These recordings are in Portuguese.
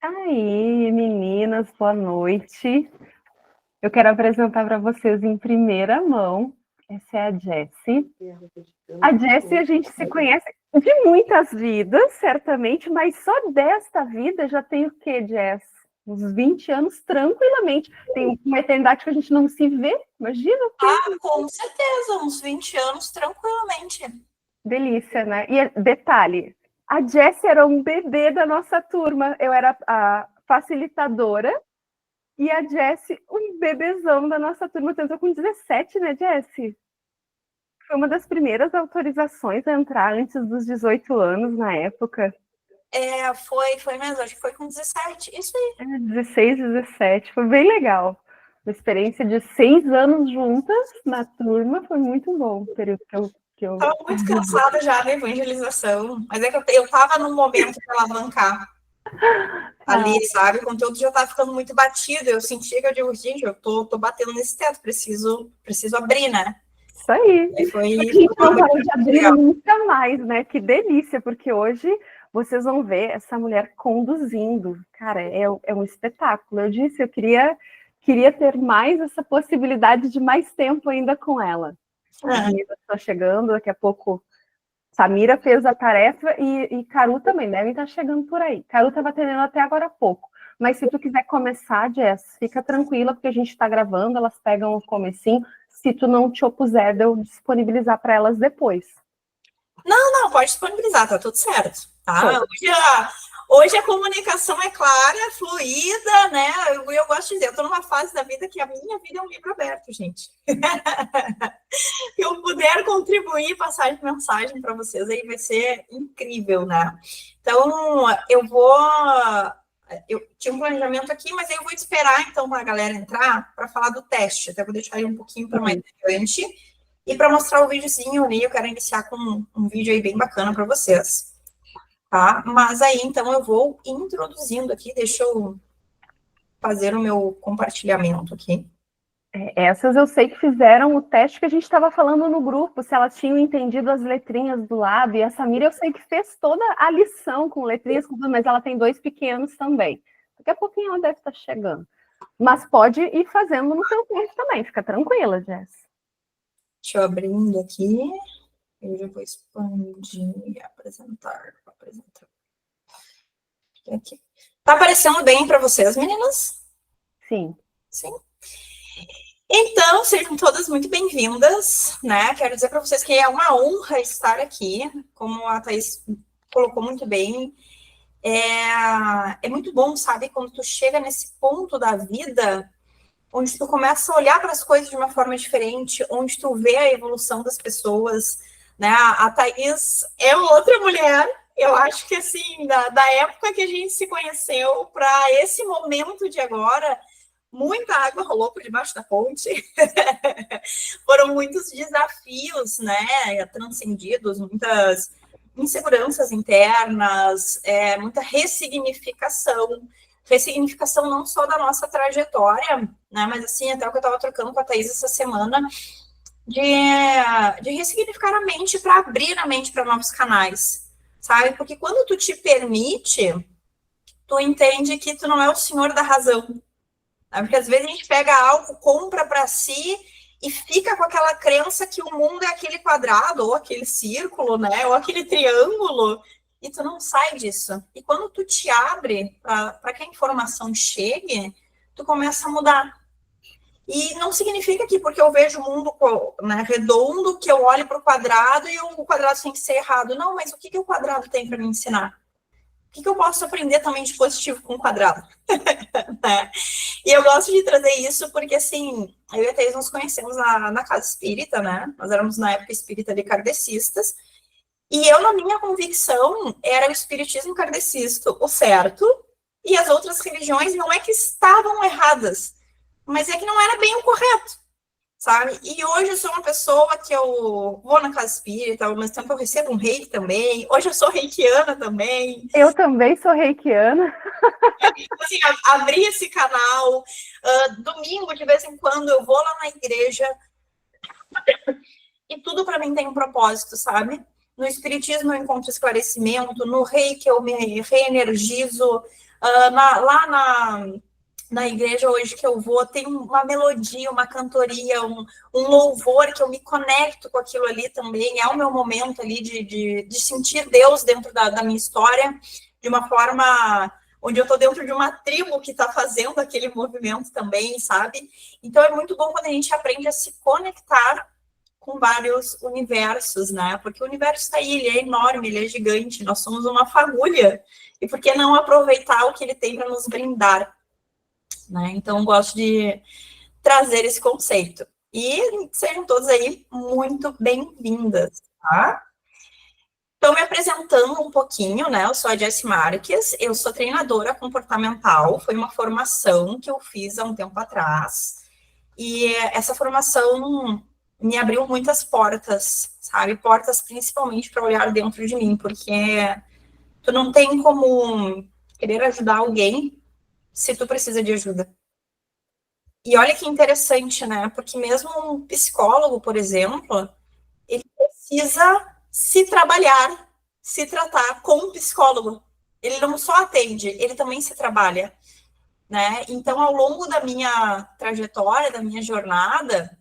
Aí, meninas, boa noite. Eu quero apresentar para vocês em primeira mão. Essa é a Jessie. A Jessie, a gente se conhece de muitas vidas, certamente, mas só desta vida já tem o quê, Jess? Uns 20 anos, tranquilamente. Tem uma eternidade que a gente não se vê, imagina o quê? Com certeza, uns 20 anos, tranquilamente. Delícia, né? E detalhe, a Jessie era um bebê da nossa turma. Eu era a facilitadora e a Jessie, um bebezão da nossa turma. Você entrou com 17, né, Jessie? Foi uma das primeiras autorizações a entrar antes dos 18 anos na época. Foi mesmo, acho que foi com 17, isso aí. 16, 17, foi bem legal. Uma experiência de 6 anos juntas na turma, foi muito bom o período que eu... Estava muito cansada já da evangelização, mas é que eu estava num momento de alavancar ali, sabe? O conteúdo já estava ficando muito batido, eu sentia que eu digo, gente, eu tô batendo nesse teto, preciso abrir, né? Isso aí. E foi a gente não parou de abrir nunca mais, né? Que delícia, porque hoje vocês vão ver essa mulher conduzindo. Cara, é um espetáculo. Eu disse, eu queria ter mais essa possibilidade de mais tempo ainda com ela. As meninas estão chegando, daqui a pouco Samira fez a tarefa e Caru também devem estar chegando por aí. Caru estava atendendo até agora há pouco. Mas se tu quiser começar, Jess, fica tranquila, porque a gente está gravando, elas pegam o comecinho. Se tu não te opuser, de eu disponibilizar para elas depois. Não, pode disponibilizar, tá tudo certo. Tá? Hoje a comunicação é clara, fluida, né? Eu gosto de dizer, eu tô numa fase da vida que a minha vida é um livro aberto, gente. Eu puder contribuir, passar de mensagem para vocês, aí vai ser incrível, né? Então, eu tinha um planejamento aqui, mas aí eu vou esperar, então, a galera entrar para falar do teste. Até vou deixar ele um pouquinho para mais adiante. E para mostrar o videozinho ali, eu quero iniciar com um vídeo aí bem bacana para vocês. Tá? Mas aí, então, eu vou introduzindo aqui, deixa eu fazer o meu compartilhamento aqui. Essas eu sei que fizeram o teste que a gente estava falando no grupo, se elas tinham entendido as letrinhas do lado, e a Samira eu sei que fez toda a lição com letrinhas, mas ela tem 2 pequenos também. Daqui a pouquinho ela deve estar chegando. Mas pode ir fazendo no seu tempo também, fica tranquila, Jess. Deixa eu abrindo aqui. Eu já vou expandir, apresentar. Aqui. Tá aparecendo bem para vocês, meninas? Sim. Sim. Então, sejam todas muito bem-vindas, né? Quero dizer para vocês que é uma honra estar aqui, como a Thaís colocou muito bem. É muito bom, sabe, quando tu chega nesse ponto da vida onde tu começa a olhar para as coisas de uma forma diferente, onde tu vê a evolução das pessoas, né? A Thaís é outra mulher, eu acho que, assim, da época que a gente se conheceu para esse momento de agora, muita água rolou por debaixo da ponte. Foram muitos desafios, né, transcendidos, muitas inseguranças internas, muita ressignificação não só da nossa trajetória, né, mas assim, até o que eu estava trocando com a Thaís essa semana, de ressignificar a mente para abrir a mente para novos canais, sabe? Porque quando tu te permite, tu entende que tu não é o senhor da razão. Porque às vezes a gente pega algo, compra para si e fica com aquela crença que o mundo é aquele quadrado, ou aquele círculo, né? Ou aquele triângulo, e tu não sai disso. E quando tu te abre para que a informação chegue, tu começa a mudar. E não significa que porque eu vejo o mundo, né, redondo, que eu olho para o quadrado e o quadrado tem que ser errado. Não, mas o que o quadrado tem para me ensinar? O que eu posso aprender também de positivo com o quadrado? Né? E eu gosto de trazer isso porque, assim, eu e a Thaís nos conhecemos na casa espírita, né? Nós éramos, na época, espírita de kardecistas. E eu, na minha convicção, era o espiritismo kardecista o certo, e as outras religiões não é que estavam erradas, mas é que não era bem o correto, sabe? E hoje eu sou uma pessoa que eu vou na casa espírita, ao mesmo tempo eu recebo um reiki também. Hoje eu sou reikiana também. Eu também sou reikiana. Assim, abri esse canal. Domingo, de vez em quando, eu vou lá na igreja. E tudo para mim tem um propósito, sabe? no espiritismo eu encontro esclarecimento, no reiki eu me reenergizo, na igreja hoje que eu vou, tem uma melodia, uma cantoria, um louvor que eu me conecto com aquilo ali também, é o meu momento ali de sentir Deus dentro da minha história, de uma forma onde eu estou dentro de uma tribo que está fazendo aquele movimento também, sabe? Então é muito bom quando a gente aprende a se conectar com vários universos, né? Porque o universo está aí, ele é enorme, ele é gigante, nós somos uma fagulha, e por que não aproveitar o que ele tem para nos brindar? Né? Então, gosto de trazer esse conceito. E sejam todos aí muito bem-vindas, tá? Então, me apresentando um pouquinho, né? Eu sou a Jessie Marques, eu sou treinadora comportamental, foi uma formação que eu fiz há um tempo atrás, e essa formação me abriu muitas portas, sabe? Portas principalmente para olhar dentro de mim, porque tu não tem como querer ajudar alguém se tu precisa de ajuda. E olha que interessante, né? Porque mesmo um psicólogo, por exemplo, ele precisa se trabalhar, se tratar com um psicólogo. Ele não só atende, ele também se trabalha, né? Então, ao longo da minha trajetória, da minha jornada,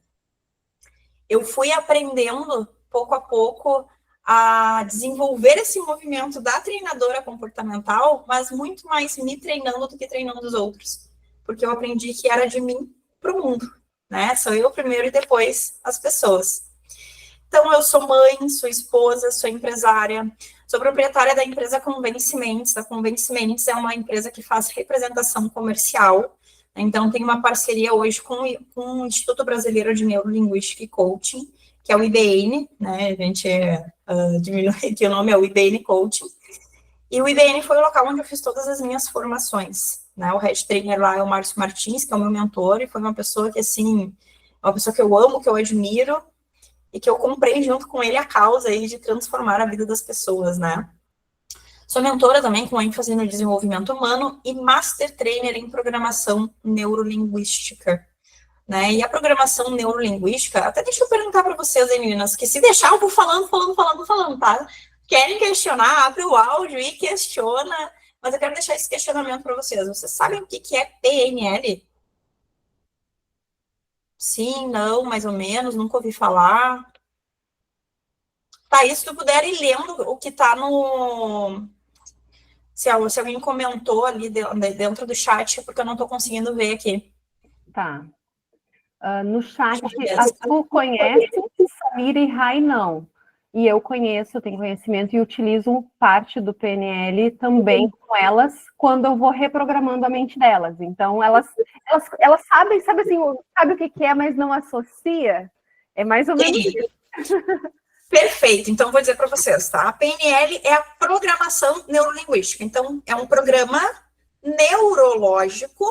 eu fui aprendendo, pouco a pouco, a desenvolver esse movimento da treinadora comportamental, mas muito mais me treinando do que treinando os outros. Porque eu aprendi que era de mim para o mundo, né? Sou eu primeiro e depois as pessoas. Então, eu sou mãe, sou esposa, sou empresária, sou proprietária da empresa Convenciments. A Convenciments é uma empresa que faz representação comercial. Então, tem uma parceria hoje com o Instituto Brasileiro de Neurolinguística e Coaching, que é o IBN, né? A gente diminui aqui o nome, é o IBN Coaching. E o IBN foi o local onde eu fiz todas as minhas formações, né? O head trainer lá é o Márcio Martins, que é o meu mentor, e foi uma pessoa que, assim, uma pessoa que eu amo, que eu admiro, e que eu comprei junto com ele a causa aí de transformar a vida das pessoas, né? Sou mentora também com ênfase no desenvolvimento humano e master trainer em programação neurolinguística, né? E a programação neurolinguística, até deixa eu perguntar para vocês, hein, meninas, que se deixar eu vou falando, tá? Querem questionar, abre o áudio e questiona, mas eu quero deixar esse questionamento para vocês. Vocês sabem o que é PNL? Sim, não, mais ou menos, nunca ouvi falar. Tá, e se tu puder ir lendo o que tá no... Se alguém comentou ali dentro do chat, porque eu não tô conseguindo ver aqui. Tá. No chat, a Su conhece, Samira e Rai não. E eu conheço, tenho conhecimento e utilizo parte do PNL também com elas quando eu vou reprogramando a mente delas. Então, elas sabem, sabe assim, sabe o que é, mas não associa? É mais ou menos isso. Perfeito, então vou dizer para vocês, tá? A PNL é a programação neurolinguística. Então, é um programa neurológico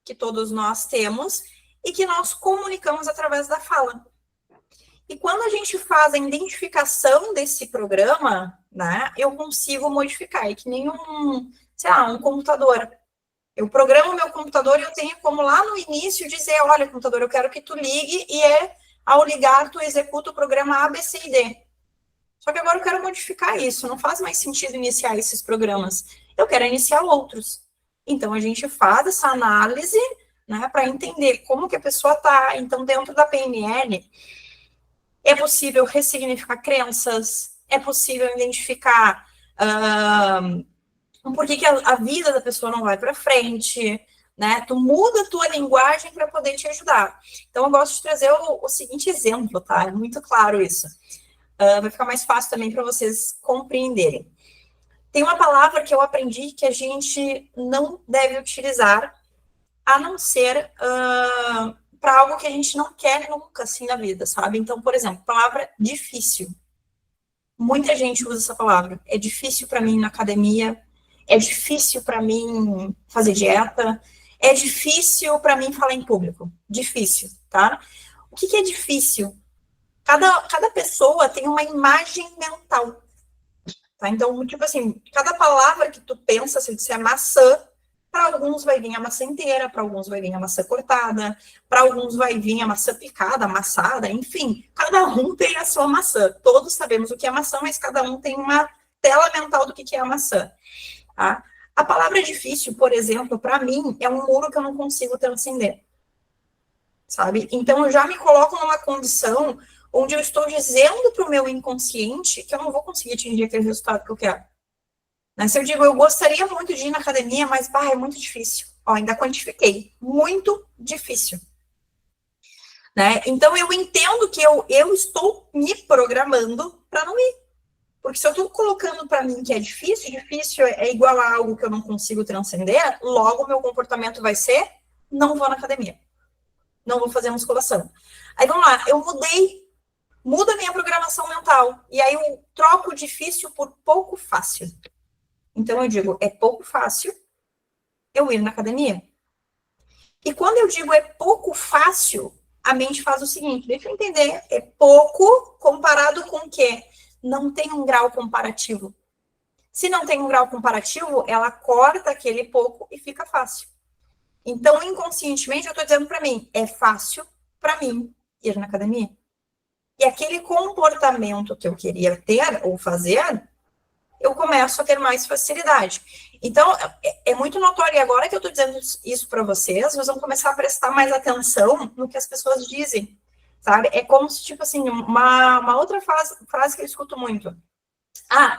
que todos nós temos e que nós comunicamos através da fala. E quando a gente faz a identificação desse programa, né, eu consigo modificar. É que nem um computador. Eu programo meu computador e eu tenho como lá no início dizer, olha, computador, eu quero que tu ligue e ao ligar tu executa o programa A, B, C e D. Só que agora eu quero modificar isso. Não faz mais sentido iniciar esses programas. Eu quero iniciar outros. Então, a gente faz essa análise, né, para entender como que a pessoa está. Então, dentro da PNL, é possível ressignificar crenças, é possível identificar por que a vida da pessoa não vai para frente, né? Tu muda a tua linguagem para poder te ajudar. Então, eu gosto de trazer o seguinte exemplo, tá? É muito claro isso. Vai ficar mais fácil também para vocês compreenderem. Tem uma palavra que eu aprendi que a gente não deve utilizar, a não ser para algo que a gente não quer nunca, assim, na vida, sabe? Então, por exemplo, palavra difícil. Muita gente usa essa palavra. É difícil para mim na academia, é difícil para mim fazer dieta, é difícil para mim falar em público. Difícil, tá? O que é difícil? Cada pessoa tem uma imagem mental, tá? Então, tipo assim, cada palavra que tu pensa, se eu disser maçã, Para alguns vai vir a maçã inteira, para alguns vai vir a maçã cortada, para alguns vai vir a maçã picada, amassada, enfim, cada um tem a sua maçã. Todos sabemos o que é maçã, mas cada um tem uma tela mental do que é a maçã. Tá? A palavra difícil, por exemplo, para mim, é um muro que eu não consigo transcender. Sabe? Então, eu já me coloco numa condição onde eu estou dizendo para o meu inconsciente que eu não vou conseguir atingir aquele resultado que eu quero. Né? Se eu digo, eu gostaria muito de ir na academia, mas, é muito difícil. Ó, ainda quantifiquei. Muito difícil. Né? Então, eu entendo que eu estou me programando para não ir. Porque se eu estou colocando para mim que é difícil é igual a algo que eu não consigo transcender, logo o meu comportamento vai ser, não vou na academia. Não vou fazer musculação. Aí, vamos lá, eu muda a minha programação mental. E aí eu troco difícil por pouco fácil. Então, eu digo, é pouco fácil eu ir na academia. E quando eu digo é pouco fácil, a mente faz o seguinte, deixa eu entender, é pouco comparado com o quê? Não tem um grau comparativo. Se não tem um grau comparativo, ela corta aquele pouco e fica fácil. Então, inconscientemente, eu estou dizendo para mim, é fácil para mim ir na academia. E aquele comportamento que eu queria ter ou fazer, eu começo a ter mais facilidade. Então, é muito notório, e agora que eu estou dizendo isso para vocês vão começar a prestar mais atenção no que as pessoas dizem, sabe? É como se, tipo assim, uma outra frase que eu escuto muito.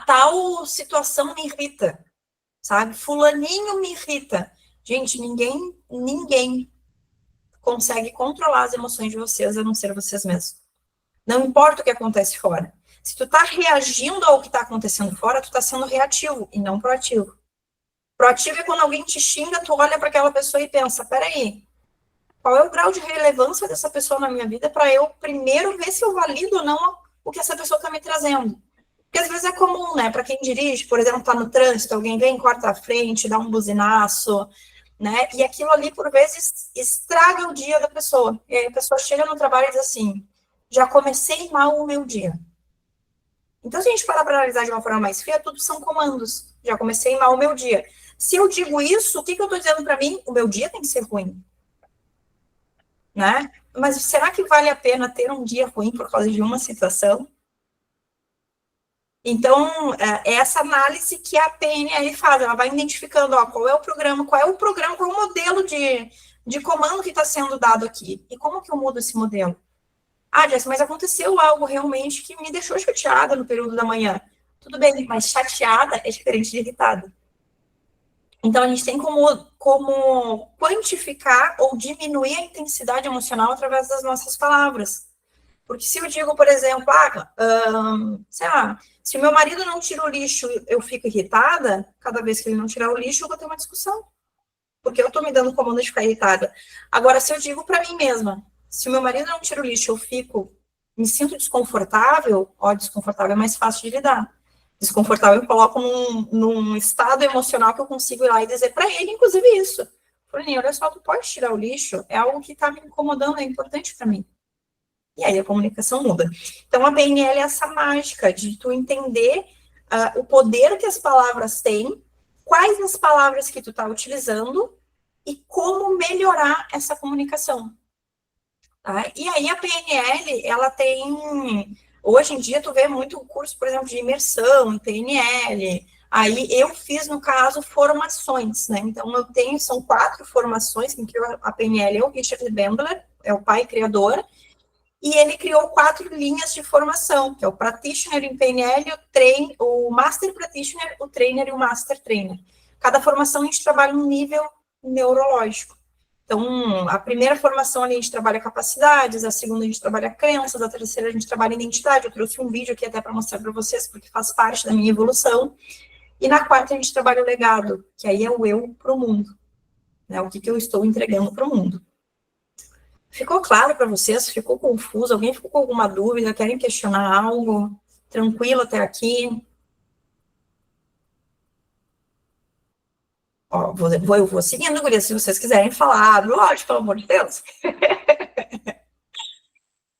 Tal situação me irrita, sabe? Fulaninho me irrita. Gente, ninguém consegue controlar as emoções de vocês, a não ser vocês mesmos. Não importa o que acontece fora. Se tu tá reagindo ao que tá acontecendo fora, tu tá sendo reativo e não proativo. Proativo é quando alguém te xinga, tu olha para aquela pessoa e pensa, peraí, qual é o grau de relevância dessa pessoa na minha vida para eu primeiro ver se eu valido ou não o que essa pessoa tá me trazendo. Porque às vezes é comum, né, para quem dirige, por exemplo, tá no trânsito, alguém vem, corta a frente, dá um buzinaço, né, e aquilo ali, por vezes, estraga o dia da pessoa. E aí a pessoa chega no trabalho e diz assim, já comecei mal o meu dia. Então, se a gente parar para analisar de uma forma mais fria, tudo são comandos. Já comecei mal o meu dia. Se eu digo isso, o que eu estou dizendo para mim? O meu dia tem que ser ruim. Né? Mas será que vale a pena ter um dia ruim por causa de uma situação? Então, é essa análise que a PNL faz. Ela vai identificando qual é o programa, qual o modelo de comando que está sendo dado aqui. E como que eu mudo esse modelo? Jess, mas aconteceu algo realmente que me deixou chateada no período da manhã. Tudo bem, mas chateada é diferente de irritada. Então, a gente tem como quantificar ou diminuir a intensidade emocional através das nossas palavras. Porque se eu digo, por exemplo, sei lá, se o meu marido não tira o lixo, eu fico irritada, cada vez que ele não tirar o lixo, eu vou ter uma discussão. Porque eu estou me dando comando de ficar irritada. Agora, se eu digo para mim mesma, se o meu marido não tira o lixo, me sinto desconfortável, desconfortável é mais fácil de lidar. Desconfortável eu coloco num estado emocional que eu consigo ir lá e dizer para ele, inclusive, isso. Falei, olha só, tu pode tirar o lixo, é algo que está me incomodando, é importante para mim. E aí a comunicação muda. Então, a PNL é essa mágica de tu entender o poder que as palavras têm, quais as palavras que tu está utilizando e como melhorar essa comunicação. Tá? E aí a PNL, ela tem... Hoje em dia, tu vê muito curso, por exemplo, de imersão em PNL. Aí eu fiz, no caso, formações, né? Então, são 4 formações, quem criou a PNL é o Richard Bandler, é o pai criador, e ele criou 4 linhas de formação, que é o Practitioner em PNL, o Master Practitioner, o Trainer e o Master Trainer. Cada formação a gente trabalha um nível neurológico. Então, a primeira formação ali a gente trabalha capacidades, a segunda a gente trabalha crenças, a terceira a gente trabalha identidade. Eu trouxe um vídeo aqui até para mostrar para vocês, porque faz parte da minha evolução. E na quarta a gente trabalha o legado, que aí é o eu para o mundo. Né? O que eu estou entregando para o mundo. Ficou claro para vocês? Ficou confuso? Alguém ficou com alguma dúvida? Querem questionar algo? Tranquilo até aqui? Eu vou seguindo, guria, se vocês quiserem falar, lógico, pelo amor de Deus.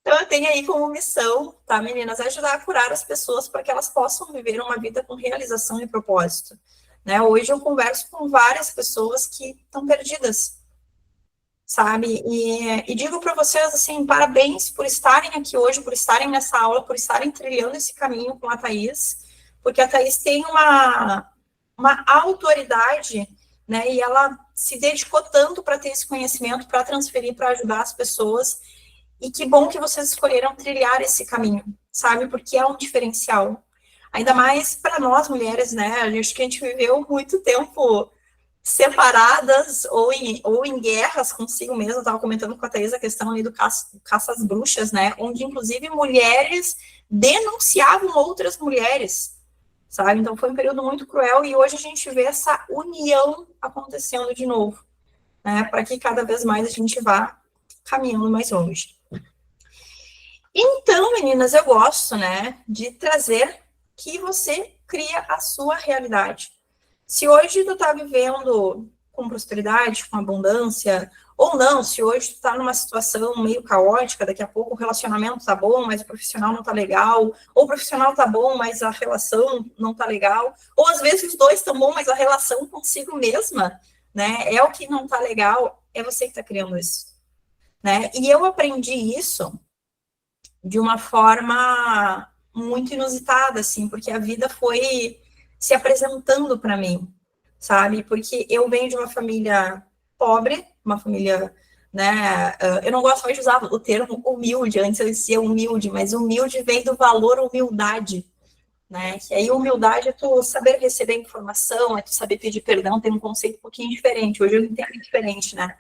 Então, eu tenho aí como missão, tá, meninas, ajudar a curar as pessoas para que elas possam viver uma vida com realização e propósito. né? Hoje eu converso com várias pessoas que estão perdidas, sabe? E digo para vocês, assim, parabéns por estarem aqui hoje, por estarem nessa aula, por estarem trilhando esse caminho com a Thaís, porque a Thaís tem uma autoridade, né? E ela se dedicou tanto para ter esse conhecimento, para transferir, para ajudar as pessoas. E que bom que vocês escolheram trilhar esse caminho, sabe? Porque é um diferencial. Ainda mais para nós mulheres, né? Acho que a gente viveu muito tempo separadas ou em guerras consigo mesma. Eu estava comentando com a Thaís a questão ali do caça às bruxas, né? Onde, inclusive, mulheres denunciavam outras mulheres, sabe? Então, foi um período muito cruel e hoje a gente vê essa união acontecendo de novo, né? Para que cada vez mais a gente vá caminhando mais longe. Então, meninas, eu gosto, né, de trazer que você cria a sua realidade. Se hoje tu tá vivendo com prosperidade, com abundância, ou não, se hoje tu tá numa situação meio caótica, daqui a pouco o relacionamento tá bom, mas o profissional não tá legal, ou o profissional tá bom, mas a relação não tá legal, ou às vezes os dois estão bom, mas a relação consigo mesma, né, é o que não tá legal, é você que tá criando isso, né? E eu aprendi isso de uma forma muito inusitada, assim, porque a vida foi se apresentando para mim, sabe? Porque eu venho de uma família pobre, uma família, né? Eu não gosto mais de usar o termo humilde, antes eu dizia humilde, mas humilde vem do valor humildade, né? E aí humildade é tu saber receber informação, é tu saber pedir perdão, tem um conceito um pouquinho diferente, hoje eu entendo diferente, né?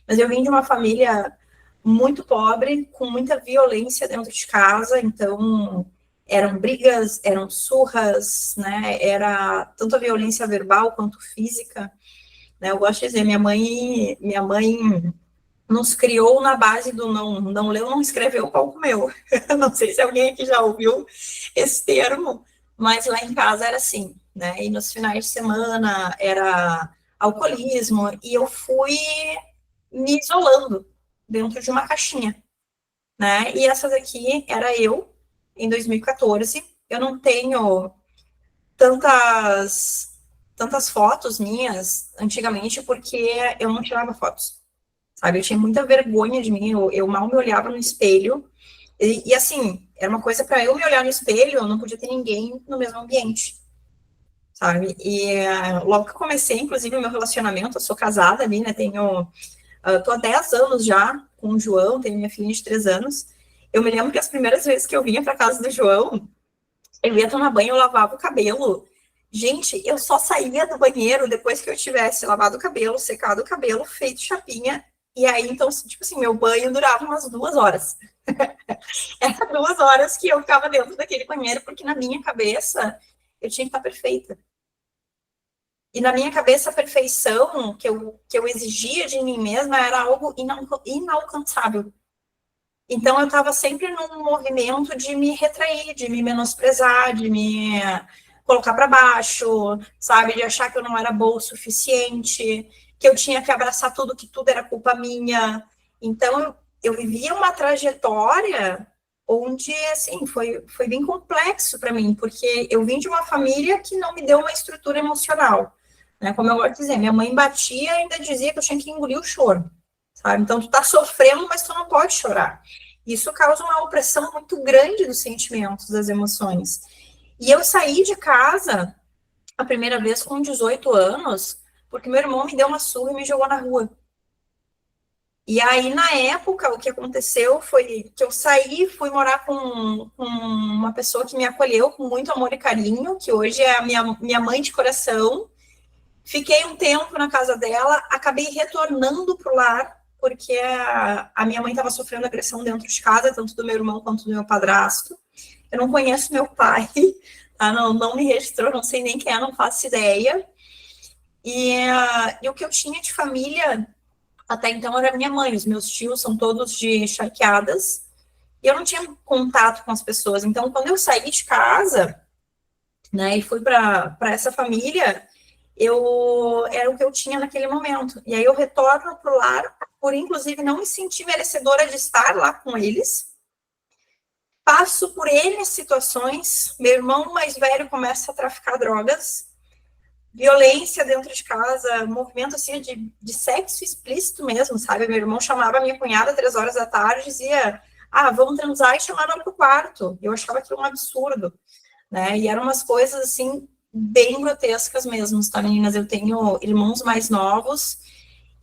Mas eu vim de uma família muito pobre, com muita violência dentro de casa, então eram brigas, eram surras, né? Era tanto a violência verbal quanto física, né? Eu gosto de dizer, minha mãe nos criou na base do não leu, não escreveu, pau comeu. Não sei se alguém aqui já ouviu esse termo, mas lá em casa era assim, né? E nos finais de semana era alcoolismo, e eu fui me isolando dentro de uma caixinha, né? E essa daqui era eu, em 2014. Eu não tenho tantas fotos minhas antigamente, porque eu não tirava fotos, sabe? Eu tinha muita vergonha de mim, eu mal me olhava no espelho. E assim, era uma coisa para eu me olhar no espelho, eu não podia ter ninguém no mesmo ambiente, sabe? E logo que eu comecei, inclusive, o meu relacionamento, eu sou casada ali, né? Tô há 10 anos já com o João, tenho minha filha de 3 anos. Eu me lembro que as primeiras vezes que eu vinha para casa do João, eu ia tomar banho, eu lavava o cabelo. Gente, eu só saía do banheiro depois que eu tivesse lavado o cabelo, secado o cabelo, feito chapinha. E aí, então, tipo assim, meu banho durava umas 2 horas. Era 2 horas que eu ficava dentro daquele banheiro, porque na minha cabeça eu tinha que estar perfeita. E na minha cabeça, a perfeição que eu exigia de mim mesma era algo inalcançável. Então, eu estava sempre num movimento de me retrair, de me menosprezar, de me colocar para baixo, sabe? De achar que eu não era boa o suficiente, que eu tinha que abraçar tudo, que tudo era culpa minha. Então, eu vivia uma trajetória onde, assim, foi bem complexo para mim, porque eu vim de uma família que não me deu uma estrutura emocional, né? Como eu gosto de dizer, minha mãe batia e ainda dizia que eu tinha que engolir o choro, sabe? Então, tu tá sofrendo, mas tu não pode chorar. Isso causa uma opressão muito grande dos sentimentos, das emoções. E eu saí de casa a primeira vez com 18 anos, porque meu irmão me deu uma surra e me jogou na rua. E aí, na época, o que aconteceu foi que eu saí, fui morar com uma pessoa que me acolheu com muito amor e carinho, que hoje é a minha mãe de coração. Fiquei um tempo na casa dela, acabei retornando para o lar, porque a minha mãe estava sofrendo agressão dentro de casa, tanto do meu irmão quanto do meu padrasto. Eu não conheço meu pai, tá? Não me registrou, não sei nem quem é, não faço ideia. E o que eu tinha de família até então era minha mãe, os meus tios são todos de Charqueadas, e eu não tinha contato com as pessoas. Então, quando eu saí de casa, né, e fui para essa família, era o que eu tinha naquele momento. E aí eu retorno para o lar, por inclusive não me sentir merecedora de estar lá com eles. Passo por N situações, meu irmão mais velho começa a traficar drogas, violência dentro de casa, movimento assim de sexo explícito mesmo, sabe? Meu irmão chamava a minha cunhada 3 horas da tarde e dizia, vamos transar, e chamava ela pro quarto. Eu achava aquilo um absurdo, né? E eram umas coisas assim bem grotescas mesmo, tá, meninas? Eu tenho irmãos mais novos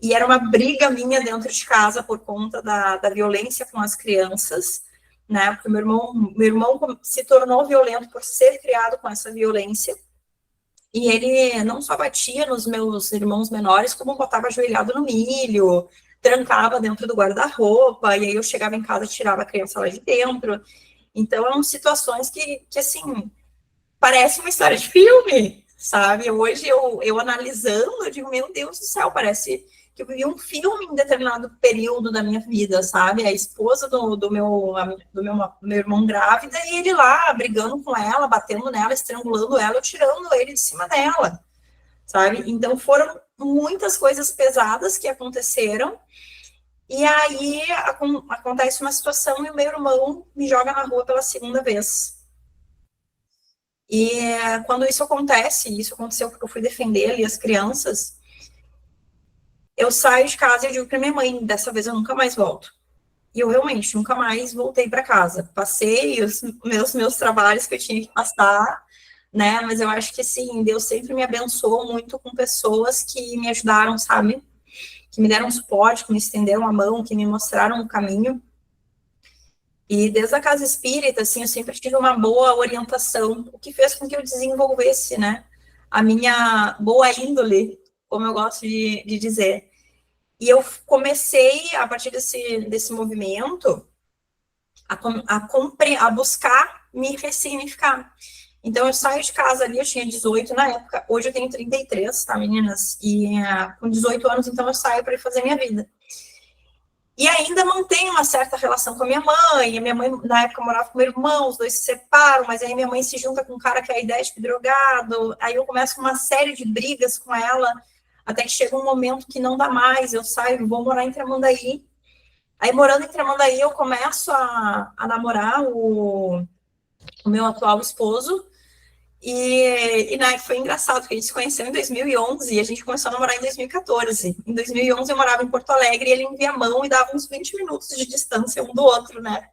e era uma briga minha dentro de casa por conta da violência com as crianças, né? Porque meu irmão se tornou violento por ser criado com essa violência. E ele não só batia nos meus irmãos menores, como botava ajoelhado no milho, trancava dentro do guarda-roupa, e aí eu chegava em casa e tirava a criança lá de dentro. Então, eram situações que assim, parece uma história de filme, sabe? Hoje, eu analisando, eu digo, meu Deus do céu, parece que eu vivi um filme em determinado período da minha vida, sabe? A esposa do meu irmão grávida e ele lá brigando com ela, batendo nela, estrangulando ela, eu tirando ele de cima dela, sabe? Então foram muitas coisas pesadas que aconteceram. E aí acontece uma situação e o meu irmão me joga na rua pela segunda vez. E quando isso aconteceu porque eu fui defender ali as crianças, eu saio de casa e eu digo para minha mãe, dessa vez eu nunca mais volto. E eu realmente nunca mais voltei para casa. Passei os meus trabalhos que eu tinha que passar, né? Mas eu acho que, sim, Deus sempre me abençoou muito com pessoas que me ajudaram, sabe? Que me deram suporte, que me estenderam a mão, que me mostraram o caminho. E desde a casa espírita, assim, eu sempre tive uma boa orientação, o que fez com que eu desenvolvesse, né? A minha boa índole, como eu gosto de dizer. E eu comecei, a partir desse movimento, a buscar me ressignificar. Então, eu saio de casa ali, eu tinha 18 na época, hoje eu tenho 33, tá, meninas? E com 18 anos, então, eu saio para ir fazer minha vida. E ainda mantenho uma certa relação com a minha mãe, na época, morava com meu irmão, os dois se separam, mas aí minha mãe se junta com um cara que é idético e drogado, aí eu começo uma série de brigas com ela, até que chega um momento que não dá mais, eu saio, vou morar em Tramandaí. Aí, morando em Tramandaí, eu começo a namorar o meu atual esposo, né, foi engraçado, porque a gente se conheceu em 2011 e a gente começou a namorar em 2014. Em 2011 eu morava em Porto Alegre e ele me via a mão e dava uns 20 minutos de distância um do outro, né?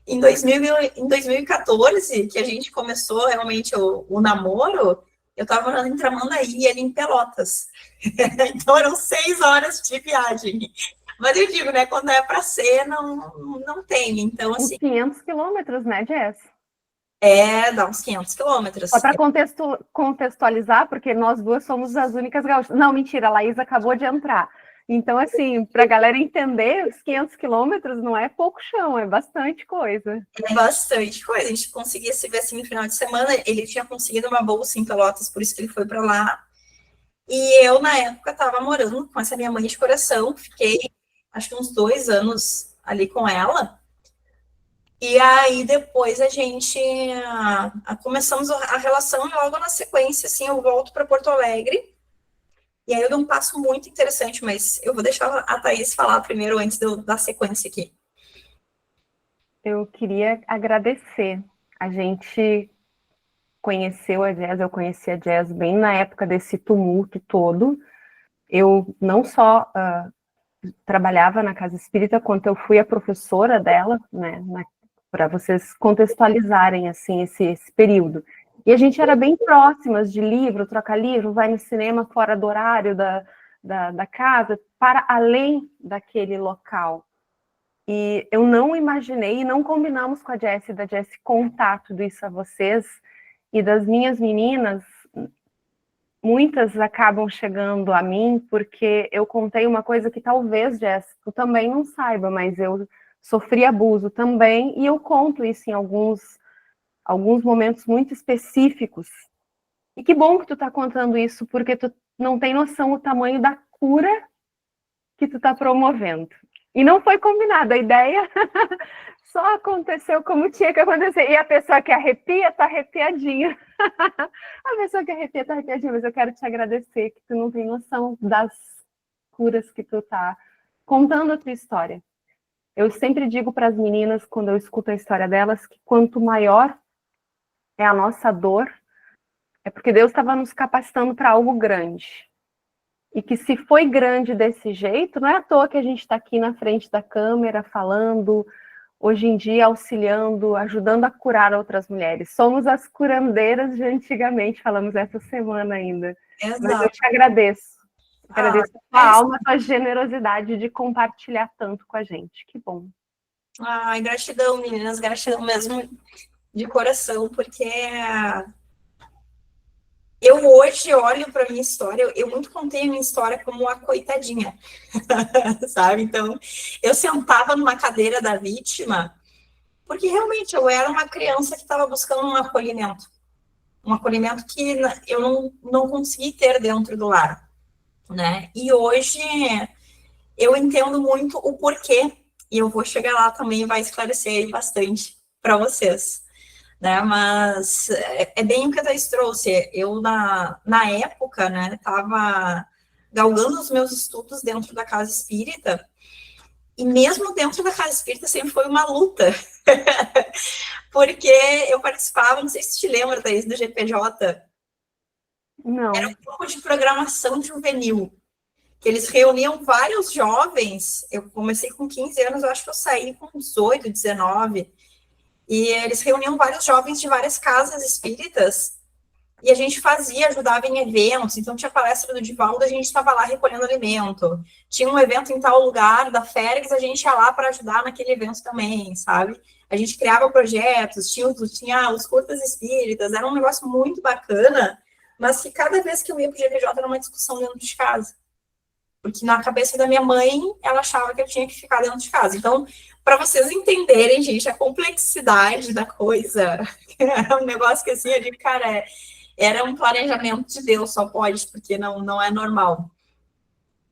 Em 2014, que a gente começou realmente o namoro, eu estava morando em Tramandaí e ele em Pelotas. Então eram 6 horas de viagem. Mas eu digo, né, quando é para ser, não tem. Então, assim... Uns 500 quilômetros, né, Jess? Dá uns 500 quilômetros. Só para contextualizar, porque nós duas somos as únicas gaúchas. Não, mentira, a Laís acabou de entrar. Então, assim, para a galera entender, os 500 quilômetros não é pouco chão, é bastante coisa. É bastante coisa. A gente conseguia se ver assim no final de semana. Ele tinha conseguido uma bolsa em Pelotas, por isso que ele foi para lá. E eu, na época, estava morando com essa minha mãe de coração. Fiquei, acho que uns 2 anos ali com ela. E aí, depois, a gente começamos a relação e logo na sequência, assim, eu volto para Porto Alegre. E aí eu dou um passo muito interessante, mas eu vou deixar a Thaís falar primeiro antes de eu dar sequência aqui. Eu queria agradecer. A gente conheceu a Jazz, eu conheci a Jazz bem na época desse tumulto todo. Eu não só trabalhava na Casa Espírita, quanto eu fui a professora dela, né, para vocês contextualizarem assim esse período. E a gente era bem próximas de livro, troca livro, vai no cinema fora do horário da casa, para além daquele local. E eu não imaginei, e não combinamos com a Jessie, da Jessie contar tudo isso a vocês, e das minhas meninas, muitas acabam chegando a mim, porque eu contei uma coisa que talvez, Jessie, tu também não saiba, mas eu sofri abuso também, e eu conto isso em alguns momentos muito específicos. E que bom que tu tá contando isso, porque tu não tem noção o tamanho da cura que tu tá promovendo. E não foi combinado, a ideia só aconteceu como tinha que acontecer. E a pessoa que arrepia, tá arrepiadinha. A pessoa que arrepia, tá arrepiadinha. Mas eu quero te agradecer, que tu não tem noção das curas que tu tá contando a tua história. Eu sempre digo para as meninas, quando eu escuto a história delas, que quanto maior é a nossa dor, é porque Deus estava nos capacitando para algo grande. E que se foi grande desse jeito, não é à toa que a gente está aqui na frente da câmera falando, hoje em dia auxiliando, ajudando a curar outras mulheres. Somos as curandeiras de antigamente, falamos essa semana ainda. Exato. Mas eu te agradeço. Agradeço a tua alma, a tua generosidade de compartilhar tanto com a gente. Que bom. Ai, gratidão, meninas, gratidão mesmo de coração, porque eu hoje olho para minha história, eu muito contei a minha história como a coitadinha, sabe? Então, eu sentava numa cadeira da vítima, porque realmente eu era uma criança que estava buscando um acolhimento que eu não consegui ter dentro do lar, né? E hoje eu entendo muito o porquê, e eu vou chegar lá também e vai esclarecer aí bastante para vocês. Né, mas é bem o que a Thais trouxe. Eu, na época, né, estava galgando os meus estudos dentro da casa espírita, e mesmo dentro da casa espírita sempre foi uma luta, porque eu participava, não sei se te lembra, Thais, do GPJ. Não. Era um grupo de programação juvenil, que eles reuniam vários jovens. Eu comecei com 15 anos, eu acho que eu saí com 18, 19. E eles reuniam vários jovens de várias casas espíritas, e a gente ajudava em eventos. Então tinha palestra do Divaldo, a gente estava lá recolhendo alimento. Tinha um evento em tal lugar da Félix, a gente ia lá para ajudar naquele evento também, sabe? A gente criava projetos, tinha os curtas espíritas, era um negócio muito bacana, mas que cada vez que eu ia para o GPJ era uma discussão dentro de casa. Porque na cabeça da minha mãe, ela achava que eu tinha que ficar dentro de casa. Então, para vocês entenderem, gente, a complexidade da coisa, é um negócio que, assim, eu digo, cara, era um planejamento de Deus, só pode, porque não é normal.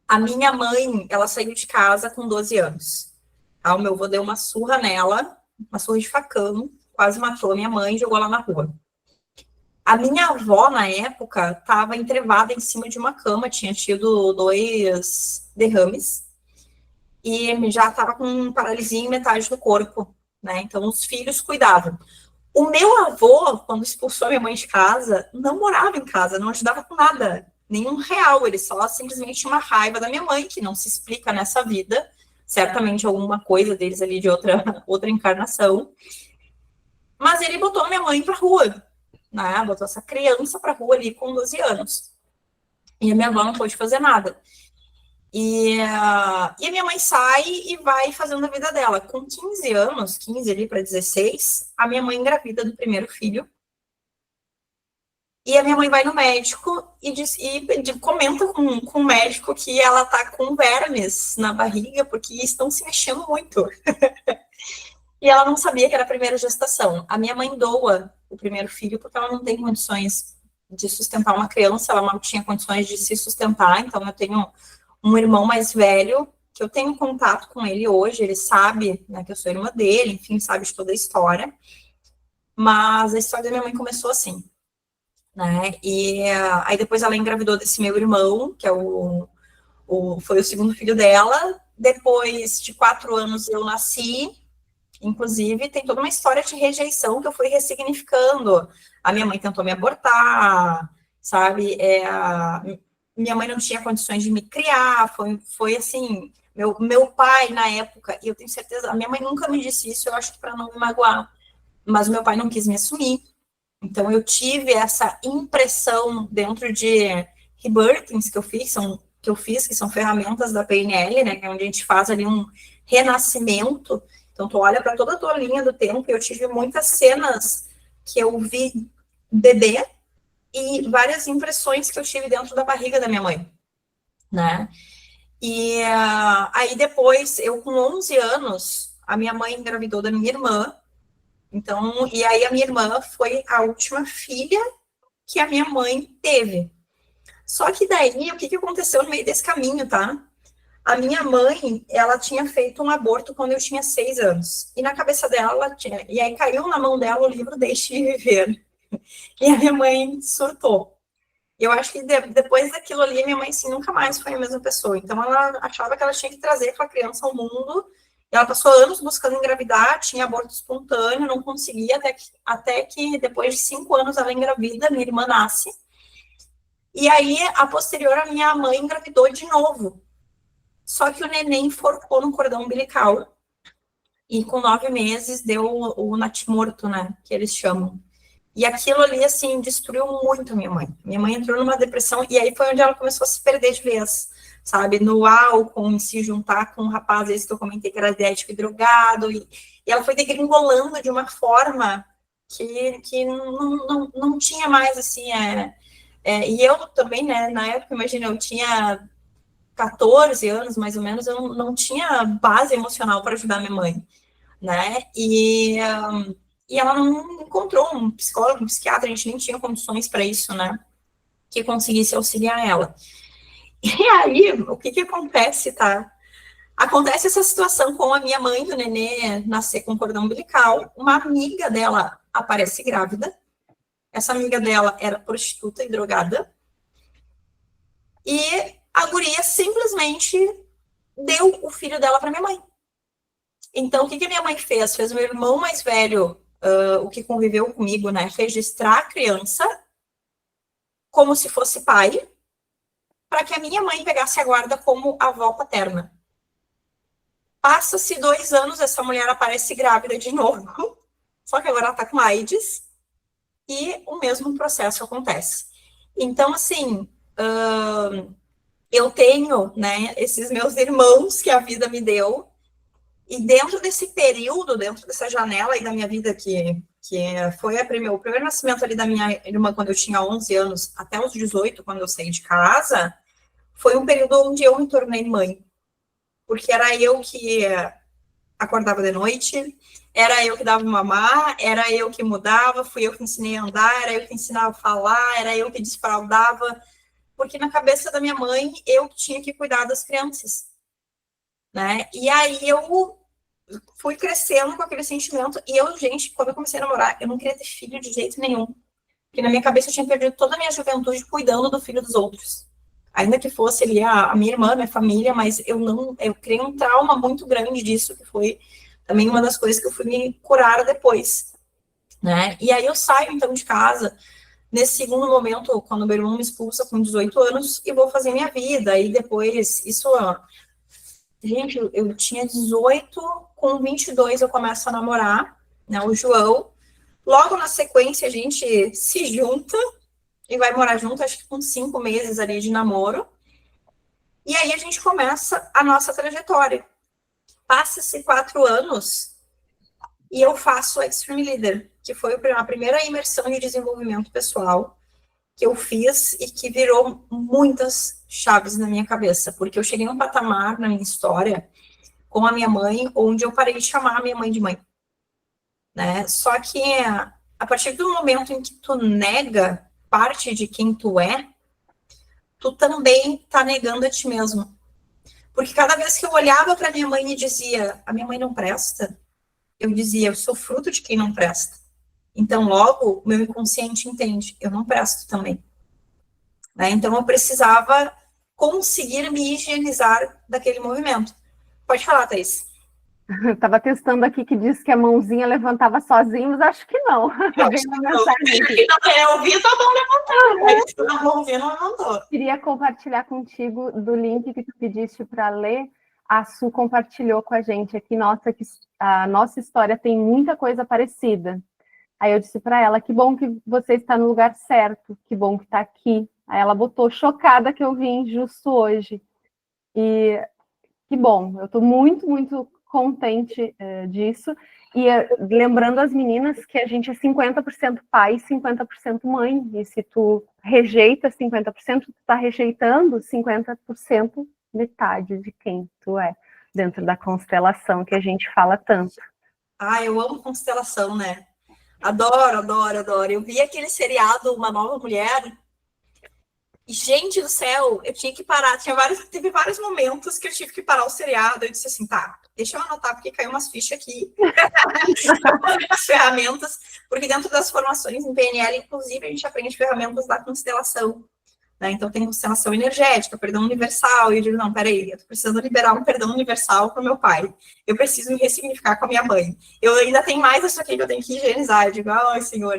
A minha mãe, ela saiu de casa com 12 anos. O meu avô deu uma surra nela, uma surra de facão, quase matou a minha mãe e jogou lá na rua. A minha avó, na época, estava entrevada em cima de uma cama, tinha tido 2 derrames, e já estava com paralisia em metade do corpo, né? Então, os filhos cuidavam. O meu avô, quando expulsou a minha mãe de casa, não morava em casa, não ajudava com nada, nenhum real, ele só simplesmente tinha uma raiva da minha mãe, que não se explica nessa vida, certamente alguma coisa deles ali de outra encarnação, mas ele botou a minha mãe pra rua, né? Botou essa criança pra rua ali com 12 anos. E a minha avó não pôde fazer nada. E a minha mãe sai e vai fazendo a vida dela. Com 15 anos, 15 ali para 16, a minha mãe engravida do primeiro filho. E a minha mãe vai no médico e comenta com o médico que ela tá com vermes na barriga, porque estão se mexendo muito. E ela não sabia que era a primeira gestação. A minha mãe doa o primeiro filho porque ela não tem condições de sustentar uma criança, ela não tinha condições de se sustentar, então eu tenho um irmão mais velho, que eu tenho contato com ele hoje, ele sabe, né, que eu sou irmã dele, enfim, sabe de toda a história, mas a história da minha mãe começou assim, né, e aí depois ela engravidou desse meu irmão, que é foi o segundo filho dela, depois de 4 anos eu nasci, inclusive tem toda uma história de rejeição que eu fui ressignificando, a minha mãe tentou me abortar, sabe, minha mãe não tinha condições de me criar, foi assim, meu pai na época, e eu tenho certeza, a minha mãe nunca me disse isso, eu acho que para não me magoar, mas meu pai não quis me assumir, então eu tive essa impressão dentro de rebirthings que eu fiz, que são ferramentas da PNL, né, que é onde a gente faz ali um renascimento, então tu olha para toda a tua linha do tempo, e eu tive muitas cenas que eu vi bebê, e várias impressões que eu tive dentro da barriga da minha mãe, né? E aí depois, eu com 11 anos, a minha mãe engravidou da minha irmã, então, e aí a minha irmã foi a última filha que a minha mãe teve. Só que daí, o que aconteceu no meio desse caminho, tá? A minha mãe, ela tinha feito um aborto quando eu tinha 6 anos, e na cabeça dela, e aí caiu na mão dela o livro Deixe de Viver. E a minha mãe surtou. Eu acho que depois daquilo ali, minha mãe, assim, nunca mais foi a mesma pessoa. Então, ela achava que ela tinha que trazer aquela criança ao mundo Ela passou anos buscando engravidar, tinha aborto espontâneo, não conseguia, até que depois de 5 anos ela engravida, minha irmã nasce. E aí, a posterior, a minha mãe engravidou de novo. Só que o neném enforcou no cordão umbilical. E com 9 meses deu o natimorto, né? Que eles chamam. E aquilo ali, assim, destruiu muito a minha mãe. Minha mãe entrou numa depressão, e aí foi onde ela começou a se perder de vez, sabe? No álcool, em se juntar com um rapaz, esse que eu comentei que era diético e drogado, e ela foi degringolando de uma forma que não tinha mais, assim, e eu também, né, na época, imagina, eu tinha 14 anos, mais ou menos, eu não tinha base emocional para ajudar minha mãe, né? E ela não encontrou um psicólogo, um psiquiatra, a gente nem tinha condições para isso, né? Que conseguisse auxiliar ela. E aí, o que acontece, tá? Acontece essa situação com a minha mãe do nenê nascer com cordão umbilical, uma amiga dela aparece grávida, essa amiga dela era prostituta e drogada, e a guria simplesmente deu o filho dela para minha mãe. Então, o que a minha mãe fez? Fez o meu irmão mais velho, o que conviveu comigo, né, registrar a criança como se fosse pai, para que a minha mãe pegasse a guarda como avó paterna. Passa-se 2 anos, essa mulher aparece grávida de novo, só que agora ela está com AIDS, e o mesmo processo acontece. Então, assim, eu tenho, né, esses meus irmãos que a vida me deu, e dentro desse período, dentro dessa janela aí da minha vida, que foi o primeiro nascimento ali da minha irmã quando eu tinha 11 anos, até os 18, quando eu saí de casa, foi um período onde eu me tornei mãe. Porque era eu que acordava de noite, era eu que dava mamar, era eu que mudava, fui eu que ensinei a andar, era eu que ensinava a falar, era eu que desfraldava, porque na cabeça da minha mãe, eu tinha que cuidar das crianças, né? E aí eu fui crescendo com aquele sentimento, e eu, gente, quando eu comecei a namorar, eu não queria ter filho de jeito nenhum, porque na minha cabeça eu tinha perdido toda a minha juventude cuidando do filho dos outros. Ainda que fosse ali a minha irmã, minha família, mas eu criei um trauma muito grande disso, que foi também uma das coisas que eu fui me curar depois, né? E aí eu saio, então, de casa, nesse segundo momento, quando meu irmão me expulsa com 18 anos, e vou fazer minha vida, e depois, gente, eu tinha 18, com 22 eu começo a namorar, né, o João, logo na sequência a gente se junta, e vai morar junto, acho que com 5 meses ali de namoro, e aí a gente começa a nossa trajetória. Passa-se 4 anos e eu faço o Extreme Leader, que foi a primeira imersão de desenvolvimento pessoal que eu fiz e que virou muitas chaves na minha cabeça, porque eu cheguei num patamar na minha história com a minha mãe, onde eu parei de chamar a minha mãe de mãe, né? Só que a partir do momento em que tu nega parte de quem tu é, tu também tá negando a ti mesmo. Porque cada vez que eu olhava para minha mãe e dizia, a minha mãe não presta, eu dizia, eu sou fruto de quem não presta. Então, logo, o meu inconsciente entende, eu não presto também. Né? Então, eu precisava conseguir me higienizar daquele movimento. Pode falar, Thaís. Eu estava testando aqui que diz que a mãozinha levantava sozinha, mas acho que não. Vem uma mensagem aqui. Eu ouvi tua mão levantar, mas a mãozinha não levantou. Queria compartilhar contigo do link que tu pediste para ler. A Su compartilhou com a gente aqui, nossa, que a nossa história tem muita coisa parecida. Aí eu disse para ela, que bom que você está no lugar certo, que bom que está aqui. Aí ela botou, chocada que eu vim justo hoje. E que bom, eu estou muito, muito contente disso. E lembrando as meninas que a gente é 50% pai e 50% mãe. E se tu rejeita 50%, tu está rejeitando 50%, metade de quem tu é, dentro da constelação que a gente fala tanto. Ah, eu amo constelação, né? Adoro, adoro, adoro. Eu vi aquele seriado Uma Nova Mulher. E, gente do céu, eu tinha que parar. Teve vários momentos que eu tive que parar o seriado. Eu disse assim, tá, deixa eu anotar, porque caiu umas fichas aqui. As ferramentas. Porque dentro das formações em PNL, inclusive, a gente aprende ferramentas da constelação. né? Então tem constelação energética, perdão universal, e eu digo, não, peraí, eu tô precisando liberar um perdão universal para o meu pai, eu preciso me ressignificar com a minha mãe, eu ainda tenho mais isso aqui que eu tenho que higienizar, eu digo, ai, Senhor,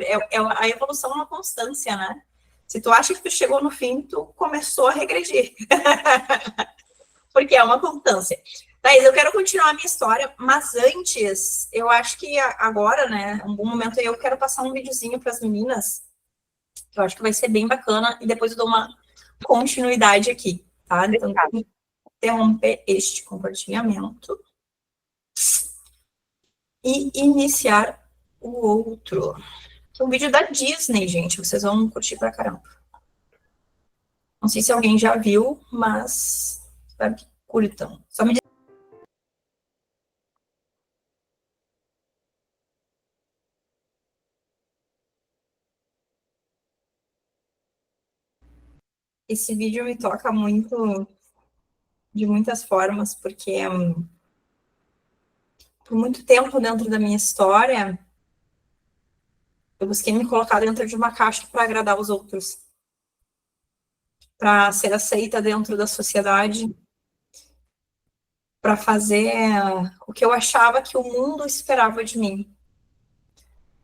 a evolução é uma constância, né? Se tu acha que tu chegou no fim, tu começou a regredir, porque é uma constância. Thaís, eu quero continuar a minha história, mas antes, eu acho que agora, né, em algum momento eu quero passar um videozinho para as meninas, que eu acho que vai ser bem bacana, e depois eu dou uma continuidade aqui, tá? Então, vou interromper este compartilhamento e iniciar o outro. Que é um vídeo da Disney, gente, vocês vão curtir pra caramba. Não sei se alguém já viu, mas espero que curtam. Só me esse vídeo me toca muito, de muitas formas, porque por muito tempo dentro da minha história, eu busquei me colocar dentro de uma caixa para agradar os outros, para ser aceita dentro da sociedade, para fazer o que eu achava que o mundo esperava de mim,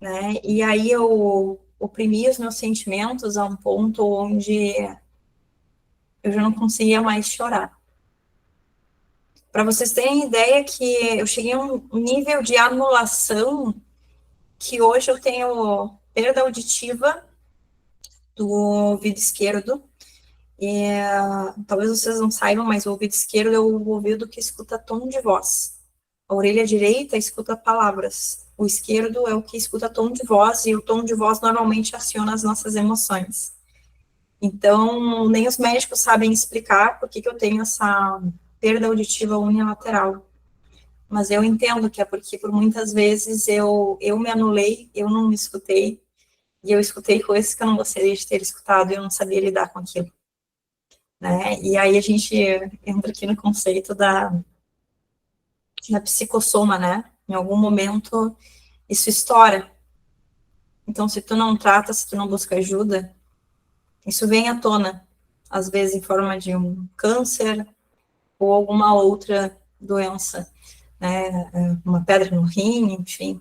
né? E aí eu oprimi os meus sentimentos a um ponto onde eu já não conseguia mais chorar. Para vocês terem ideia que eu cheguei a um nível de anulação que hoje eu tenho perda auditiva do ouvido esquerdo. E, talvez vocês não saibam, mas o ouvido esquerdo é o ouvido que escuta tom de voz. A orelha direita escuta palavras. O esquerdo é o que escuta tom de voz, e o tom de voz normalmente aciona as nossas emoções. Então, nem os médicos sabem explicar por que eu tenho essa perda auditiva unilateral. Mas eu entendo que é porque, por muitas vezes, eu me anulei, eu não me escutei, e eu escutei coisas que eu não gostaria de ter escutado, e eu não sabia lidar com aquilo. Né? E aí a gente entra aqui no conceito da psicossoma, né? Em algum momento, isso estoura. Então, se tu não trata, se tu não busca ajuda, isso vem à tona, às vezes em forma de um câncer ou alguma outra doença, né? Uma pedra no rim, enfim.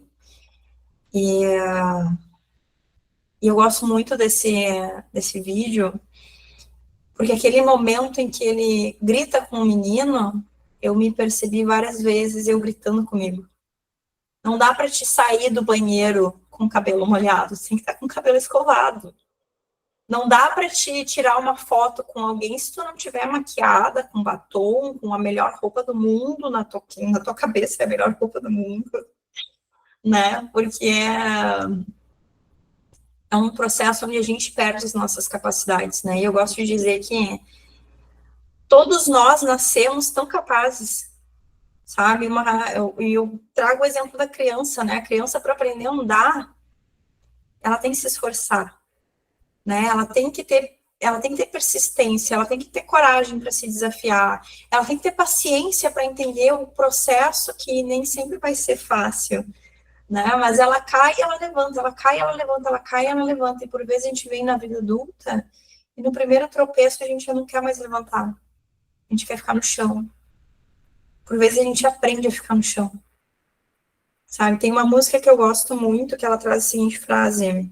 E eu gosto muito desse vídeo, porque aquele momento em que ele grita com o menino, eu me percebi várias vezes eu gritando comigo. Não dá para te sair do banheiro com o cabelo molhado, você tem que estar com o cabelo escovado. Não dá para te tirar uma foto com alguém se tu não tiver maquiada, com batom, com a melhor roupa do mundo na tua cabeça, é a melhor roupa do mundo, né? Porque é um processo onde a gente perde as nossas capacidades, né? E eu gosto de dizer que todos nós nascemos tão capazes, sabe? Eu trago o exemplo da criança, né? A criança, para aprender a andar, ela tem que se esforçar, né? Ela tem que ter persistência, ela tem que ter coragem para se desafiar, ela tem que ter paciência para entender o processo que nem sempre vai ser fácil, né? Mas ela cai e ela levanta, ela cai e ela levanta, ela cai e ela levanta, e por vezes a gente vem na vida adulta e no primeiro tropeço a gente já não quer mais levantar, a gente quer ficar no chão. Por vezes a gente aprende a ficar no chão, sabe? Tem uma música que eu gosto muito, que ela traz a seguinte frase: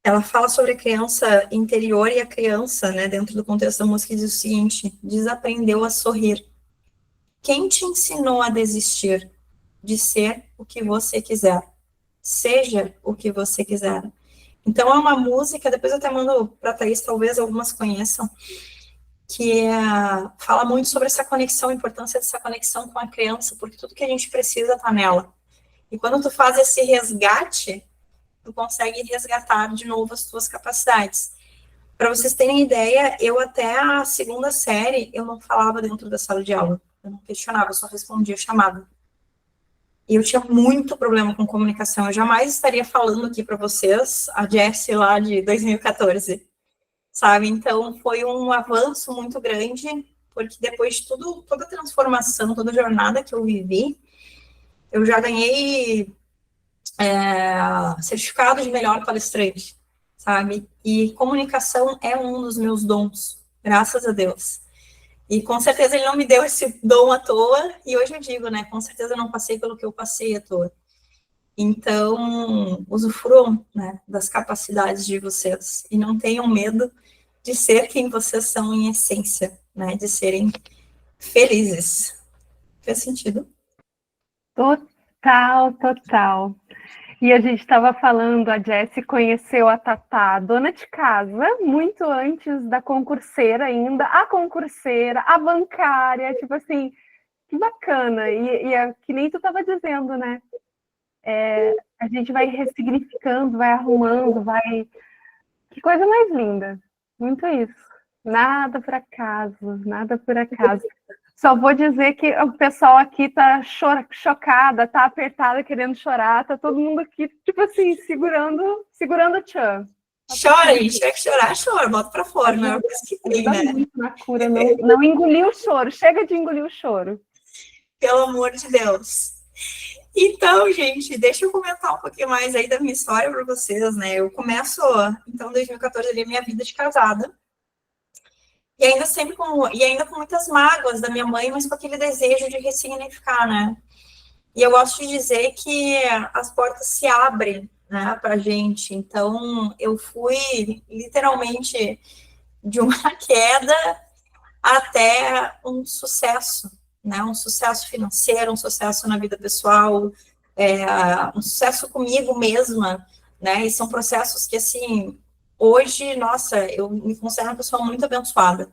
ela fala sobre a criança interior e a criança, né, dentro do contexto da música, diz o seguinte: desaprendeu a sorrir. Quem te ensinou a desistir de ser o que você quiser? Seja o que você quiser. Então, é uma música, depois eu até mando para a Thaís, talvez algumas conheçam, que fala muito sobre essa conexão, a importância dessa conexão com a criança, porque tudo que a gente precisa está nela. E quando tu faz esse resgate, tu consegue resgatar de novo as tuas capacidades. Para vocês terem ideia, eu até a segunda série, eu não falava dentro da sala de aula. Eu não questionava, eu só respondia chamada. E eu tinha muito problema com comunicação. Eu jamais estaria falando aqui para vocês a Jessie lá de 2014, sabe? Então, foi um avanço muito grande, porque depois de tudo, toda a transformação, toda a jornada que eu vivi, eu já ganhei certificado de melhor palestrante, sabe? E comunicação é um dos meus dons, graças a Deus. E com certeza ele não me deu esse dom à toa, e hoje eu digo, né, com certeza eu não passei pelo que eu passei à toa. Então, usufruam, né, das capacidades de vocês, e não tenham medo de ser quem vocês são em essência, né, de serem felizes. Fez sentido? Total, total. E a gente estava falando, a Jessie conheceu a Tatá, dona de casa, muito antes da concurseira ainda, a concurseira, a bancária, tipo assim, que bacana. Que nem tu estava dizendo, né? A gente vai ressignificando, vai arrumando, vai. Que coisa mais linda. Muito isso. Nada por acaso, nada por acaso. Só vou dizer que o pessoal aqui tá chocada, tá apertada, querendo chorar, tá todo mundo aqui, tipo assim, segurando o tchan. Chora, a gente quer que chorar, chora, bota pra fora, não é coisa que tem, né? Muito na cura, não engolir o choro, chega de engolir o choro. Pelo amor de Deus. Então, gente, deixa eu comentar um pouquinho mais aí da minha história para vocês, né? Eu começo, então, em 2014 ali, a minha vida de casada. E ainda com muitas mágoas da minha mãe, mas com aquele desejo de ressignificar, né? E eu gosto de dizer que as portas se abrem, né, pra gente. Então, eu fui literalmente de uma queda até um sucesso, né? Um sucesso financeiro, um sucesso na vida pessoal, um sucesso comigo mesma, né? E são processos que, assim, hoje, nossa, eu me considero uma pessoa muito abençoada.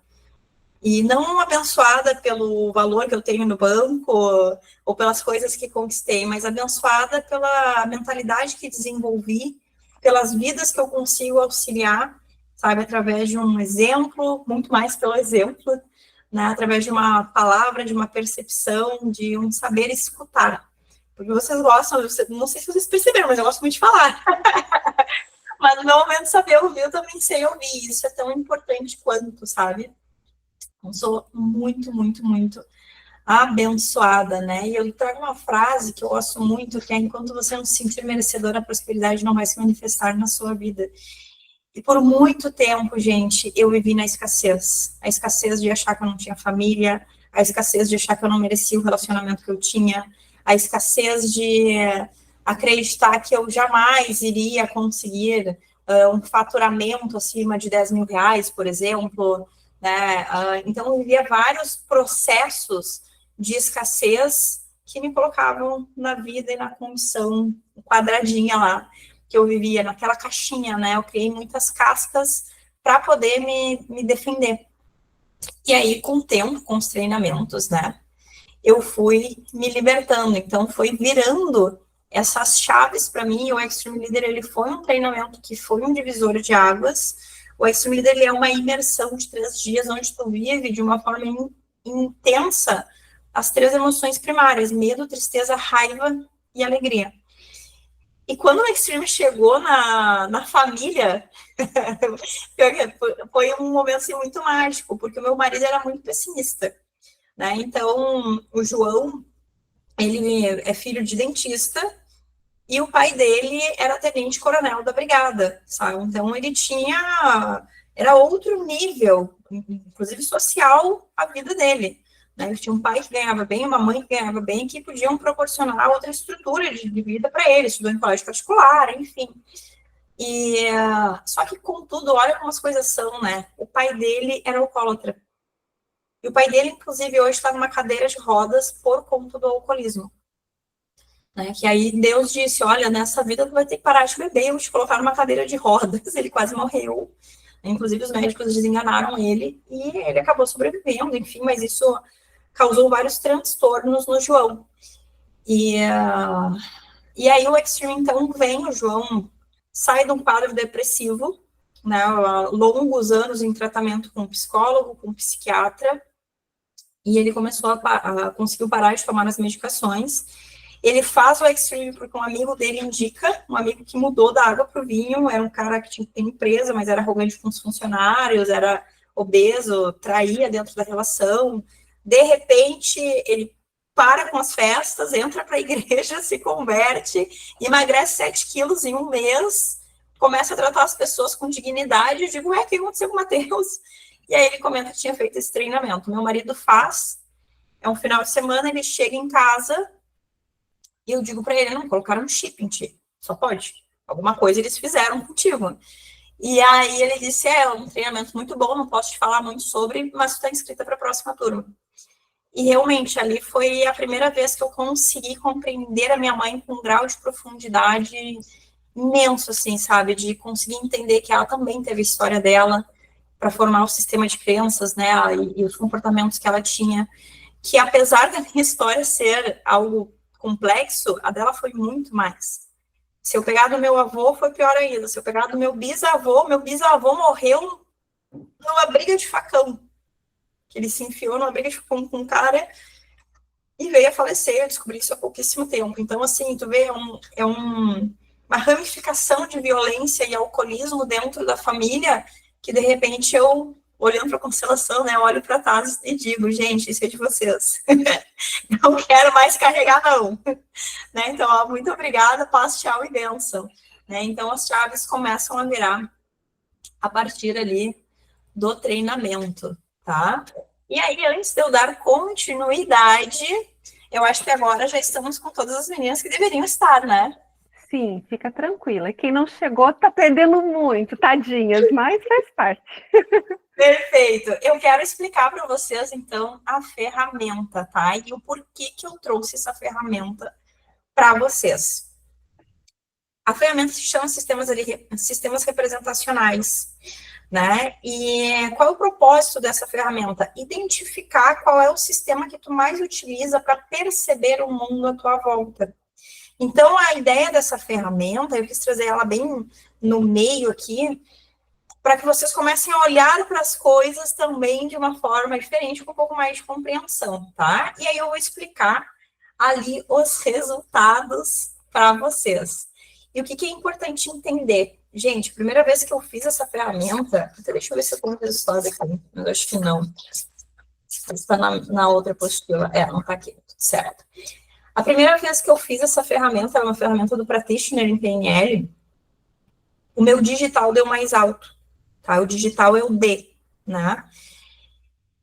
E não abençoada pelo valor que eu tenho no banco ou pelas coisas que conquistei, mas abençoada pela mentalidade que desenvolvi, pelas vidas que eu consigo auxiliar, sabe, através de um exemplo, muito mais pelo exemplo, né, através de uma palavra, de uma percepção, de um saber escutar. Porque vocês gostam, não sei se vocês perceberam, mas eu gosto muito de falar. Mas no meu momento de saber ouvir, eu também sei ouvir. Isso é tão importante quanto, sabe? Eu sou muito, muito, muito abençoada, né? E eu trago uma frase que eu gosto muito, que é: enquanto você não se sentir merecedora, a prosperidade não vai se manifestar na sua vida. E por muito tempo, gente, eu vivi na escassez. A escassez de achar que eu não tinha família, a escassez de achar que eu não merecia o relacionamento que eu tinha, a escassez de acreditar que eu jamais iria conseguir um faturamento acima de 10 mil reais, por exemplo, né? Então, eu vivia vários processos de escassez que me colocavam na vida e na condição quadradinha lá, que eu vivia naquela caixinha, né? Eu criei muitas cascas para poder me defender. E aí, com o tempo, com os treinamentos, né? Eu fui me libertando. Então, foi virando essas chaves para mim. O Extreme Leader, ele foi um treinamento que foi um divisor de águas. O Extreme Leader, ele é uma imersão de 3 dias, onde tu vive de uma forma intensa as 3 emoções primárias: medo, tristeza, raiva e alegria. E quando o Extreme chegou na família, foi um momento assim, muito mágico, porque o meu marido era muito pessimista, né? Então, o João, ele é filho de dentista, e o pai dele era tenente-coronel da brigada, sabe? Então, era outro nível, inclusive social, a vida dele. Né? Ele tinha um pai que ganhava bem, uma mãe que ganhava bem, que podiam proporcionar outra estrutura de vida para ele, estudou em colégio particular, enfim. Só que, contudo, olha como as coisas são, né? O pai dele era alcoólatra. E o pai dele, inclusive, hoje está numa cadeira de rodas por conta do alcoolismo. Né? Que aí Deus disse: olha, nessa vida tu vai ter que parar de beber, eu vou te colocar numa cadeira de rodas. Ele quase morreu. Inclusive, os médicos desenganaram ele e ele acabou sobrevivendo, enfim, mas isso causou vários transtornos no João. E aí o Extreme, então, vem, o João sai de um quadro depressivo, né, longos anos em tratamento com psicólogo, com psiquiatra, e ele conseguiu parar de tomar as medicações. Ele faz o Extreme porque um amigo dele indica, um amigo que mudou da água para o vinho, era um cara que tinha empresa, mas era arrogante com os funcionários, era obeso, traía dentro da relação. De repente, ele para com as festas, entra para a igreja, se converte, emagrece 7 quilos em um mês, começa a tratar as pessoas com dignidade. Eu digo, o que aconteceu com o Matheus? E aí ele comenta que tinha feito esse treinamento. Meu marido faz, é um final de semana, ele chega em casa e eu digo para ele, não, colocaram um chip em ti, só pode. Alguma coisa eles fizeram contigo. E aí ele disse, é um treinamento muito bom, não posso te falar muito sobre, mas tu está inscrita para a próxima turma. E realmente, ali foi a primeira vez que eu consegui compreender a minha mãe com um grau de profundidade imenso, assim, sabe? De conseguir entender que ela também teve a história dela para formar o sistema de crenças, né? E os comportamentos que ela tinha. Que apesar da minha história ser algo complexo, a dela foi muito mais. Se eu pegar do meu avô, foi pior ainda. Se eu pegar do meu bisavô morreu numa briga de facão. Que ele se enfiou numa briga de facão com um cara e veio a falecer. Eu descobri isso há pouquíssimo tempo. Então, assim, tu vê, uma ramificação de violência e alcoolismo dentro da família que, de repente, eu, olhando para a constelação, né, olho para trás e digo, gente, isso é de vocês. Não quero mais carregar, não. Né? Então, ó, muito obrigada, paz, tchau e bênção. Né? Então, as chaves começam a virar a partir ali do treinamento, tá? E aí, antes de eu dar continuidade, eu acho que agora já estamos com todas as meninas que deveriam estar, né? Sim, fica tranquila. E quem não chegou tá perdendo muito, tadinhas, mas faz parte. Perfeito. Eu quero explicar para vocês, então, a ferramenta, tá? E o porquê que eu trouxe essa ferramenta para vocês. A ferramenta se chama sistemas representacionais, né? E qual é o propósito dessa ferramenta? Identificar qual é o sistema que tu mais utiliza para perceber o mundo à tua volta. Então, a ideia dessa ferramenta, eu quis trazer ela bem no meio aqui, para que vocês comecem a olhar para as coisas também de uma forma diferente, com um pouco mais de compreensão, tá? E aí eu vou explicar ali os resultados para vocês. E o que é importante entender? Gente, primeira vez que eu fiz essa ferramenta, até deixa eu ver se eu ponho o resultado aqui, mas acho que não. Está na outra apostila. Não está aqui, tudo certo. A primeira vez que eu fiz essa ferramenta, era uma ferramenta do Practitioner em PNL, o meu digital deu mais alto, tá? O digital é o D, né?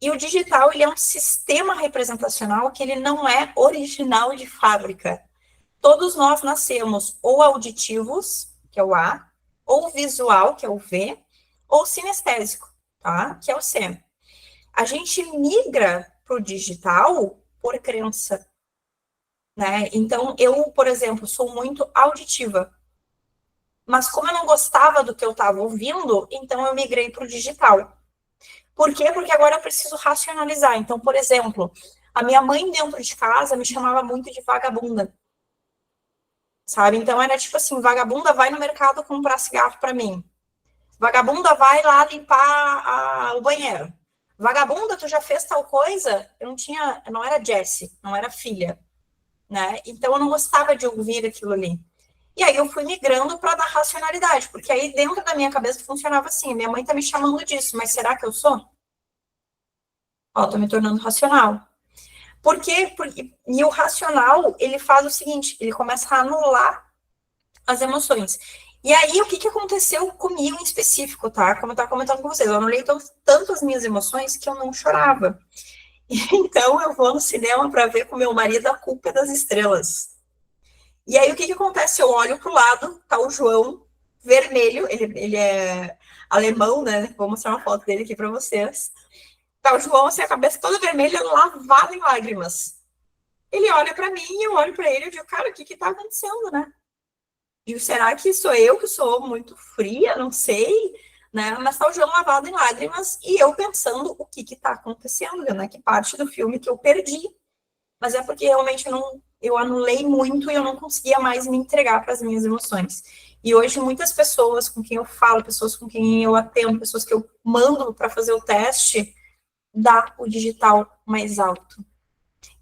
E o digital, ele é um sistema representacional que ele não é original de fábrica. Todos nós nascemos ou auditivos, que é o A, ou visual, que é o V, ou sinestésico, tá? Que é o C. A gente migra para o digital por crença, né? Então, eu, por exemplo, sou muito auditiva. Mas como eu não gostava do que eu estava ouvindo, então eu migrei para o digital. Por quê? Porque agora eu preciso racionalizar. Então, por exemplo, a minha mãe dentro de casa me chamava muito de vagabunda. Sabe? Então era tipo assim, vagabunda vai no mercado comprar cigarro para mim. Vagabunda vai lá limpar o banheiro. Vagabunda, tu já fez tal coisa? Eu não era Jessie, não era filha, né? Então eu não gostava de ouvir aquilo ali. E aí eu fui migrando para dar racionalidade, porque aí dentro da minha cabeça funcionava assim, minha mãe tá me chamando disso, mas será que eu sou? Ó, tô me tornando racional. Por quê? E o racional, ele faz o seguinte, ele começa a anular as emoções. E aí, o que aconteceu comigo em específico, tá? Como eu estava comentando com vocês, eu anulei tanto as minhas emoções que eu não chorava. Então, eu vou no cinema para ver com meu marido A Culpa é das Estrelas. E aí, o que acontece? Eu olho para o lado, tá o João, vermelho, ele é alemão, né? Vou mostrar uma foto dele aqui para vocês. Tá o João, assim, a cabeça toda vermelha, lavada em lágrimas. Ele olha para mim, eu olho para ele e digo, cara, o que tá acontecendo, né? E será que sou eu que sou muito fria? Não sei, né? Mas tá o João lavado em lágrimas e eu pensando o que tá acontecendo, né? Que parte do filme que eu perdi. Mas é porque realmente eu anulei muito e eu não conseguia mais me entregar para as minhas emoções. E hoje muitas pessoas com quem eu falo, pessoas com quem eu atendo, pessoas que eu mando para fazer o teste, dá o digital mais alto.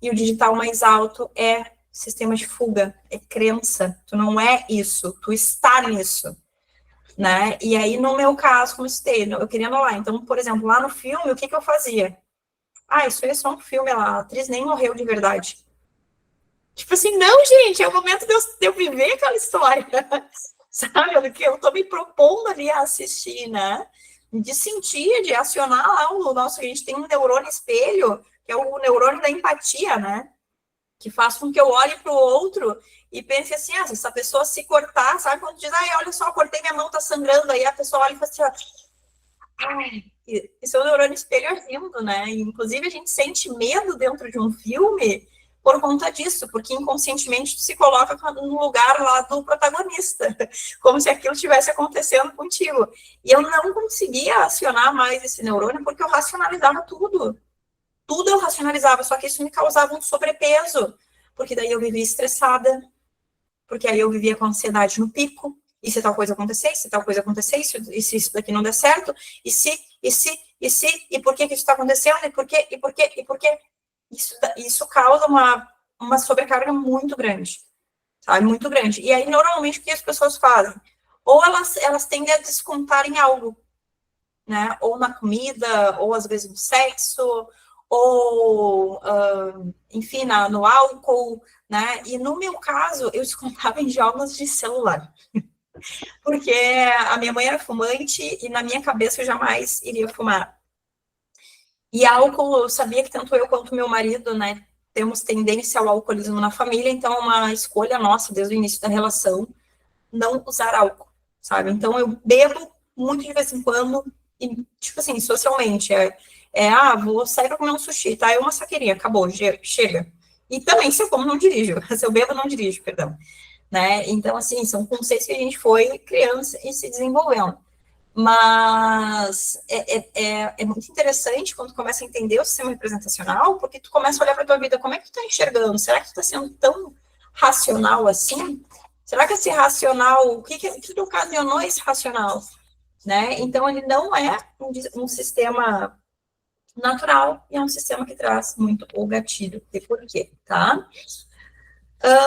E o digital mais alto é sistema de fuga, é crença, tu não é isso, tu está nisso, né? E aí, no meu caso, como eu citei, eu queria anular. Então, por exemplo, lá no filme, o que eu fazia? Isso aí é só um filme, a atriz nem morreu de verdade. Tipo assim, não, gente, é o momento de eu viver aquela história, sabe? Que eu tô me propondo ali a assistir, né? De sentir, de acionar lá o nosso... A gente tem um neurônio espelho, que é o neurônio da empatia, né? Que faz com que eu olhe para o outro e pense assim, se essa pessoa se cortar, sabe? Quando diz, ai, olha só, cortei minha mão, tá sangrando, aí a pessoa olha e fala assim, ai, isso é o neurônio espelho agindo, né? E, inclusive, a gente sente medo dentro de um filme por conta disso, porque inconscientemente tu se coloca no lugar lá do protagonista, como se aquilo estivesse acontecendo contigo. E eu não conseguia acionar mais esse neurônio porque eu racionalizava tudo. Tudo eu racionalizava, só que isso me causava um sobrepeso, porque daí eu vivia estressada, porque aí eu vivia com ansiedade no pico, e se tal coisa acontecer, se tal coisa acontecer, e se isso daqui não der certo, e por que isso está acontecendo, e por quê? Isso causa uma sobrecarga muito grande, sabe? Muito grande. E aí, normalmente, o que as pessoas fazem? Ou elas tendem a descontar em algo, né? Ou na comida, ou às vezes no sexo, ou, enfim, no álcool, né? E no meu caso, eu descontava em jogos de celular. Porque a minha mãe era fumante e na minha cabeça eu jamais iria fumar. E álcool, eu sabia que tanto eu quanto meu marido, né, temos tendência ao alcoolismo na família, então é uma escolha nossa desde o início da relação não usar álcool, sabe? Então eu bebo muito de vez em quando e, tipo assim, socialmente, vou sair para comer um sushi, tá? É uma saqueirinha, acabou, chega. E também, se eu como, não dirijo. Se eu bebo, não dirijo, perdão. Né? Então, assim, são conceitos que a gente foi criando e se desenvolvendo. Mas é muito interessante quando tu começa a entender o sistema representacional, porque tu começa a olhar para a tua vida, como é que tu está enxergando? Será que tu está sendo tão racional assim? Será que esse racional, o que ocasionou esse racional? Né? Então, ele não é um sistema natural, e é um sistema que traz muito o gatilho de porquê, tá?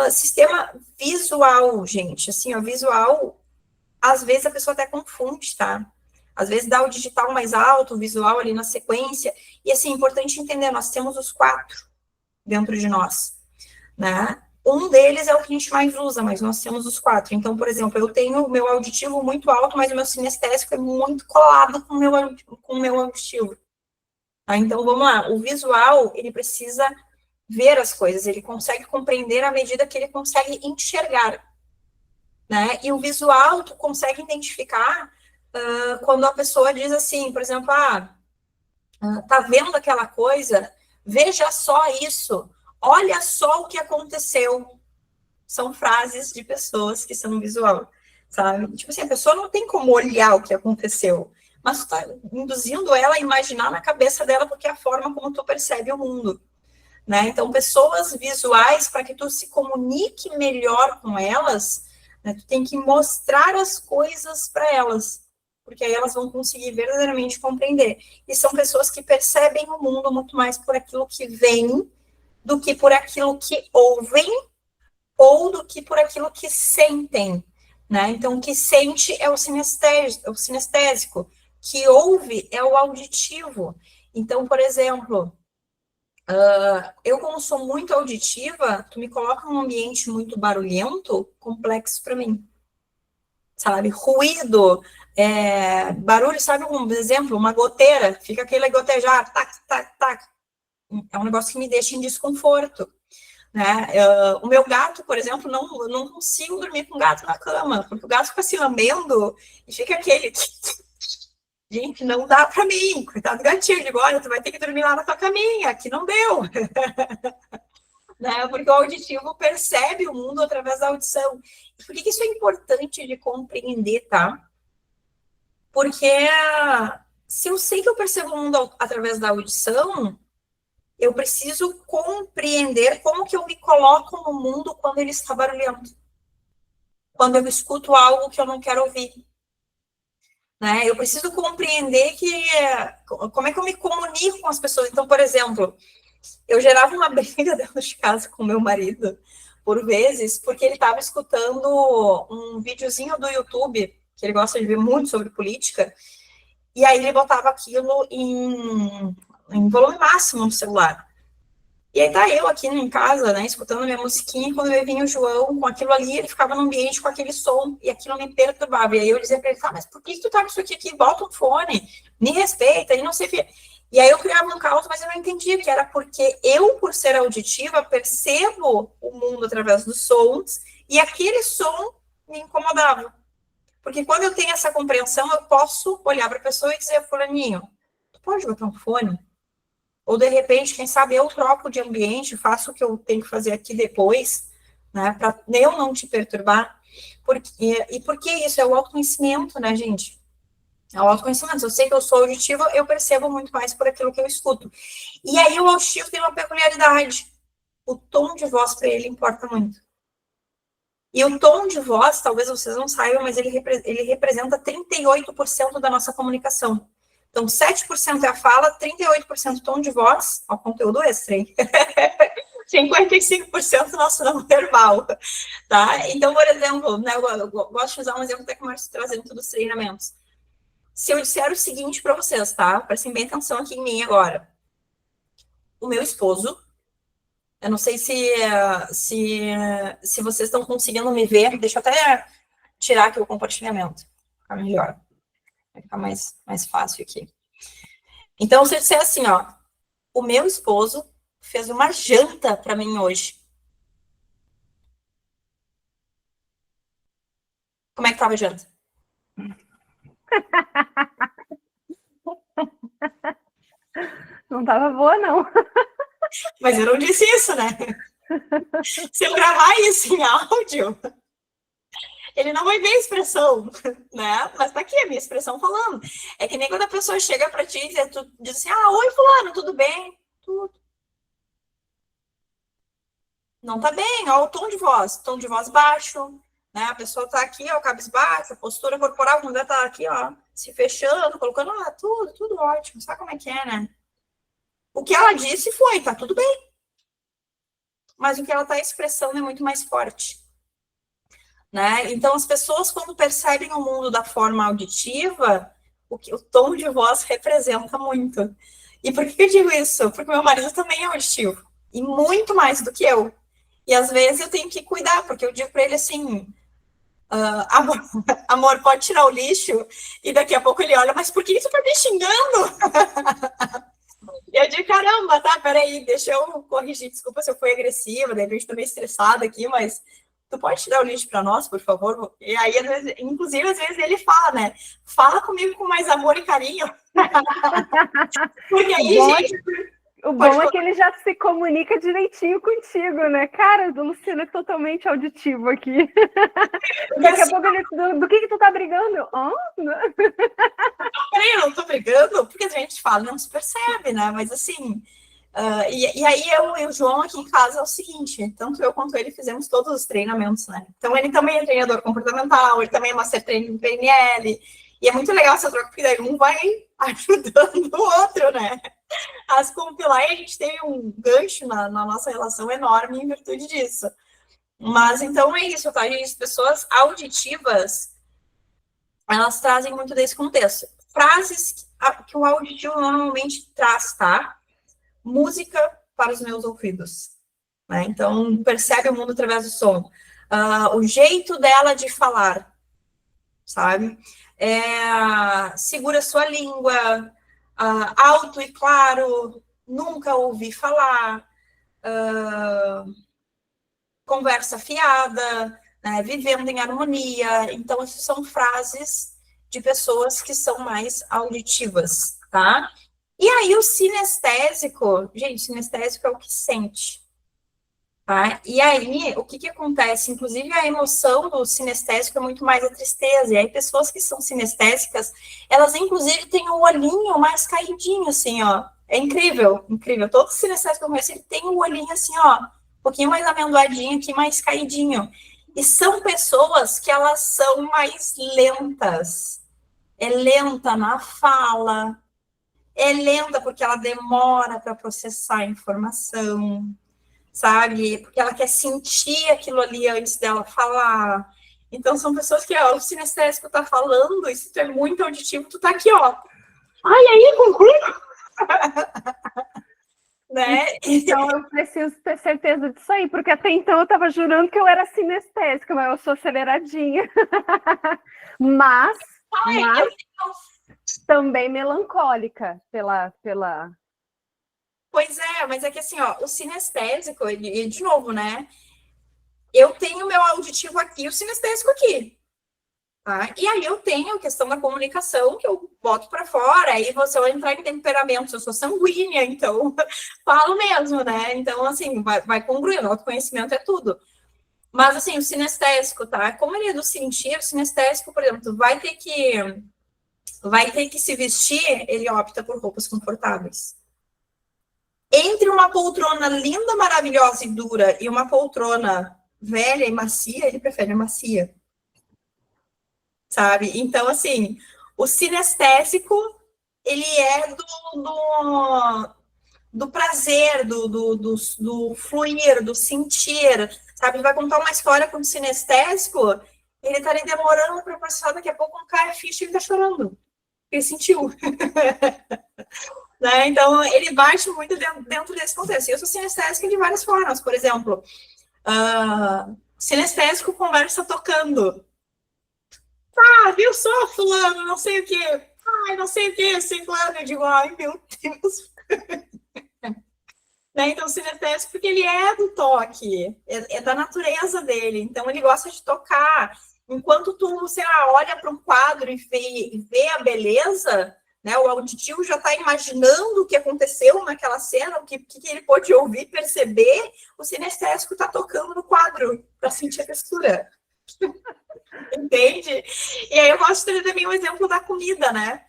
Sistema visual, gente, assim, o visual, às vezes a pessoa até confunde, tá? Às vezes dá o digital mais alto, o visual ali na sequência, e assim, é importante entender, nós temos os 4 dentro de nós, né? Um deles é o que a gente mais usa, mas nós temos os 4. Então, por exemplo, eu tenho o meu auditivo muito alto, mas o meu sinestésico é muito colado com o meu auditivo. Tá? Então, vamos lá. O visual, ele precisa ver as coisas, ele consegue compreender à medida que ele consegue enxergar. Né? E o visual, tu consegue identificar quando a pessoa diz assim, por exemplo, tá vendo aquela coisa? Veja só isso. Olha só o que aconteceu. São frases de pessoas que são visual, sabe? Tipo assim, a pessoa não tem como olhar o que aconteceu, mas tu tá induzindo ela a imaginar na cabeça dela, porque é a forma como tu percebe o mundo, né? Então, pessoas visuais, para que tu se comunique melhor com elas, né, tu tem que mostrar as coisas para elas, porque aí elas vão conseguir verdadeiramente compreender. E são pessoas que percebem o mundo muito mais por aquilo que vem do que por aquilo que ouvem ou do que por aquilo que sentem, né? Então, o que sente é o sinestésico, que ouve é o auditivo. Então, por exemplo, eu como sou muito auditiva, tu me coloca num ambiente muito barulhento, complexo para mim, sabe? Ruído, barulho, sabe um exemplo? Uma goteira, fica aquele gotejar, tac, tac, tac. É um negócio que me deixa em desconforto. Né? O meu gato, por exemplo, não consigo dormir com o gato na cama, porque o gato fica se lambendo e fica aquele... Gente, não dá para mim, coitado do gatinho, digo, olha, tu vai ter que dormir lá na tua caminha, aqui não deu. Né? Porque o auditivo percebe o mundo através da audição. E por que isso é importante de compreender, tá? Porque se eu sei que eu percebo o mundo através da audição, eu preciso compreender como que eu me coloco no mundo quando ele está barulhento. Quando eu escuto algo que eu não quero ouvir. Né? Eu preciso compreender como é que eu me comunico com as pessoas. Então, por exemplo, eu gerava uma briga dentro de casa com meu marido, por vezes, porque ele estava escutando um videozinho do YouTube, que ele gosta de ver muito sobre política, e aí ele botava aquilo em volume máximo no celular. E aí tá eu aqui em casa, né, escutando minha musiquinha, e quando eu vinha o João com aquilo ali, ele ficava no ambiente com aquele som, e aquilo me perturbava. E aí eu dizia pra ele, tá, mas por que tu tá com isso aqui? Bota um fone, me respeita, e não sei o que. E aí eu criava um caos, mas eu não entendia que era porque eu, por ser auditiva, percebo o mundo através dos sons, e aquele som me incomodava. Porque quando eu tenho essa compreensão, eu posso olhar para a pessoa e dizer, fulaninho, tu pode botar um fone? Ou, de repente, quem sabe eu troco de ambiente, faço o que eu tenho que fazer aqui depois, né, para eu não te perturbar. E por que isso? É o autoconhecimento, né, gente? É o autoconhecimento. Se eu sei que eu sou auditiva, eu percebo muito mais por aquilo que eu escuto. E aí o auditivo tem uma peculiaridade. O tom de voz para ele importa muito. E o tom de voz, talvez vocês não saibam, mas ele representa 38% da nossa comunicação. Então, 7% é a fala, 38% tom de voz, ó, conteúdo extra, hein? 55% nosso não verbal, tá? Então, por exemplo, né, eu gosto de usar um exemplo até que o Márcio traz dentro dos treinamentos. Se eu disser o seguinte para vocês, tá? Prestem bem atenção aqui em mim agora. O meu esposo, eu não sei se vocês estão conseguindo me ver, deixa eu até tirar aqui o compartilhamento, ficar melhor, vai ficar mais fácil aqui. Então, se eu disser assim, ó, o meu esposo fez uma janta para mim hoje. Como é que tava a janta? Não tava boa, não. Mas eu não disse isso, né? Se eu gravar isso em áudio, ele não vai ver a expressão, né? Mas tá aqui a minha expressão falando. É que nem quando a pessoa chega pra ti e tu diz assim, oi, fulano, tudo bem? Tudo. Não tá bem, ó, o tom de voz baixo, né? A pessoa tá aqui, ó, cabisbaixo, a postura corporal, a mulher tá aqui, ó, se fechando, colocando, tudo ótimo, sabe como é que é, né? O que ela disse foi, tá tudo bem. Mas o que ela tá expressando é muito mais forte. Né? Então, as pessoas, quando percebem o mundo da forma auditiva, o tom de voz representa muito. E por que eu digo isso? Porque meu marido também é auditivo, e muito mais do que eu. E às vezes eu tenho que cuidar, porque eu digo para ele assim, amor, pode tirar o lixo, e daqui a pouco ele olha, mas por que isso tá me xingando? E eu digo, caramba, tá, peraí, deixa eu corrigir, desculpa se eu fui agressiva, de repente tô meio estressada aqui, mas tu pode tirar o lixo para nós, por favor? E aí, às vezes, inclusive, às vezes ele fala, né? Fala comigo com mais amor e carinho. Porque aí, gente... O bom é que ele já se comunica direitinho contigo, né? Cara, o Luciano é totalmente auditivo aqui. Daqui a pouco ele... Do que tu tá brigando? Peraí, eu não tô brigando, porque a gente fala, não se percebe, né? Mas assim... e aí eu e o João aqui em casa é o seguinte, tanto eu quanto ele fizemos todos os treinamentos, né? Então ele também é treinador comportamental, ele também é master trainer em PNL, e é muito legal essa troca, porque daí um vai ajudando o outro, né? A se compilar, e a gente tem um gancho na nossa relação enorme em virtude disso. Mas então é isso, tá, gente? As pessoas auditivas, elas trazem muito desse contexto. Frases que o auditivo normalmente traz, tá? Música para os meus ouvidos, né? Então, percebe o mundo através do som. O jeito dela de falar, sabe? Segura sua língua, alto e claro, nunca ouvi falar, conversa fiada, né? Vivendo em harmonia. Então, essas são frases de pessoas que são mais auditivas, tá? E aí, o sinestésico, gente, sinestésico é o que sente, tá? E aí, o que acontece? Inclusive, a emoção do sinestésico é muito mais a tristeza. E aí, pessoas que são sinestésicas, elas, inclusive, têm o olhinho mais caidinho, assim, ó. É incrível, incrível. Todo sinestésico que eu conheço, ele tem o olhinho, assim, ó, um pouquinho mais amendoadinho aqui, mais caidinho. E são pessoas que elas são mais lentas. É lenta na fala, é lenta porque ela demora para processar a informação, sabe? Porque ela quer sentir aquilo ali antes dela falar. Então, são pessoas que, ó, o sinestésico tá falando, e se tu é muito auditivo, tu tá aqui, ó. Ai, aí, conclui. né? Então eu preciso ter certeza disso aí, porque até então eu estava jurando que eu era sinestésica, mas eu sou aceleradinha. mas, Ai, mas também melancólica pela... Pois é, mas é que assim, ó, o sinestésico, ele de novo, né? Eu tenho meu auditivo aqui, o sinestésico aqui. Tá? E aí eu tenho a questão da comunicação que eu boto para fora, aí você vai entrar em temperamentos, eu sou sanguínea, então falo mesmo, né? Então, assim, vai congruindo, o autoconhecimento é tudo. Mas, assim, o sinestésico, tá? Como ele é do sentir, o sinestésico, por exemplo, vai ter que se vestir, ele opta por roupas confortáveis. Entre uma poltrona linda, maravilhosa e dura e uma poltrona velha e macia, ele prefere a macia. Sabe? Então, assim, o sinestésico, ele é do prazer, do fluir, do sentir, sabe? Vai contar uma história com o sinestésico, ele tá ali demorando para passar, daqui a pouco um cara ficha e ele tá chorando. Ele sentiu. Né? Então, ele bate muito dentro desse contexto. E eu sou sinestésica de várias formas. Por exemplo, sinestésico conversa tocando. Ah, viu só, fulano, não sei o quê. Ai, não sei o quê, assim, fulano. Eu digo, ai, meu Deus. Né? Então, o sinestésico, porque ele é do toque, é da natureza dele. Então, ele gosta de tocar. Enquanto tu, sei lá, olha para um quadro e vê a beleza, né? O auditivo já está imaginando o que aconteceu naquela cena, o que ele pode ouvir, perceber. O sinestésico está tocando no quadro para sentir a textura. Entende? E aí eu gosto de ter também um exemplo da comida, né?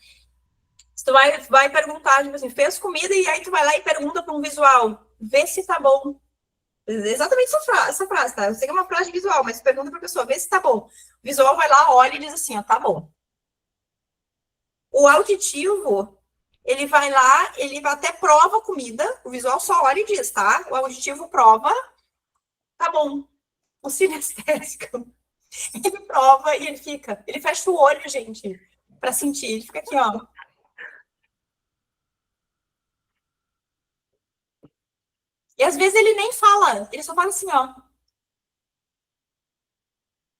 Se tu vai perguntar, tipo assim, fez comida e aí tu vai lá e pergunta para um visual, vê se tá bom. Exatamente essa frase, tá? Eu sei que é uma frase visual, mas pergunta para a pessoa, vê se tá bom. O visual vai lá, olha e diz assim, ó, tá bom. O auditivo, ele vai lá, ele até prova a comida, o visual só olha e diz, tá? O auditivo prova, tá bom. O sinestésico, ele prova e ele fica, ele fecha o olho, gente, para sentir, ele fica aqui, ó. E às vezes ele nem fala, ele só fala assim, ó.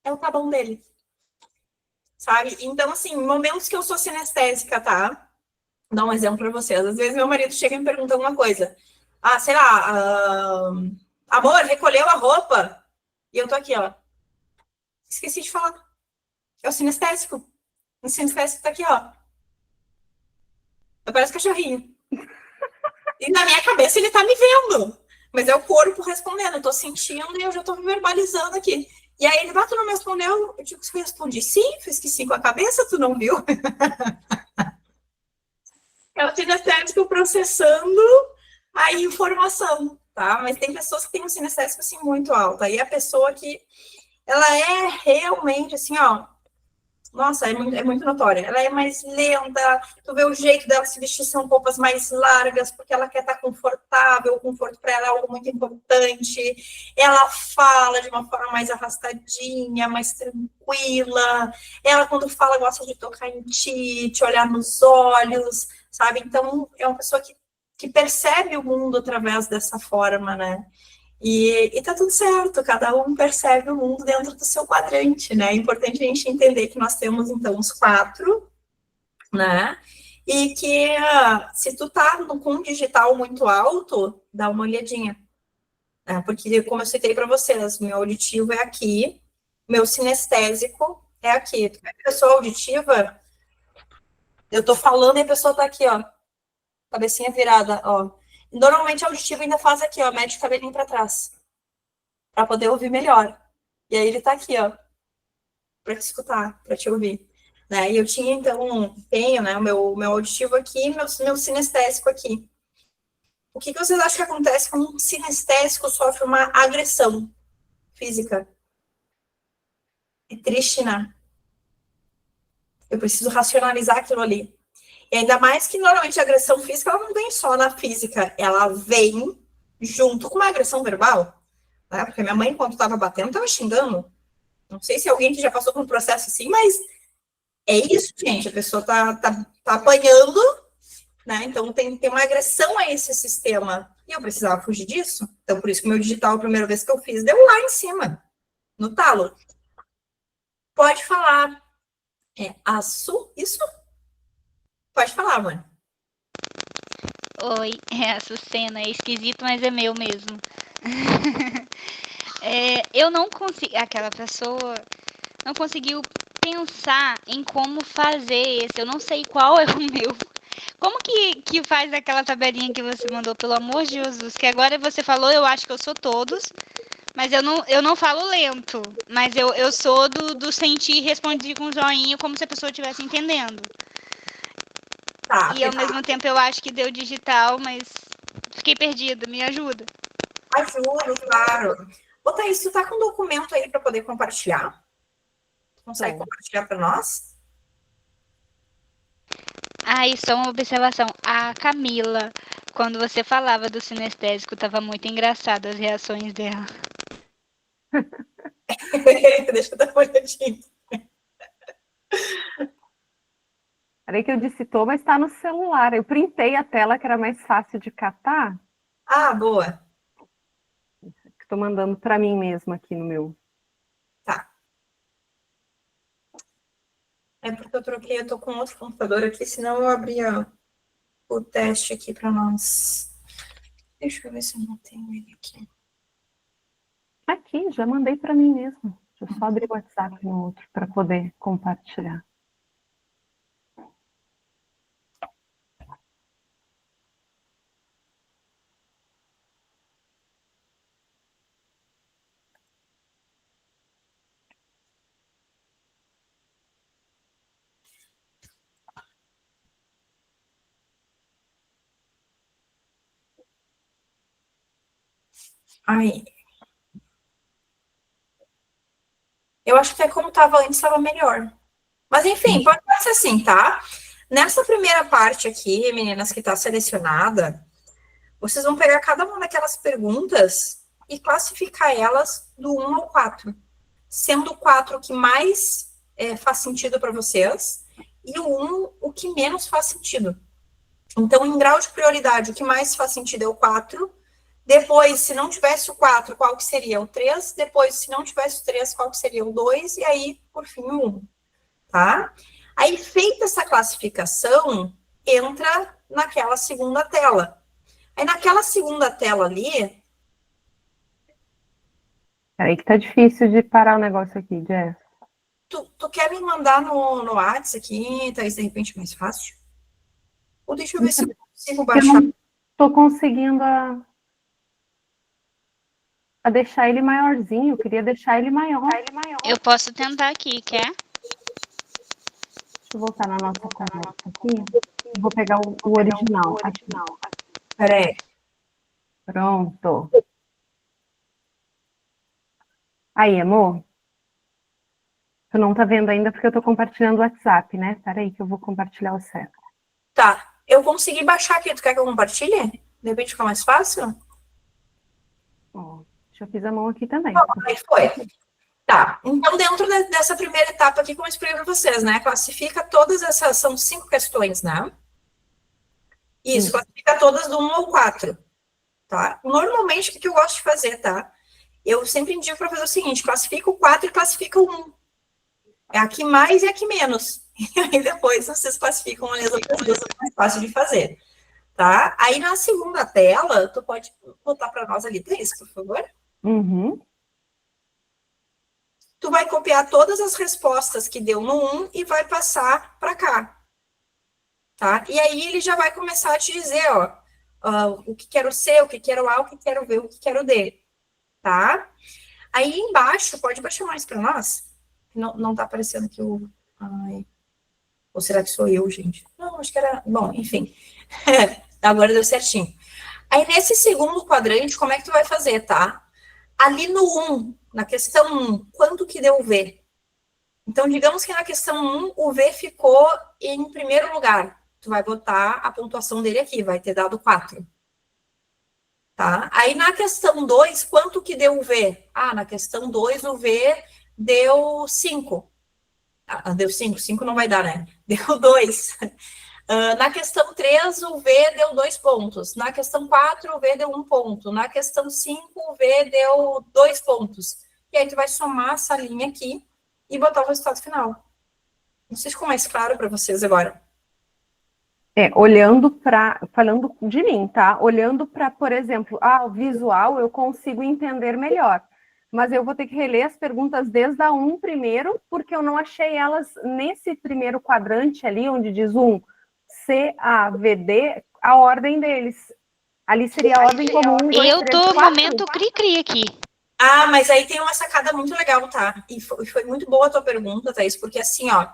É o tá bom dele, sabe? Então, assim, momentos que eu sou sinestésica, tá? Vou dar um exemplo para vocês. Às vezes meu marido chega e me pergunta alguma coisa. Ah, sei lá, amor, recolheu a roupa? E eu tô aqui, ó. Esqueci de falar. É o sinestésico. O sinestésico tá aqui, ó. Eu pareço cachorrinho. E na minha cabeça ele tá me vendo. Mas é o corpo respondendo. Eu tô sentindo e eu já tô verbalizando aqui. E aí ele bateu, não me respondeu. Eu digo que eu respondi sim, fiz que sim com a cabeça, tu não viu? É o sinestésico processando a informação, tá? Mas tem pessoas que têm um sinestésico assim muito alto. Aí a pessoa que ela é realmente assim, ó, nossa, é muito notória. Ela é mais lenta, tu vê o jeito dela se vestir, são roupas mais largas, porque ela quer estar confortável, o conforto para ela é algo muito importante. Ela fala de uma forma mais arrastadinha, mais tranquila. Ela, quando fala, gosta de tocar em ti, te olhar nos olhos, sabe? Então, é uma pessoa que percebe o mundo através dessa forma, né? E tá tudo certo, cada um percebe o mundo dentro do seu quadrante, né? É importante a gente entender que nós temos, então, os 4, né? E que se tu tá com um digital muito alto, dá uma olhadinha. Né? Porque, como eu citei para vocês, meu auditivo é aqui, meu sinestésico é aqui. A pessoa auditiva, eu tô falando e a pessoa tá aqui, ó, cabecinha virada, ó. Normalmente, a auditiva ainda faz aqui, ó, mete o cabelinho para trás, para poder ouvir melhor. E aí ele tá aqui, ó, para te escutar, para te ouvir. Né? E eu tinha, então, tenho, né, o meu auditivo aqui, meu sinestésico aqui. O que vocês acham que acontece quando um sinestésico sofre uma agressão física? É triste, né? Eu preciso racionalizar aquilo ali. E ainda mais que, normalmente, a agressão física, ela não vem só na física, ela vem junto com uma agressão verbal. Né? Porque minha mãe, quando estava batendo, estava xingando. Não sei se alguém que já passou por um processo assim, mas é isso, gente. A pessoa tá apanhando né? Então, tem uma agressão a esse sistema. E eu precisava fugir disso. Então, por isso que o meu digital, a primeira vez que eu fiz, deu lá em cima, no talo. Pode falar. Isso? Pode falar, mano. Oi, é Açucena, é esquisito, mas é meu mesmo. Eu não consigo. Aquela pessoa não conseguiu pensar em como fazer esse. Eu não sei qual é o meu. Como que faz aquela tabelinha que você mandou, pelo amor de Jesus? Que agora você falou, eu acho que eu sou todos, mas eu não falo lento. Mas eu sou do sentir e respondi com um joinha como se a pessoa estivesse entendendo. Tá, E ao mesmo tempo eu acho que deu digital, mas fiquei perdida. Me ajuda. ajudo, claro. Ô, Thaís, tu tá com um documento aí para poder compartilhar? Tu consegue compartilhar para nós? E só uma observação. A Camila, quando você falava do sinestésico, tava muito engraçado as reações dela. Deixa eu dar uma olhadinha. Peraí que eu disse tô, mas está no celular. Eu printei a tela, que era mais fácil de catar. Boa. Estou mandando para mim mesma aqui no meu. Tá. É porque eu tô com outro computador aqui, senão eu abria o teste aqui para nós. Deixa eu ver se eu não tenho ele aqui. Aqui, já mandei para mim mesmo. Deixa eu só abrir o WhatsApp no outro para poder compartilhar. Aí. Eu acho que como estava antes, estava melhor. Mas, enfim, pode ser assim, tá? Nessa primeira parte aqui, meninas, que está selecionada, vocês vão pegar cada uma daquelas perguntas e classificar elas do 1 ao 4, sendo o 4 o que mais faz sentido para vocês e o 1 o que menos faz sentido. Então, em grau de prioridade, o que mais faz sentido é o 4. Depois, se não tivesse o 4, qual que seria o 3? Depois, se não tivesse o 3, qual que seria o 2? E aí, por fim, o 1. Tá? Aí, feita essa classificação, entra naquela segunda tela. Aí, naquela segunda tela ali... Peraí que tá difícil de parar o negócio aqui, Jess. Tu quer me mandar no WhatsApp aqui, Thaís, de repente, mais fácil? Ou deixa eu ver se eu consigo baixar. Eu não tô conseguindo a deixar ele maiorzinho. Eu queria deixar ele maior. Eu posso tentar aqui, quer? Deixa eu voltar na nossa conversa aqui. Vou pegar o original. Aqui. Peraí. Pronto. Aí, amor. Tu não tá vendo ainda porque eu tô compartilhando o WhatsApp, né? Peraí que eu vou compartilhar o certo. Tá. Eu consegui baixar aqui. Tu quer que eu compartilhe? De repente fica mais fácil? Ó, eu fiz a mão aqui também. Aí foi. Tá. Então, dentro dessa primeira etapa aqui, como eu expliquei para vocês, né? Classifica todas essas... São 5 questões, né? Isso, classifica todas do 1 ao 4. Tá? Normalmente, o que eu gosto de fazer, tá? Eu sempre indico para fazer o seguinte, classifica o 4 e classifica o 1. É a que mais e a que menos. E aí depois vocês classificam as outras duas, é mais fácil de fazer. Tá? Aí na segunda tela, tu pode botar para nós ali, Thaís, por favor? Uhum. Tu vai copiar todas as respostas que deu no 1 e vai passar para cá. Tá? E aí ele já vai começar a te dizer, o que quero C, o que quero A, o que quero V, o que quero D. Tá? Aí embaixo, pode baixar mais para nós? Não tá aparecendo aqui o... Ai. Ou será que sou eu, gente? Não, acho que era... Bom, enfim. Agora deu certinho. Aí, nesse segundo quadrante, como é que tu vai fazer, tá? Ali no 1, na questão 1, quanto que deu V? Então, digamos que na questão 1, o V ficou em primeiro lugar. Tu vai botar a pontuação dele aqui, vai ter dado 4. Tá? Aí, na questão 2, quanto que deu o V? Na questão 2, o V deu 5. Deu 5, 5 não vai dar, né? Deu 2. Na questão 3, o V deu 2 pontos. Na questão 4, o V deu 1 ponto. Na questão 5, o V deu 2 pontos. E aí tu vai somar essa linha aqui e botar o resultado final. Não sei se ficou mais claro para vocês agora. Olhando para, falando de mim, tá? Olhando para, por exemplo, o visual, eu consigo entender melhor. Mas eu vou ter que reler as perguntas desde a 1 primeiro, porque eu não achei elas nesse primeiro quadrante ali, onde diz 1, C, A, V, D, a ordem deles. Ali seria a ordem como 1, 2, Eu 3, tô 4. momento cri-cri aqui. Mas aí tem uma sacada muito legal, tá? E foi muito boa a tua pergunta, Thaís, porque assim, ó,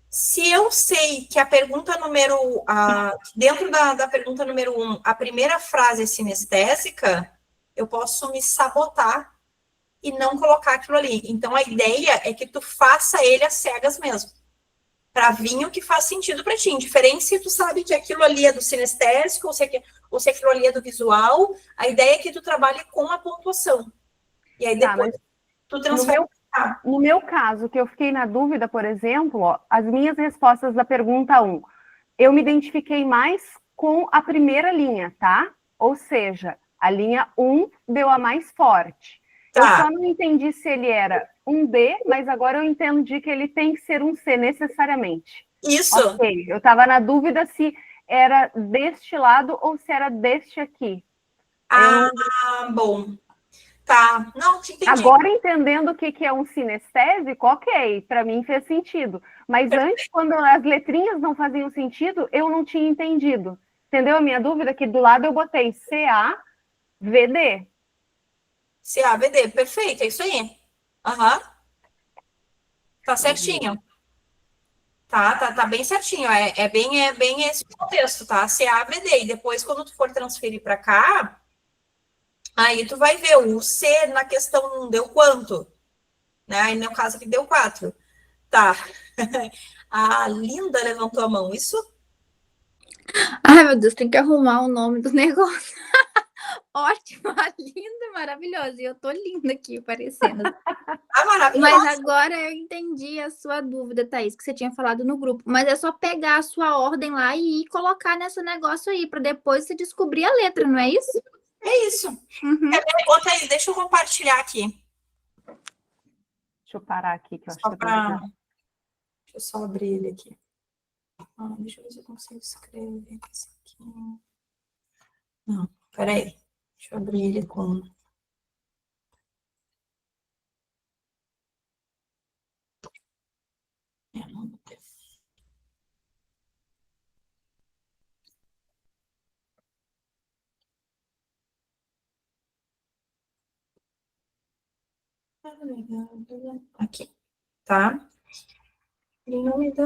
se eu sei que a pergunta dentro da pergunta número 1, a primeira frase é sinestésica, eu posso me sabotar e não colocar aquilo ali. Então, a ideia é que tu faça ele às cegas mesmo. Para vir o que faz sentido para ti. Indiferente se tu sabe que aquilo ali é do sinestésico ou se aquilo ali é do visual, a ideia é que tu trabalhe com a pontuação. E aí depois tu transfere. No meu caso, que eu fiquei na dúvida, por exemplo, as minhas respostas da pergunta 1, eu me identifiquei mais com a primeira linha, tá? Ou seja, a linha 1 deu a mais forte. Eu só não entendi se ele era um D, mas agora eu entendi que ele tem que ser um C necessariamente. Isso. Ok, eu estava na dúvida se era deste lado ou se era deste aqui. Bom. Tá, não, te entendi. Agora, entendendo o que é um sinestésico, ok, para mim fez sentido. Mas antes, quando as letrinhas não faziam sentido, eu não tinha entendido. Entendeu a minha dúvida? Que do lado eu botei C-A-V-D. C-A-V-D, perfeito, é isso aí. Tá certinho. Tá bem certinho. É bem esse contexto, tá? C-A-V-D. E depois, quando tu for transferir para cá, aí tu vai ver o C na questão 1 deu quanto? Né? Aí no caso aqui deu 4. Tá. A Linda levantou a mão, isso? Ai, meu Deus, tem que arrumar o nome do negócio. Ótima, linda, maravilhosa. E eu tô linda aqui, parecendo. Maravilhosa. Mas agora eu entendi a sua dúvida, Thaís, que você tinha falado no grupo. Mas é só pegar a sua ordem lá e ir colocar nesse negócio aí, para depois você descobrir a letra, não é isso? É isso. Ô, Thaís, deixa eu compartilhar aqui. Deixa eu parar aqui, que eu acho Só que pra... Deixa eu só abrir ele aqui. Deixa eu ver se eu consigo escrever isso aqui. Não, peraí. Deixa eu abrir ele com... Não botei. Aqui, tá? Em nome da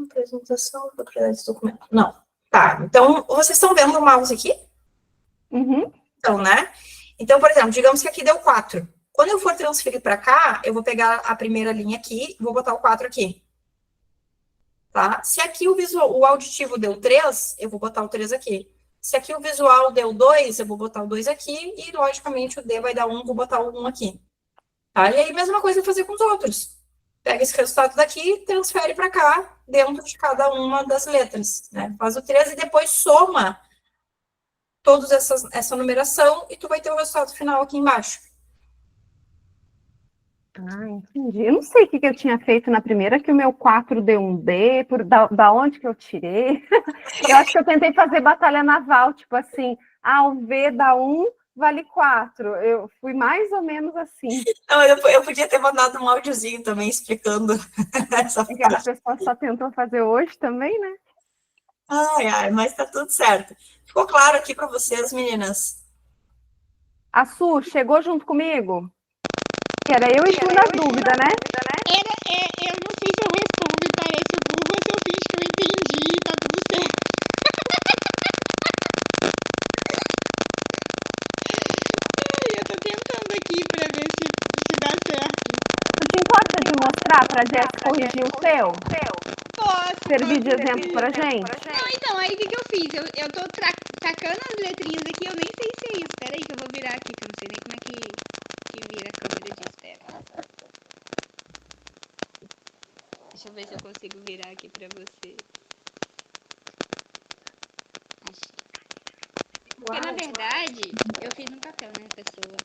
apresentação, propriedades do documento. Não, tá. Então, vocês estão vendo o mouse aqui? Uhum. Então, né? Então, por exemplo, digamos que aqui deu 4. Quando eu for transferir para cá, eu vou pegar a primeira linha aqui e vou botar o 4 aqui. Tá? Se aqui o auditivo deu 3, eu vou botar o 3 aqui. Se aqui o visual deu 2, eu vou botar o 2 aqui. E, logicamente, o D vai dar 1, vou botar o 1 aqui. Tá? E aí, mesma coisa fazer com os outros. Pega esse resultado daqui e transfere para cá, dentro de cada uma das letras. Né? Faz o 3 e depois soma toda essa numeração e tu vai ter o resultado final aqui embaixo. Entendi. Eu não sei o que eu tinha feito na primeira, que o meu 4 deu um D, da onde que eu tirei. Eu acho que eu tentei fazer batalha naval, tipo assim, o V dá 1, vale 4. Eu fui mais ou menos assim. Não, eu podia ter mandado um áudiozinho também explicando essa frase. Que as pessoas só tentam fazer hoje também, né? Mas tá tudo certo. Ficou claro aqui para vocês, meninas? A Su chegou junto comigo? Que era eu e tu na dúvida, né? Eu não sei se eu respondo e parece burro ou se eu finge que eu entendi e tá tudo certo. Eu tô tentando aqui pra ver se dá certo. Tu te importa de mostrar pra Jéssica corrigir o seu? Posso. Servir de exemplo pra gente? Não, então, aí o que eu fiz? Eu tô tacando as letrinhas aqui, eu nem sei se é isso. Peraí que eu vou virar aqui, que eu não sei nem como é que vira a câmera disso. Pera. Deixa eu ver se eu consigo virar aqui pra você. Porque, na verdade, eu fiz um papel, né, pessoa?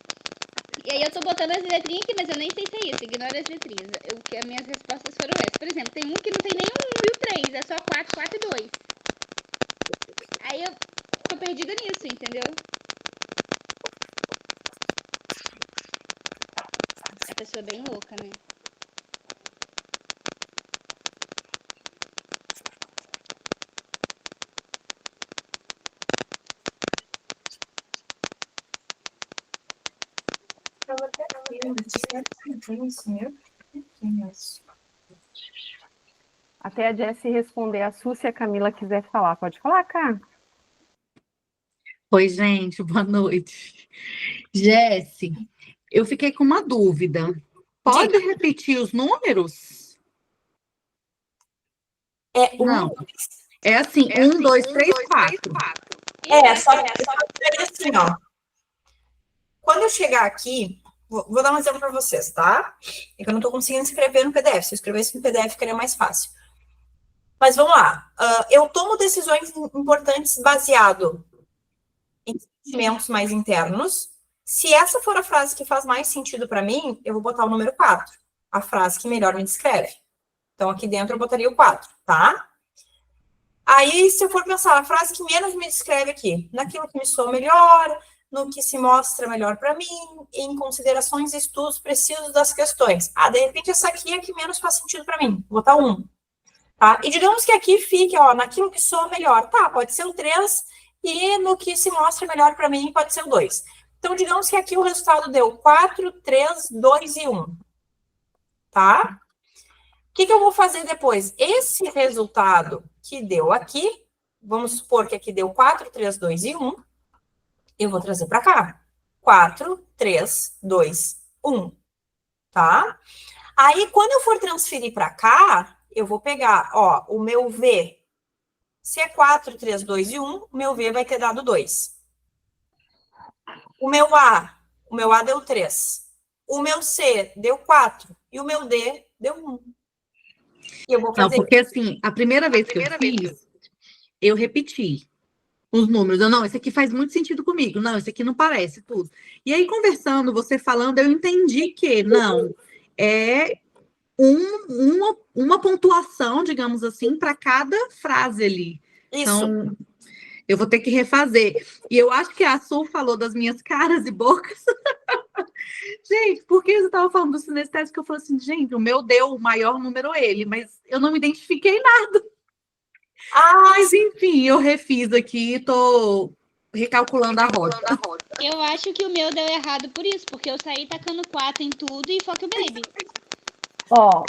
E aí eu tô botando as letrinhas aqui, mas eu nem sei se é isso. Ignora as letrinhas. As minhas respostas foram essas. Por exemplo, tem um que não tem nem um e o 3. É só 4, 4 e 2. Aí eu tô perdida nisso, entendeu? A pessoa é bem louca, né? Até a Jessie responder a Su, se a Camila quiser falar. Pode falar, Cá? Oi, gente, boa noite. Jesse, eu fiquei com uma dúvida. Pode repetir os números? Não. É assim, 1, 2, 3, 4. Só que assim, ó. Quando eu chegar aqui, vou dar um exemplo para vocês, tá? É que eu não tô conseguindo escrever no PDF. Se eu escrevesse no PDF, ficaria mais fácil. Mas vamos lá. Eu tomo decisões importantes baseado em sentimentos mais internos. Se essa for a frase que faz mais sentido para mim, eu vou botar o número 4. A frase que melhor me descreve. Então, aqui dentro eu botaria o 4, tá? Aí, se eu for pensar, a frase que menos me descreve aqui, naquilo que me soa melhor, no que se mostra melhor para mim, em considerações e estudos precisos das questões. De repente, essa aqui é a que menos faz sentido para mim. Vou botar 1. Tá? E digamos que aqui fique, ó, naquilo que soa melhor. Tá, pode ser o 3, e no que se mostra melhor para mim, pode ser o 2. Então, digamos que aqui o resultado deu 4, 3, 2 e 1. Tá? O que eu vou fazer depois? Esse resultado que deu aqui, vamos supor que aqui deu 4, 3, 2 e 1, eu vou trazer para cá. 4, 3, 2, 1. Tá? Aí, quando eu for transferir para cá, eu vou pegar, ó, o meu V. Se é 4, 3, 2 e 1, o meu V vai ter dado 2. O meu A deu 3. O meu C deu 4. E o meu D deu 1. E eu vou fazer... Não, porque assim, a primeira vez que eu fiz, eu repeti os números. Não, esse aqui faz muito sentido comigo. Não, esse aqui não parece tudo. E aí, conversando, você falando, eu entendi que, não, é uma pontuação, digamos assim, para cada frase ali. Isso. Então, eu vou ter que refazer. E eu acho que a Sul falou das minhas caras e bocas. Gente, porque você estava falando do sinestésico, que eu falei assim, gente, o meu deu o maior número ele, mas eu não me identifiquei nada. Mas enfim, eu refiz aqui e tô recalculando a rota. Eu acho que o meu deu errado por isso, porque eu saí tacando 4 em tudo e fuck o baby. Ó,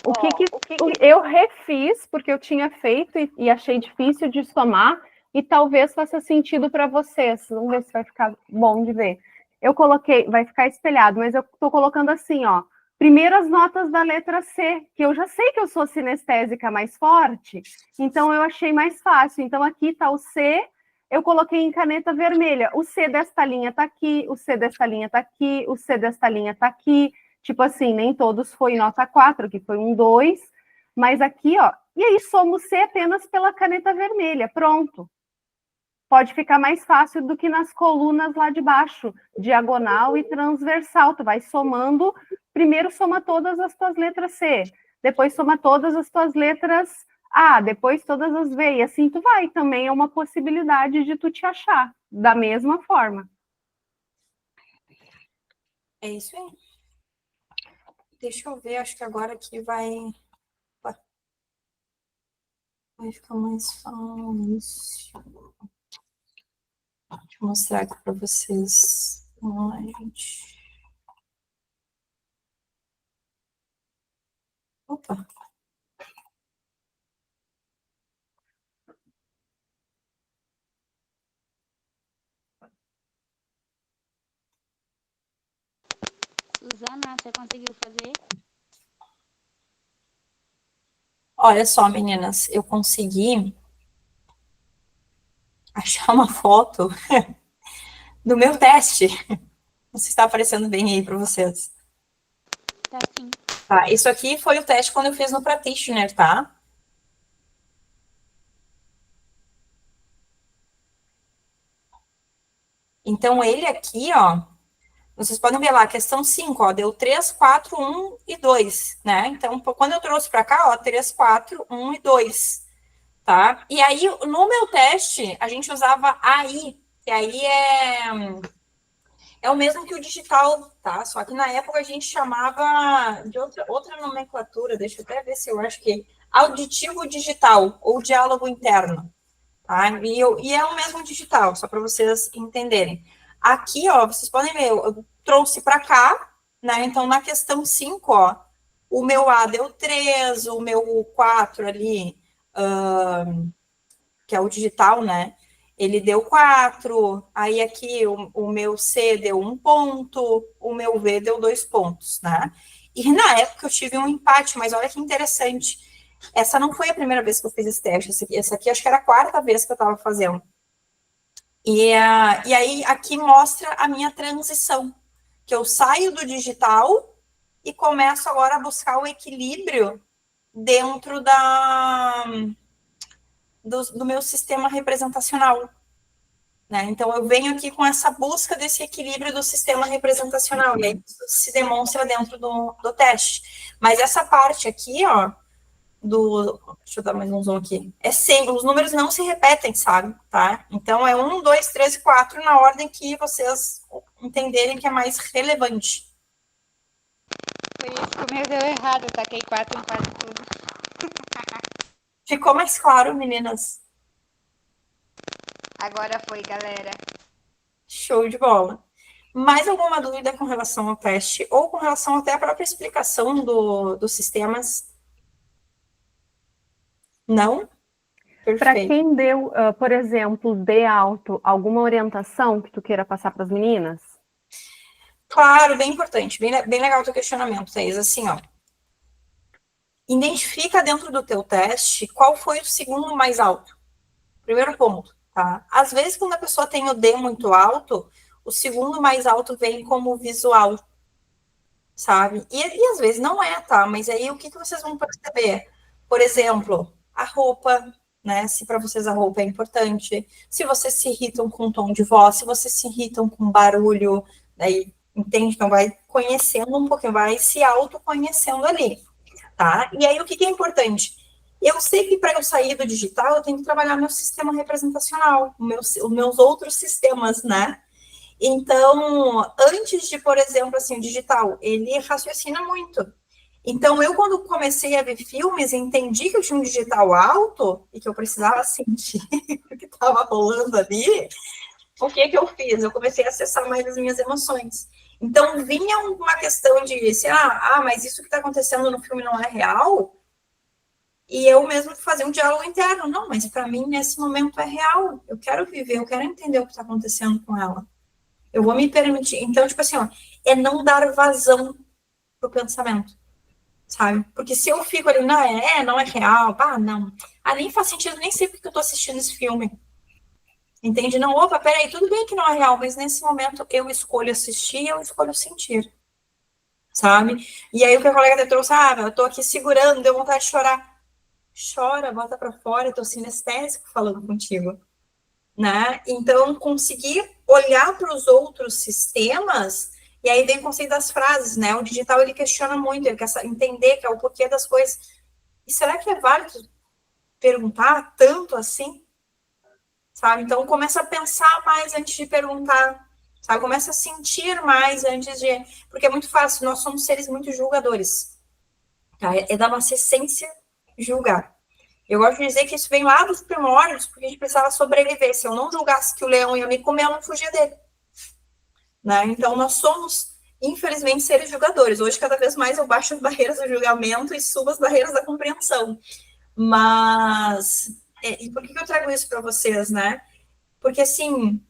eu refiz porque eu tinha feito e achei difícil de somar e talvez faça sentido para vocês. Vamos ver se vai ficar bom de ver. Eu coloquei, vai ficar espelhado, mas eu tô colocando assim, ó. Primeiro as notas da letra C, que eu já sei que eu sou sinestésica mais forte, então eu achei mais fácil. Então aqui tá o C, eu coloquei em caneta vermelha. O C desta linha tá aqui, o C desta linha tá aqui, o C desta linha tá aqui. Tipo assim, nem todos foi nota 4, que foi um 2, mas aqui, ó, e aí somos C apenas pela caneta vermelha, pronto. Pode ficar mais fácil do que nas colunas lá de baixo, diagonal e transversal, tu vai somando, primeiro soma todas as tuas letras C, depois soma todas as tuas letras A, depois todas as V, e assim tu vai, também é uma possibilidade de tu te achar, da mesma forma. É isso aí. Deixa eu ver, acho que agora aqui vai ficar mais fácil. Deixa eu mostrar aqui para vocês. Vamos lá, gente. Opa. Suzana, você conseguiu fazer? Olha só, meninas, eu consegui achar uma foto do meu teste. Não sei se está aparecendo bem aí para vocês. Tá sim. Tá, isso aqui foi o teste quando eu fiz no Practitioner, tá? Então, ele aqui, ó, vocês podem ver lá, questão 5, ó, deu 3, 4, 1 e 2, né? Então, quando eu trouxe para cá, ó, 3, 4, 1 e 2, tá? E aí, no meu teste, a gente usava AI, que aí é o mesmo que o digital, tá? Só que na época a gente chamava de outra nomenclatura, deixa eu até ver se eu acho que auditivo digital ou diálogo interno, tá? E é o mesmo digital, só para vocês entenderem. Aqui, ó, vocês podem ver, eu trouxe para cá, né? Então, na questão 5, ó, o meu A deu 3, o meu 4 ali, que é o digital, né? Ele deu 4, aí aqui o meu C deu 1 ponto, o meu V deu 2 pontos, né? E na época eu tive um empate, mas olha que interessante. Essa não foi a primeira vez que eu fiz esse teste, essa aqui acho que era a 4ª vez que eu estava fazendo. E aí aqui mostra a minha transição, que eu saio do digital e começo agora a buscar o equilíbrio dentro do meu sistema representacional, né? Então, eu venho aqui com essa busca desse equilíbrio do sistema representacional, e aí isso se demonstra dentro do teste. Mas essa parte aqui, ó, deixa eu dar mais um zoom aqui, é sempre, os números não se repetem, sabe, tá? Então, é 1, 2, 3 e 4 na ordem que vocês entenderem que é mais relevante. Foi isso que o meu deu errado, eu taquei 4 em quase tudo. Ficou mais claro, meninas? Agora foi, galera. Show de bola. Mais alguma dúvida com relação ao teste ou com relação até à própria explicação dos sistemas? Não? Para Perfeito. quem deu, por exemplo, D alto, alguma orientação que tu queira passar para as meninas? Claro, bem importante, bem legal o teu questionamento, Thaís. Assim, ó, identifica dentro do teu teste qual foi o segundo mais alto. Primeiro ponto, tá? Às vezes, quando a pessoa tem o D muito alto, o segundo mais alto vem como visual, sabe? E às vezes não é, tá? Mas aí o que vocês vão perceber? Por exemplo, a roupa, né? Se para vocês a roupa é importante, se vocês se irritam com o tom de voz, se vocês se irritam com barulho, daí, entende? Então vai conhecendo um pouquinho, vai se autoconhecendo ali, tá? E aí o que é importante? Eu sei que para eu sair do digital, eu tenho que trabalhar meu sistema representacional, os meus outros sistemas, né? Então, antes de, por exemplo, assim, o digital, ele raciocina muito. Então, eu, quando comecei a ver filmes, entendi que eu tinha um digital alto e que eu precisava sentir o que estava rolando ali. O que eu fiz? Eu comecei a acessar mais as minhas emoções. Então, vinha uma questão de, assim, mas isso que está acontecendo no filme não é real? E eu mesmo fazer um diálogo interno. Não, mas para mim, nesse momento, é real. Eu quero viver, eu quero entender o que está acontecendo com ela. Eu vou me permitir. Então, tipo assim, ó, é não dar vazão pro pensamento, sabe? Porque se eu fico ali, não é real, não. Nem faz sentido, nem sei porque eu tô assistindo esse filme. Entende? Não, opa, peraí, tudo bem que não é real, mas nesse momento eu escolho assistir, eu escolho sentir, sabe? E aí o que a colega trouxe, eu tô aqui segurando, deu vontade de chorar. Chora, bota pra fora, eu tô sinestésico falando contigo, né? Então, conseguir olhar para os outros sistemas, e aí vem o conceito das frases, né? O digital, ele questiona muito, ele quer entender que é o porquê das coisas. E será que é válido perguntar tanto assim? Sabe? Então, começa a pensar mais antes de perguntar, sabe? Começa a sentir mais antes de... Porque é muito fácil, nós somos seres muito julgadores, tá? É da nossa essência julgar. Eu gosto de dizer que isso vem lá dos primórdios, porque a gente precisava sobreviver. Se eu não julgasse que o leão ia me comer, eu não fugia dele, né? Então, nós somos, infelizmente, seres julgadores. Hoje, cada vez mais, eu baixo as barreiras do julgamento e subo as barreiras da compreensão. Mas... E por que eu trago isso para vocês, né? Porque, assim,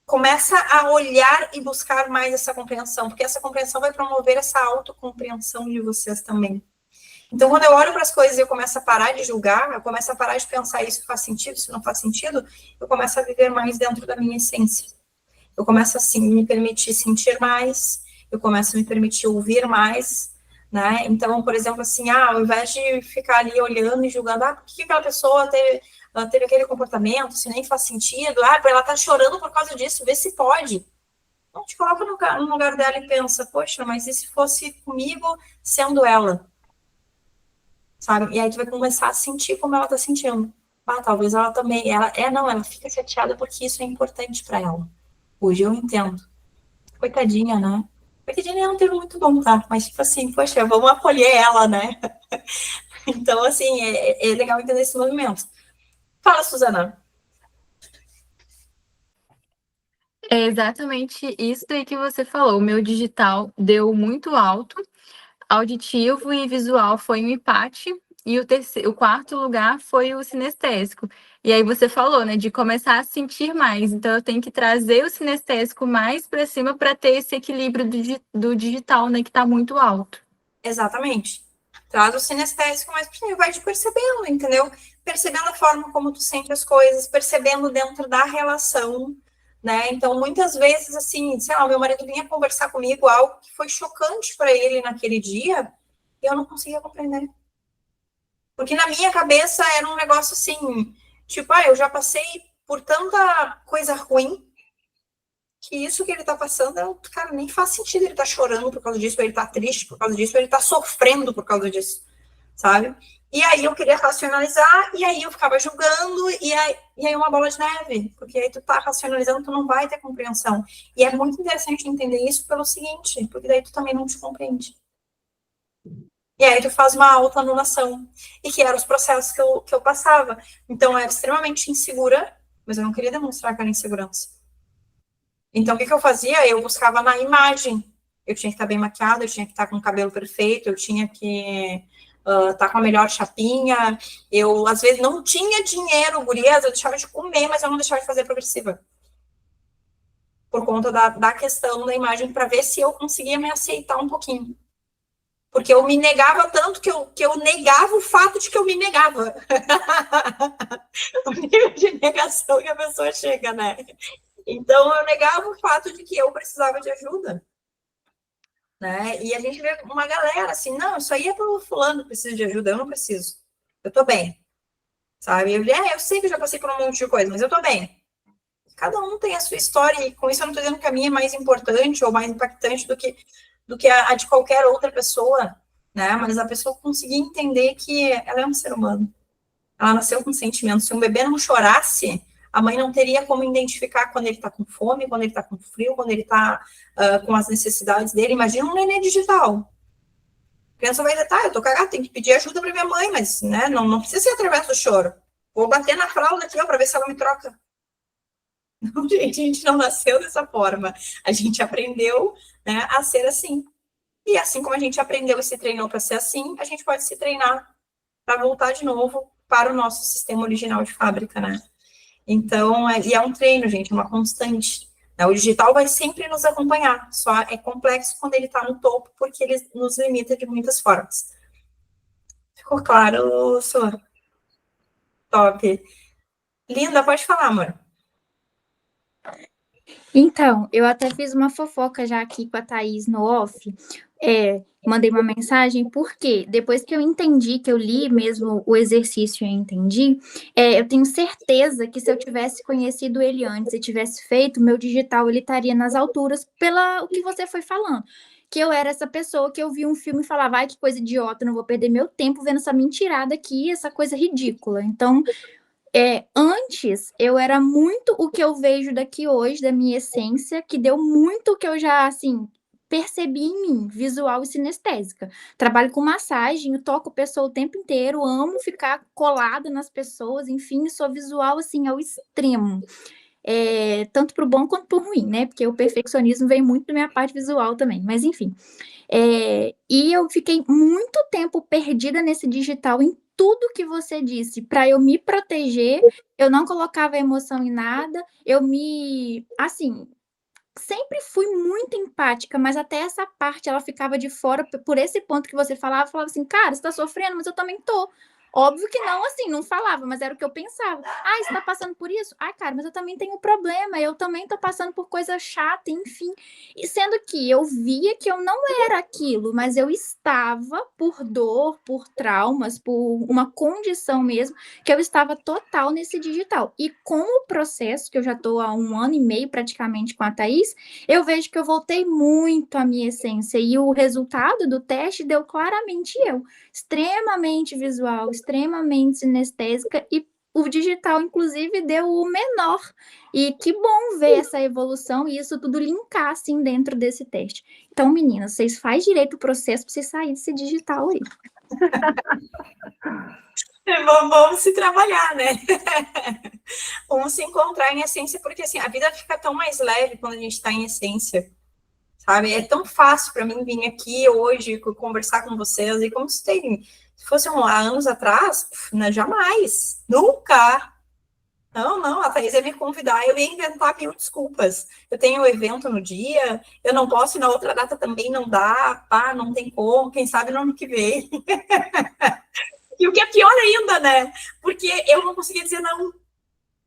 começa a olhar e buscar mais essa compreensão, porque essa compreensão vai promover essa autocompreensão de vocês também. Então, quando eu olho para as coisas e eu começo a parar de julgar, eu começo a parar de pensar isso faz sentido, isso não faz sentido, eu começo a viver mais dentro da minha essência. Eu começo, assim, me permitir sentir mais, eu começo a me permitir ouvir mais, né? Então, por exemplo, assim, ao invés de ficar ali olhando e julgando, por que aquela pessoa teve... ela teve aquele comportamento, se nem faz sentido, ela tá chorando por causa disso, vê se pode. Então, te coloca no lugar dela e pensa, poxa, mas e se fosse comigo sendo ela? Sabe? E aí tu vai começar a sentir como ela tá sentindo. Talvez ela também, ela fica chateada porque isso é importante para ela. Hoje eu entendo. Coitadinha, né? Coitadinha não teve muito bom, tá? Mas, tipo assim, poxa, vamos acolher ela, né? Então, assim, é legal entender esse movimento. Fala, Suzana. É exatamente isso aí que você falou. O meu digital deu muito alto, auditivo e visual foi um empate, e o quarto lugar foi o sinestésico. E aí você falou, né, de começar a sentir mais. Então eu tenho que trazer o sinestésico mais para cima para ter esse equilíbrio do digital, né, que está muito alto. Exatamente. Traz o sinestésico mais para vai te percebendo, entendeu? Percebendo a forma como tu sente as coisas, percebendo dentro da relação, né? Então, muitas vezes, assim, sei lá, o meu marido vinha conversar comigo algo que foi chocante para ele naquele dia e eu não conseguia compreender. Porque na minha cabeça era um negócio assim, tipo, eu já passei por tanta coisa ruim que isso que ele tá passando, cara, nem faz sentido ele tá chorando por causa disso, ou ele tá triste por causa disso, ou ele tá sofrendo por causa disso, sabe? E aí eu queria racionalizar, e aí eu ficava julgando, e aí uma bola de neve, porque aí tu tá racionalizando, tu não vai ter compreensão. E é muito interessante entender isso pelo seguinte, porque daí tu também não te compreende. E aí tu faz uma autoanulação, e que eram os processos que eu passava. Então eu era extremamente insegura, mas eu não queria demonstrar aquela insegurança. Então, o que eu fazia? Eu buscava na imagem. Eu tinha que estar bem maquiada, eu tinha que estar com o cabelo perfeito, eu tinha que estar com a melhor chapinha. Eu, às vezes, não tinha dinheiro, gurias, eu deixava de comer, mas eu não deixava de fazer progressiva. Por conta da questão da imagem, para ver se eu conseguia me aceitar um pouquinho. Porque eu me negava tanto que eu negava o fato de que eu me negava. O nível de negação que a pessoa chega, né? Então, eu negava o fato de que eu precisava de ajuda, né? E a gente vê uma galera assim, não, isso aí é para o fulano que precisa de ajuda, eu não preciso. Eu tô bem, sabe? Eu sei que eu já passei por um monte de coisa, mas eu tô bem. Cada um tem a sua história e com isso eu não tô dizendo que a minha é mais importante ou mais impactante do que a de qualquer outra pessoa, né? Mas a pessoa conseguir entender que ela é um ser humano. Ela nasceu com sentimentos. Se um bebê não chorasse, a mãe não teria como identificar quando ele está com fome, quando ele está com frio, quando ele está com as necessidades dele. Imagina um neném digital. A criança vai dizer, eu tô cagada, tenho que pedir ajuda para minha mãe, mas né, não precisa ser através do choro. Vou bater na fralda aqui, para ver se ela me troca. Não, gente, a gente não nasceu dessa forma. A gente aprendeu, né, a ser assim. E assim como a gente aprendeu e se treinou para ser assim, a gente pode se treinar para voltar de novo para o nosso sistema original de fábrica, né? Então, e é um treino, gente, uma constante. Né? O digital vai sempre nos acompanhar, só é complexo quando ele está no topo, porque ele nos limita de muitas formas. Ficou claro, Sua? Top. Linda, pode falar, amor. Então, eu até fiz uma fofoca já aqui com a Thaís no off. Mandei uma mensagem, porque depois que eu entendi, que eu li mesmo o exercício e entendi, eu tenho certeza que se eu tivesse conhecido ele antes e tivesse feito, meu digital ele estaria nas alturas pelo que você foi falando. Que eu era essa pessoa que eu vi um filme e falava, ai, que coisa idiota, não vou perder meu tempo vendo essa mentirada aqui, essa coisa ridícula. Então, antes, eu era muito o que eu vejo daqui hoje, da minha essência, que deu muito que eu já, assim, percebi em mim, visual e sinestésica. Trabalho com massagem, eu toco pessoa o tempo inteiro, amo ficar colada nas pessoas, enfim, sou visual, assim, ao extremo. Tanto pro bom quanto pro ruim, né? Porque o perfeccionismo vem muito da minha parte visual também, mas enfim. E eu fiquei muito tempo perdida nesse digital, em tudo que você disse, para eu me proteger, eu não colocava emoção em nada, assim, sempre fui muito empática, mas até essa parte ela ficava de fora, por esse ponto que você falava assim, cara, você tá sofrendo, mas eu também tô. Óbvio que não, assim, não falava, mas era o que eu pensava. Ah, você tá passando por isso? Ah, cara, mas eu também tenho problema, eu também tô passando por coisa chata, enfim. E sendo que eu via que eu não era aquilo, mas eu estava por dor, por traumas, por uma condição mesmo, que eu estava total nesse digital. E com o processo, que eu já tô há 1 ano e meio praticamente com a Thaís, eu vejo que eu voltei muito à minha essência. E o resultado do teste deu claramente eu. Extremamente visual, extremamente sinestésica e o digital, inclusive, deu o menor. E que bom ver essa evolução e isso tudo linkar, assim, dentro desse teste. Então, meninas, vocês fazem direito o processo para vocês saírem desse digital aí. Vamos se trabalhar, né? Vamos se encontrar em essência, porque assim, a vida fica tão mais leve quando a gente está em essência, sabe? É tão fácil para mim vir aqui hoje conversar com vocês e como se tem, se fosse há anos atrás, jamais, nunca. Não, a Thaís ia me convidar, eu ia inventar mil desculpas. Eu tenho um evento no dia, eu não posso, e na outra data também não dá, pá, não tem como, quem sabe no ano que vem. E o que é pior ainda, né? Porque eu não conseguia dizer não.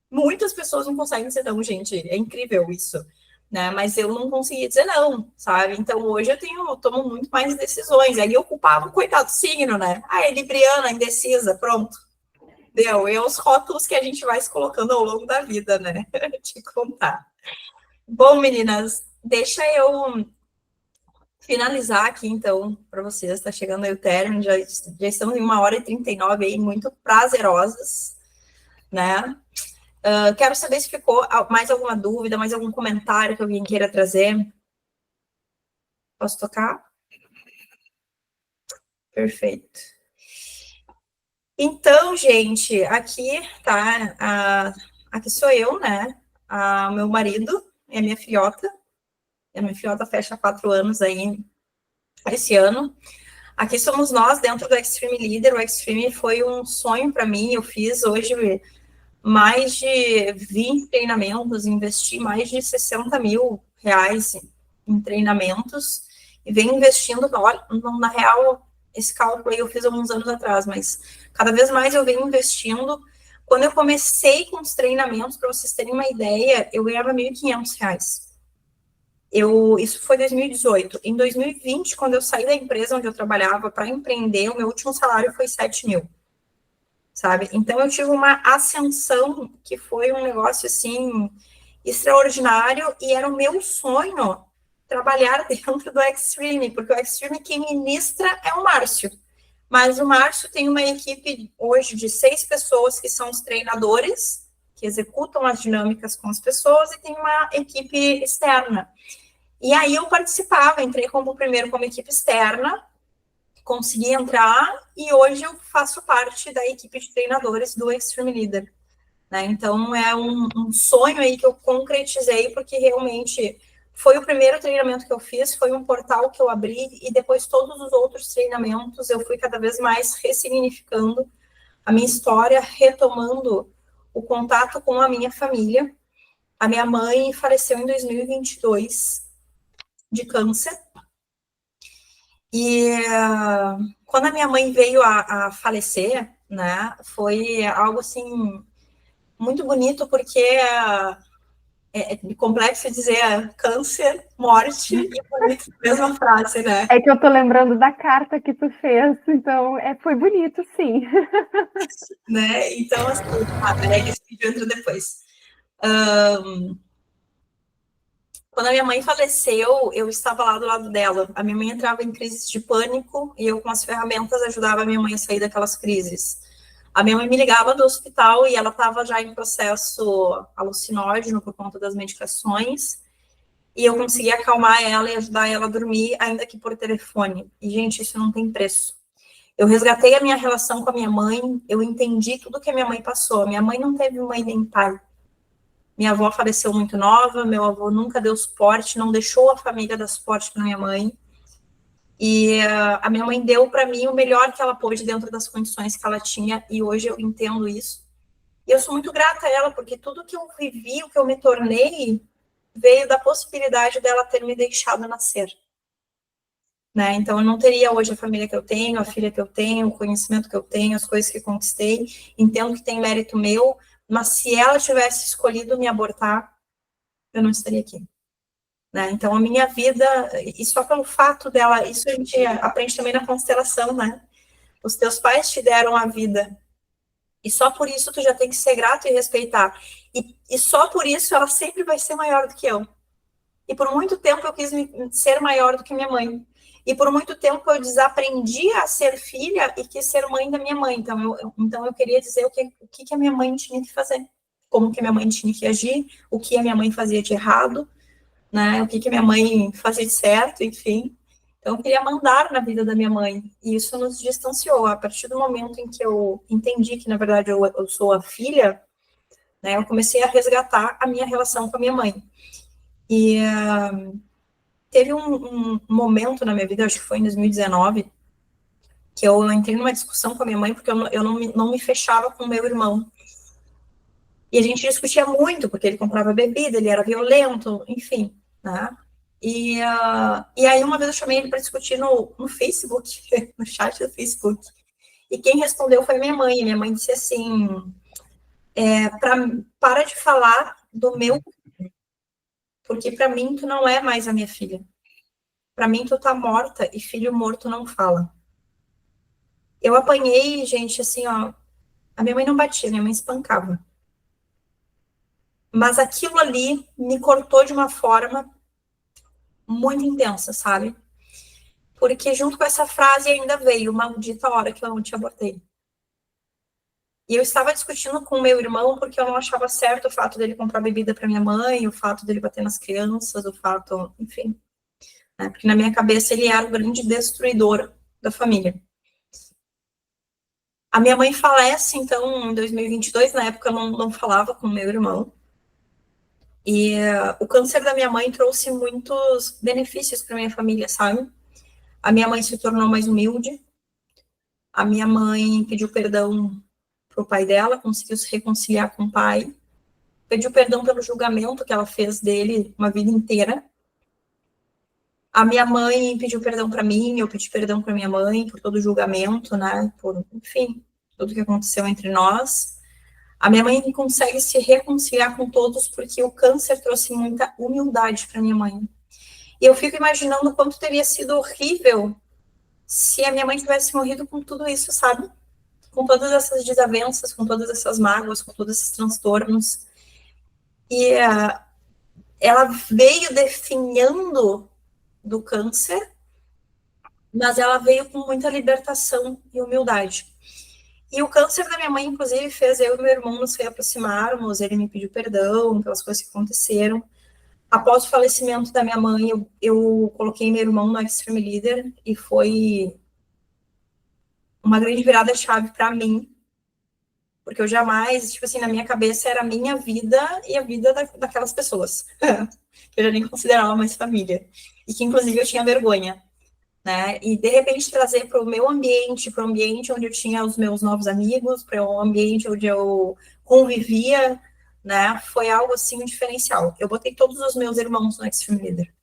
Muitas pessoas não conseguem dizer não, gente. É incrível isso, né? Mas eu não conseguia dizer não, sabe? Então hoje eu tomo muito mais decisões. Aí eu culpava o coitado do signo, né? Ah, é libriana, indecisa, pronto. Deu. E os rótulos que a gente vai se colocando ao longo da vida, né? Te contar. Bom, meninas, deixa eu finalizar aqui, então, para vocês. Está chegando aí o término, já estamos em 1h39 aí, muito prazerosas, né? Quero saber se ficou mais alguma dúvida, mais algum comentário que alguém queira trazer. Posso tocar? Perfeito. Então, gente, aqui tá, aqui sou eu, né? O meu marido e a minha filhota. A minha filhota fecha 4 anos aí esse ano. Aqui somos nós dentro do Extreme Leader. O Extreme foi um sonho para mim. Eu fiz hoje mais de 20 treinamentos, investi mais de 60 mil reais em treinamentos e venho investindo, na real, esse cálculo aí eu fiz alguns anos atrás, mas cada vez mais eu venho investindo. Quando eu comecei com os treinamentos, para vocês terem uma ideia, eu ganhava R$1.500. Isso foi 2018. Em 2020, quando eu saí da empresa onde eu trabalhava para empreender, o meu último salário foi 7 mil. Sabe? Então, eu tive uma ascensão que foi um negócio, assim, extraordinário e era o meu sonho trabalhar dentro do Extreme, porque o Extreme quem ministra é o Márcio. Mas o Márcio tem uma equipe hoje de 6 pessoas que são os treinadores, que executam as dinâmicas com as pessoas, e tem uma equipe externa. E aí eu participava, entrei primeiro como equipe externa, consegui entrar e hoje eu faço parte da equipe de treinadores do Extreme Leader, né? Então é um sonho aí que eu concretizei, porque realmente foi o primeiro treinamento que eu fiz, foi um portal que eu abri e depois todos os outros treinamentos eu fui cada vez mais ressignificando a minha história, retomando o contato com a minha família. A minha mãe faleceu em 2022 de câncer. E quando a minha mãe veio a falecer, né, foi algo, assim, muito bonito, porque é complexo dizer câncer, morte e bonito na mesma frase, né? É que eu tô lembrando da carta que tu fez, então foi bonito, sim. Né? Então, assim, esse vídeo entra depois. Quando a minha mãe faleceu, eu estava lá do lado dela. A minha mãe entrava em crises de pânico e eu, com as ferramentas, ajudava a minha mãe a sair daquelas crises. A minha mãe me ligava do hospital e ela estava já em processo alucinógeno por conta das medicações. E eu conseguia acalmar ela e ajudar ela a dormir, ainda que por telefone. E, gente, isso não tem preço. Eu resgatei a minha relação com a minha mãe, eu entendi tudo que a minha mãe passou. Minha mãe não teve mãe nem pai. Minha avó faleceu muito nova, meu avô nunca deu suporte, não deixou a família dar suporte para minha mãe. E a minha mãe deu para mim o melhor que ela pôde dentro das condições que ela tinha, e hoje eu entendo isso. E eu sou muito grata a ela, porque tudo que eu vivi, o que eu me tornei, veio da possibilidade dela ter me deixado nascer. né? Então, eu não teria hoje a família que eu tenho, a filha que eu tenho, o conhecimento que eu tenho, as coisas que conquistei. Entendo que tem mérito meu, mas se ela tivesse escolhido me abortar, eu não estaria aqui. Né? Então, a minha vida, e só pelo fato dela, isso a gente aprende também na constelação, né? Os teus pais te deram a vida, e só por isso tu já tem que ser grato e respeitar. E só por isso ela sempre vai ser maior do que eu. E por muito tempo eu quis ser maior do que minha mãe. E por muito tempo eu desaprendi a ser filha e quis ser mãe da minha mãe. Então eu queria dizer o que a minha mãe tinha que fazer. Como que a minha mãe tinha que agir, o que a minha mãe fazia de errado, né? O que a minha mãe fazia de certo, enfim. Então, eu queria mandar na vida da minha mãe, e isso nos distanciou. A partir do momento em que eu entendi que, na verdade, eu sou a filha, né, eu comecei a resgatar a minha relação com a minha mãe. E teve um momento na minha vida, acho que foi em 2019, que eu entrei numa discussão com a minha mãe, porque eu não me fechava com o meu irmão. E a gente discutia muito, porque ele comprava bebida, ele era violento, enfim, né? E aí uma vez eu chamei ele para discutir no Facebook, no chat do Facebook. E quem respondeu foi minha mãe. Minha mãe disse assim, para de falar do meu, porque para mim tu não é mais a minha filha. Para mim tu tá morta e filho morto não fala. Eu apanhei, gente, assim, ó. A minha mãe não batia, minha mãe espancava. Mas aquilo ali me cortou de uma forma muito intensa, sabe? Porque junto com essa frase ainda veio, maldita hora que eu não te abortei. E eu estava discutindo com o meu irmão porque eu não achava certo o fato dele comprar bebida para minha mãe, o fato dele bater nas crianças, o fato, enfim. Né? Porque na minha cabeça ele era o grande destruidor da família. A minha mãe falece, então, em 2022, na época eu não falava com o meu irmão. E o câncer da minha mãe trouxe muitos benefícios para minha família, sabe? A minha mãe se tornou mais humilde. A minha mãe pediu perdão para o pai dela, conseguiu se reconciliar com o pai. Pediu perdão pelo julgamento que ela fez dele uma vida inteira. A minha mãe pediu perdão para mim, eu pedi perdão para minha mãe por todo o julgamento, né? Por, enfim, tudo que aconteceu entre nós. A minha mãe consegue se reconciliar com todos porque o câncer trouxe muita humildade para minha mãe. E eu fico imaginando o quanto teria sido horrível se a minha mãe tivesse morrido com tudo isso, sabe? Com todas essas desavenças, com todas essas mágoas, com todos esses transtornos. E ela veio definhando do câncer, mas ela veio com muita libertação e humildade. E o câncer da minha mãe, inclusive, fez eu e meu irmão nos reaproximarmos, ele me pediu perdão pelas coisas que aconteceram. Após o falecimento da minha mãe, eu coloquei meu irmão no Extreme Leader e foi uma grande virada-chave para mim, porque eu jamais, tipo assim, na minha cabeça era a minha vida e a vida daquelas pessoas, que eu já nem considerava mais família, e que inclusive eu tinha vergonha, né, e de repente trazer para o meu ambiente, para o ambiente onde eu tinha os meus novos amigos, para o ambiente onde eu convivia, né, foi algo assim, um diferencial. Eu botei todos os meus irmãos no Extreme Leader.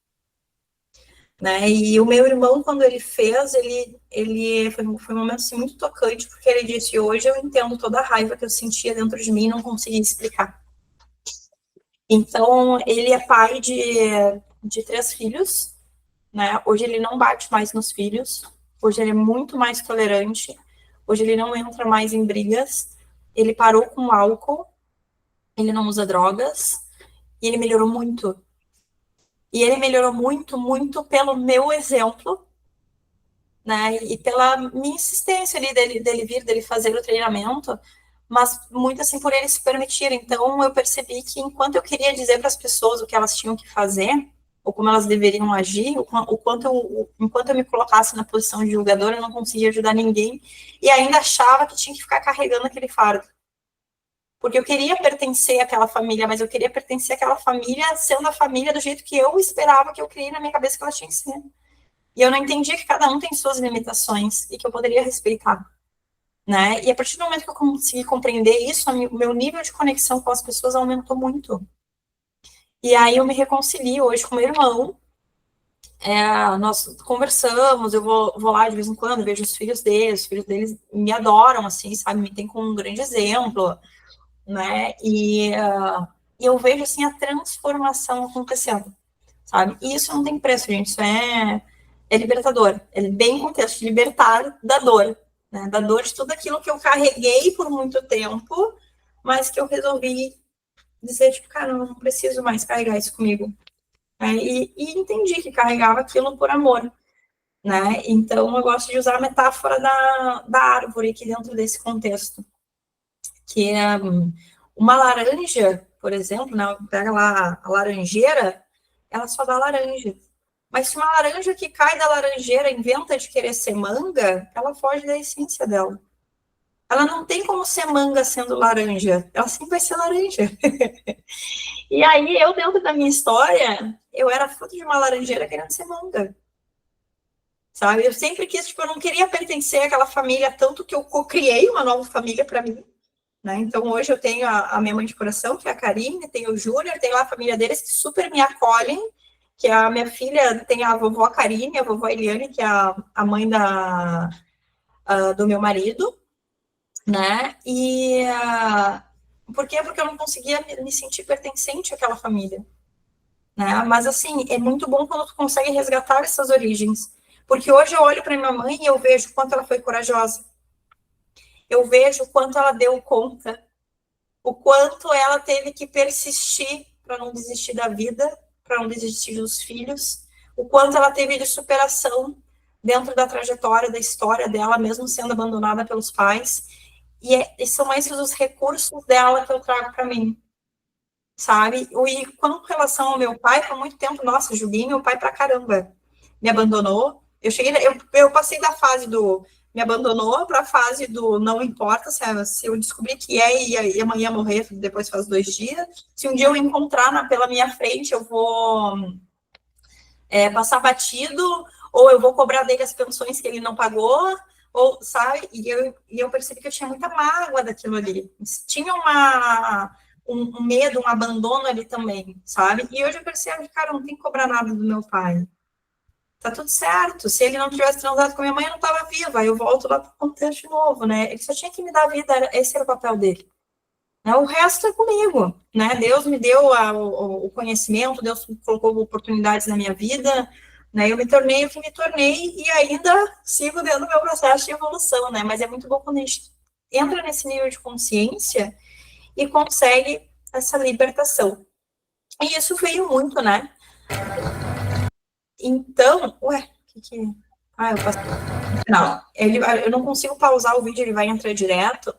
Né? E o meu irmão, quando ele fez, ele foi um momento assim, muito tocante, porque ele disse, hoje eu entendo toda a raiva que eu sentia dentro de mim e não conseguia explicar. Então, ele é pai de 3 filhos, né? Hoje ele não bate mais nos filhos, hoje ele é muito mais tolerante, hoje ele não entra mais em brigas, ele parou com o álcool, ele não usa drogas, e ele melhorou muito. E ele melhorou muito, muito pelo meu exemplo, né, e pela minha insistência ali dele fazer o treinamento, mas muito assim por ele se permitir. Então eu percebi que enquanto eu queria dizer para as pessoas o que elas tinham que fazer, ou como elas deveriam agir, enquanto eu me colocasse na posição de julgadora, eu não conseguia ajudar ninguém, e ainda achava que tinha que ficar carregando aquele fardo. Porque eu queria pertencer àquela família, mas eu queria pertencer àquela família sendo a família do jeito que eu esperava, que eu criei na minha cabeça que ela tinha que ser. E eu não entendia que cada um tem suas limitações e que eu poderia respeitar, né? E a partir do momento que eu consegui compreender isso, o meu nível de conexão com as pessoas aumentou muito. E aí eu me reconcilio hoje com meu irmão. nós conversamos, eu vou lá de vez em quando, vejo os filhos deles me adoram, assim, sabe, me tem como um grande exemplo, né, e eu vejo, assim, a transformação acontecendo, sabe, e isso não tem preço, gente, isso é libertador, é bem contexto, de libertar da dor, né, da dor de tudo aquilo que eu carreguei por muito tempo, mas que eu resolvi dizer, tipo, cara, eu não preciso mais carregar isso comigo, né, e entendi que carregava aquilo por amor, né? Então, eu gosto de usar a metáfora da árvore aqui dentro desse contexto, que é uma laranja, por exemplo, né? Pega lá a laranjeira, ela só dá laranja. Mas se uma laranja que cai da laranjeira inventa de querer ser manga, ela foge da essência dela. Ela não tem como ser manga sendo laranja, ela sempre vai ser laranja. E aí, eu, dentro da minha história, eu era fruto de uma laranjeira querendo ser manga. Sabe? Eu sempre quis, tipo, eu não queria pertencer àquela família, tanto que eu criei uma nova família para mim, né? Então, hoje eu tenho a minha mãe de coração, que é a Karine, tenho o Júnior, tenho lá a família deles que super me acolhem, que a minha filha tem a vovó Karine, a vovó Eliane, que é a mãe do meu marido, né? E por quê? Porque eu não conseguia me sentir pertencente àquela família, né? Mas, assim, é muito bom quando tu consegue resgatar essas origens. Porque hoje eu olho para minha mãe e eu vejo o quanto ela foi corajosa. Eu vejo o quanto ela deu conta. O quanto ela teve que persistir para não desistir da vida, para não desistir dos filhos. O quanto ela teve de superação dentro da trajetória, da história dela, mesmo sendo abandonada pelos pais. E são esses os recursos dela que eu trago para mim. Sabe? E com relação ao meu pai, por muito tempo, nossa, julguei meu pai pra caramba. Me abandonou. Eu passei da fase do me abandonou para a fase do não importa se eu descobrir que e amanhã morrer, depois faz 2 dias. Se um dia eu encontrar pela minha frente, eu vou passar batido, ou eu vou cobrar dele as pensões que ele não pagou, ou, sabe? E eu percebi que eu tinha muita mágoa daquilo ali. Tinha um medo, um abandono ali também, sabe? E hoje eu percebo que, cara, não tem que cobrar nada do meu pai. Tá tudo certo. Se ele não tivesse transado com a minha mãe, eu não tava viva. Eu volto lá pro contexto de novo, né? Ele só tinha que me dar vida, esse era o papel dele. Né? O resto é comigo, né? Deus me deu o conhecimento, Deus colocou oportunidades na minha vida, né? Eu me tornei o que me tornei e ainda sigo dentro do meu processo de evolução, né? Mas é muito bom quando a gente entra nesse nível de consciência e consegue essa libertação. E isso veio muito, né? Então, eu passei. Não, eu não consigo pausar o vídeo, ele vai entrar direto,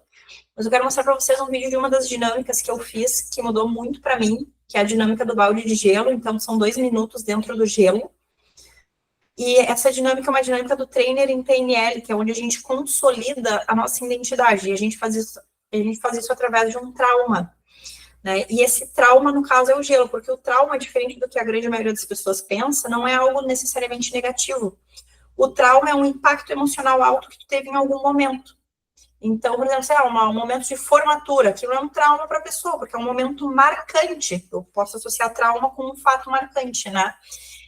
mas eu quero mostrar para vocês um vídeo de uma das dinâmicas que eu fiz, que mudou muito para mim, que é a dinâmica do balde de gelo, então são 2 minutos dentro do gelo, e essa dinâmica é uma dinâmica do trainer em PNL, que é onde a gente consolida a nossa identidade, e a gente faz isso através de um trauma. Né? E esse trauma, no caso, é o gelo, porque o trauma, diferente do que a grande maioria das pessoas pensa, não é algo necessariamente negativo. O trauma é um impacto emocional alto que tu teve em algum momento. Então, por exemplo, sei lá, um momento de formatura, aquilo é um trauma para a pessoa, porque é um momento marcante. Eu posso associar trauma com um fato marcante, né?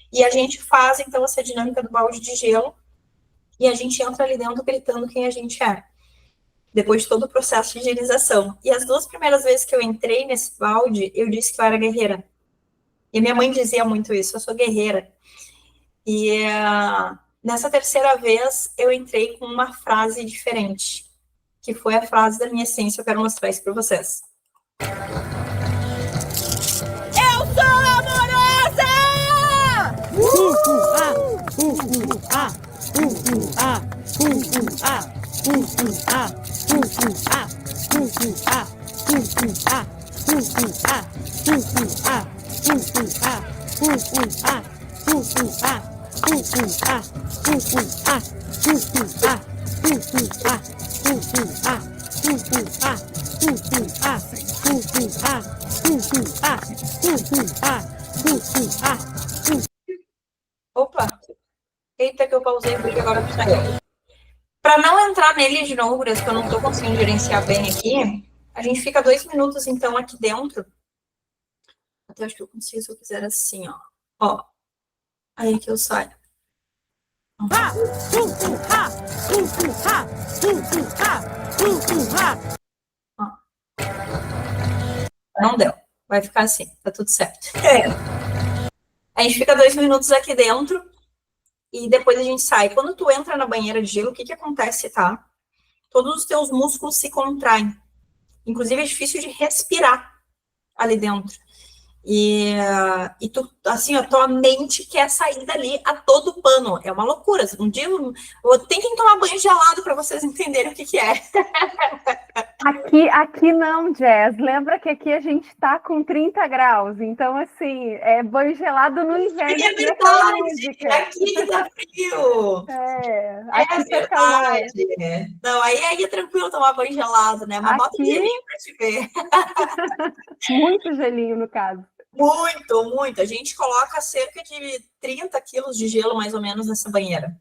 E a gente faz, então, essa dinâmica do balde de gelo, e a gente entra ali dentro gritando quem a gente é. Depois de todo o processo de higienização. E as 2 primeiras vezes que eu entrei nesse balde, eu disse que eu era guerreira. E minha mãe dizia muito isso, eu sou guerreira. E nessa 3ª vez, eu entrei com uma frase diferente, que foi a frase da minha essência, eu quero mostrar isso para vocês. Eu sou amorosa! Opa! Eita, que eu pausei o vídeo agora não saiu. Para não entrar nele de novo, porque eu não estou conseguindo gerenciar bem aqui, a gente fica 2 minutos, então, aqui dentro. Até acho que eu consigo, se eu fizer assim, ó. Aí que eu saio. Não deu. Vai ficar assim, tá tudo certo. A gente fica 2 minutos aqui dentro e depois a gente sai. Quando tu entra na banheira de gelo, o que acontece, tá? Todos os teus músculos se contraem. Inclusive, é difícil de respirar ali dentro. E tu, assim, a tua mente quer sair dali a todo pano. É uma loucura. Um dia, tentem tomar banho gelado para vocês entenderem o que é. Aqui não, Jazz. Lembra que aqui a gente tá com 30 graus. Então, assim, é banho gelado no inverno. É verdade, aqui que tá frio. Aqui tá calor. Não, aí é tranquilo tomar banho gelado, né? Mas bota um gelinho pra te ver. Muito gelinho, no caso. Muito. A gente coloca cerca de 30 quilos de gelo, mais ou menos, nessa banheira.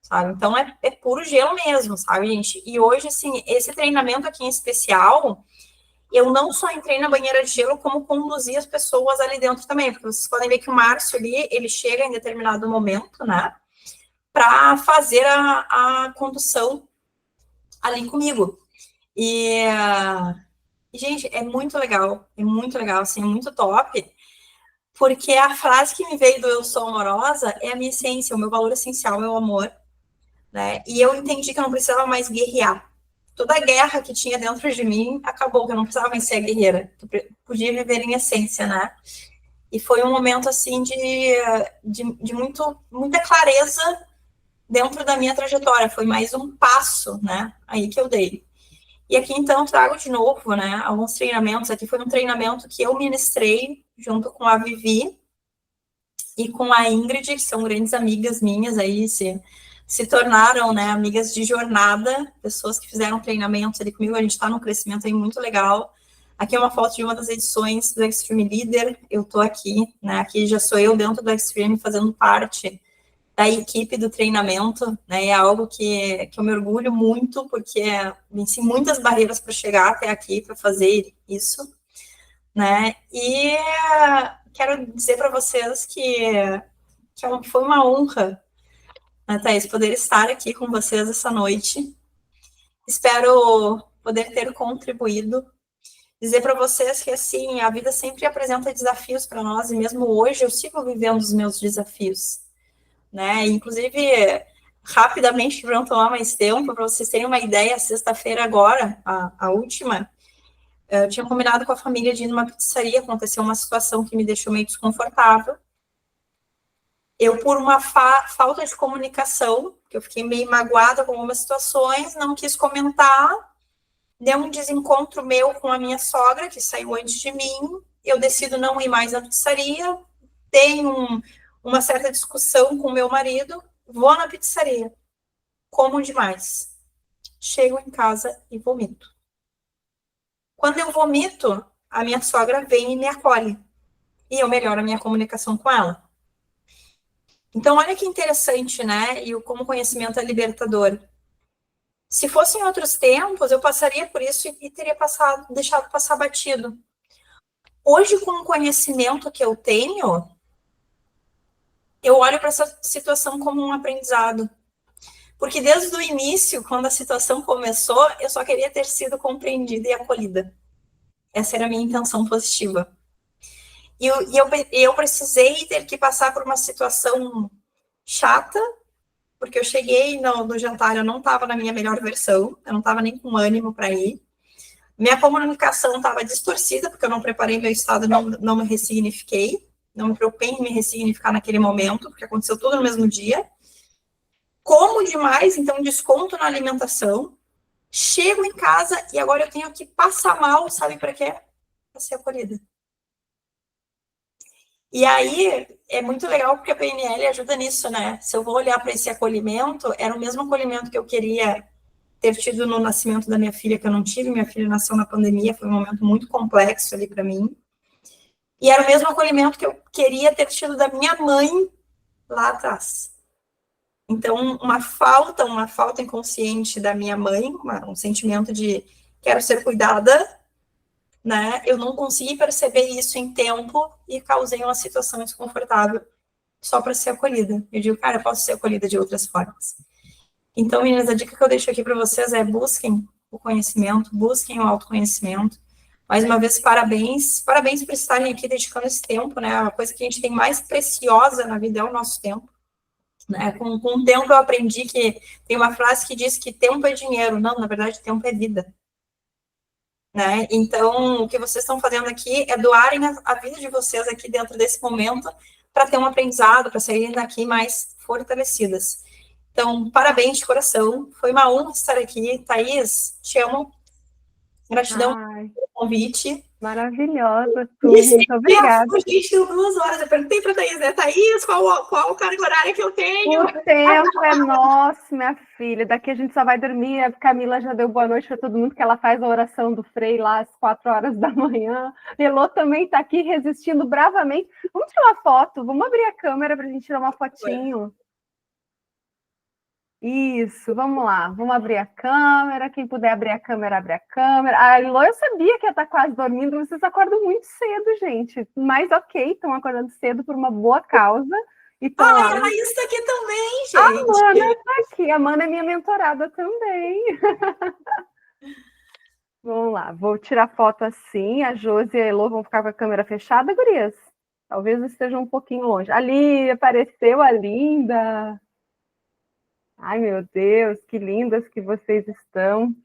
Sabe? Então, é puro gelo mesmo, sabe, gente? E hoje, assim, esse treinamento aqui em especial, eu não só entrei na banheira de gelo, como conduzi as pessoas ali dentro também, porque vocês podem ver que o Márcio ali, ele chega em determinado momento, né, para fazer a condução ali comigo. E, gente, é muito legal, assim, é muito top, porque a frase que me veio do eu sou amorosa é a minha essência, o meu valor essencial, o meu amor, né? E eu entendi que eu não precisava mais guerrear. Toda a guerra que tinha dentro de mim acabou, que eu não precisava mais ser a guerreira. Eu podia viver em essência, né? E foi um momento, assim, de muita clareza dentro da minha trajetória. Foi mais um passo, né? Aí que eu dei. E aqui, então, trago de novo, né? Alguns treinamentos. Aqui foi um treinamento que eu ministrei junto com a Vivi e com a Ingrid, que são grandes amigas minhas aí, se tornaram, né, amigas de jornada, pessoas que fizeram treinamentos ali comigo. A gente está num crescimento aí muito legal. Aqui é uma foto de uma das edições do Extreme Leader. Eu estou aqui, né? Aqui já sou eu dentro do Extreme, fazendo parte da equipe do treinamento, né? É algo que eu me orgulho muito, porque venci muitas barreiras para chegar até aqui, para fazer isso, né? E quero dizer para vocês que foi uma honra, né, Thaís, poder estar aqui com vocês essa noite. Espero poder ter contribuído. Dizer para vocês que, assim, a vida sempre apresenta desafios para nós, e mesmo hoje eu sigo vivendo os meus desafios, né? Inclusive, rapidamente, para não tomar mais tempo, para vocês terem uma ideia, sexta-feira agora, a última, eu tinha combinado com a família de ir numa pizzaria, aconteceu uma situação que me deixou meio desconfortável. Eu, por uma falta de comunicação, que eu fiquei meio magoada com algumas situações, não quis comentar, deu um desencontro meu com a minha sogra, que saiu antes de mim, eu decido não ir mais na pizzaria, tenho uma certa discussão com o meu marido, vou na pizzaria, como demais. Chego em casa e vomito. Quando eu vomito, a minha sogra vem e me acolhe, e eu melhoro a minha comunicação com ela. Então, olha que interessante, né? E como o conhecimento é libertador. Se fossem outros tempos, eu passaria por isso e teria deixado passar batido. Hoje, com o conhecimento que eu tenho, eu olho para essa situação como um aprendizado. Porque desde o início, quando a situação começou, eu só queria ter sido compreendida e acolhida. Essa era a minha intenção positiva. E eu precisei ter que passar por uma situação chata, porque eu cheguei no jantar, eu não estava na minha melhor versão, eu não estava nem com ânimo para ir. Minha comunicação estava distorcida, porque eu não preparei meu estado, não me ressignifiquei, não me preocupei em me ressignificar naquele momento, porque aconteceu tudo no mesmo dia. Como demais, então desconto na alimentação. Chego em casa e agora eu tenho que passar mal, sabe para quê? Para ser acolhida. E aí, é muito legal porque a PNL ajuda nisso, né? Se eu vou olhar para esse acolhimento, era o mesmo acolhimento que eu queria ter tido no nascimento da minha filha, que eu não tive. Minha filha nasceu na pandemia, foi um momento muito complexo ali para mim. E era o mesmo acolhimento que eu queria ter tido da minha mãe lá atrás. Então, uma falta inconsciente da minha mãe, um sentimento de quero ser cuidada, né? Eu não consegui perceber isso em tempo e causei uma situação desconfortável só para ser acolhida. Eu digo, cara, eu posso ser acolhida de outras formas. Então, meninas, a dica que eu deixo aqui para vocês é busquem o conhecimento, busquem o autoconhecimento. Mais uma vez, parabéns por estarem aqui dedicando esse tempo, né? A coisa que a gente tem mais preciosa na vida é o nosso tempo. Né? Com o tempo eu aprendi que tem uma frase que diz que tempo é dinheiro. Não, na verdade, tempo é vida. Né? Então, o que vocês estão fazendo aqui é doarem a vida de vocês aqui dentro desse momento para ter um aprendizado, para saírem daqui mais fortalecidas. Então, parabéns de coração. Foi uma honra estar aqui. Thaís, te amo. Gratidão pelo convite. Maravilhosa, tu. Muito obrigada. Gente, deu 2 horas. Eu perguntei para a Thaís, né? Thaís, qual carga horária que eu tenho? O tempo é nosso, minha filha. Daqui a gente só vai dormir. A Camila já deu boa noite para todo mundo, que ela faz a oração do Frei lá às 4 horas da manhã. Elô também está aqui resistindo bravamente. Vamos tirar uma foto, vamos abrir a câmera para a gente tirar uma fotinho. Isso, vamos lá. Vamos abrir a câmera. Quem puder abrir a câmera, abre a câmera. A Elô, eu sabia que ia estar quase dormindo. Vocês acordam muito cedo, gente. Mas ok, estão acordando cedo por uma boa causa. A Raíssa está aqui também, gente. A Mana está aqui. A Mana é minha mentorada também. Vamos lá, vou tirar foto assim. A Josi e a Elô vão ficar com a câmera fechada, gurias? Talvez estejam um pouquinho longe. Ali, apareceu a linda. Ai, meu Deus, que lindas que vocês estão.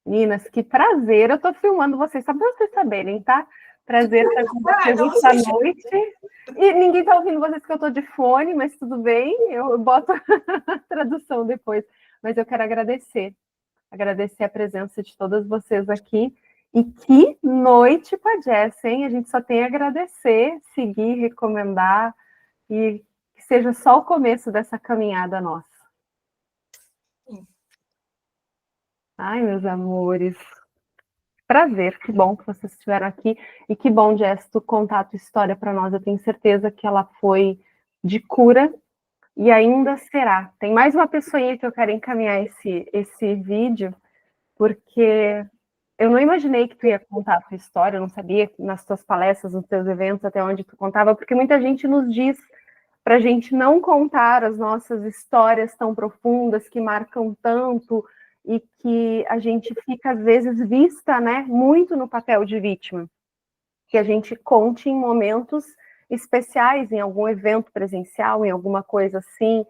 Meninas, que prazer. Eu estou filmando vocês, só para vocês saberem, tá? Prazer estar com vocês esta noite. E ninguém está ouvindo vocês que eu estou de fone, mas tudo bem. Eu boto a tradução depois. Mas eu quero agradecer a presença de todas vocês aqui. E que noite com a Jess, hein? A gente só tem a agradecer, seguir, recomendar e que seja só o começo dessa caminhada nossa. Ai, meus amores. Prazer, que bom que vocês estiveram aqui. E que bom, Jess, tu contar a tua história para nós. Eu tenho certeza que ela foi de cura e ainda será. Tem mais uma pessoinha que eu quero encaminhar esse vídeo, porque eu não imaginei que tu ia contar a tua história, eu não sabia que nas tuas palestras, nos teus eventos, até onde tu contava, porque muita gente nos diz para a gente não contar as nossas histórias tão profundas, que marcam tanto, e que a gente fica, às vezes, vista, né, muito no papel de vítima. Que a gente conte em momentos especiais, em algum evento presencial, em alguma coisa assim.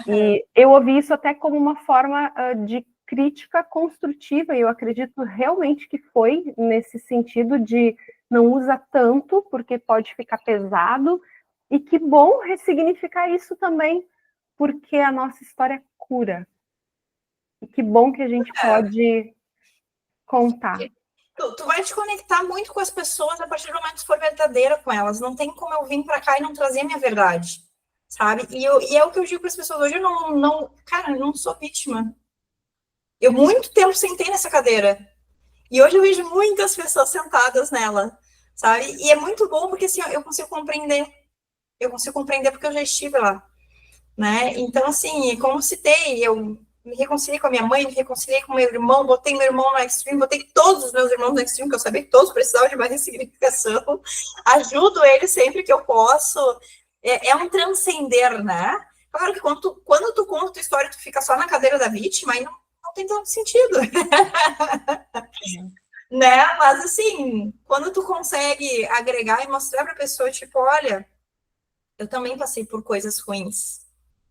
E eu ouvi isso até como uma forma de crítica construtiva, e eu acredito realmente que foi nesse sentido de não usa tanto, porque pode ficar pesado, e que bom ressignificar isso também, porque a nossa história cura. E que bom que a gente pode contar. Tu vai te conectar muito com as pessoas a partir do momento que for verdadeira com elas. Não tem como eu vir para cá e não trazer a minha verdade, sabe? E é o que eu digo para as pessoas. Hoje cara, eu não sou vítima. Eu muito tempo sentei nessa cadeira. E hoje eu vejo muitas pessoas sentadas nela, sabe? E é muito bom porque assim, eu consigo compreender. Eu consigo compreender porque eu já estive lá, né? Então, assim, como citei, eu me reconciliei com a minha mãe, me reconciliei com meu irmão, botei meu irmão no Extreme, botei todos os meus irmãos no Extreme, que eu sabia que todos precisavam de uma ressignificação, ajudo eles sempre que eu posso, é um transcender, né? Claro que quando tu conta a tua história, tu fica só na cadeira da vítima, aí não tem tanto sentido. Né? Mas, assim, quando tu consegue agregar e mostrar pra pessoa, tipo, olha, eu também passei por coisas ruins,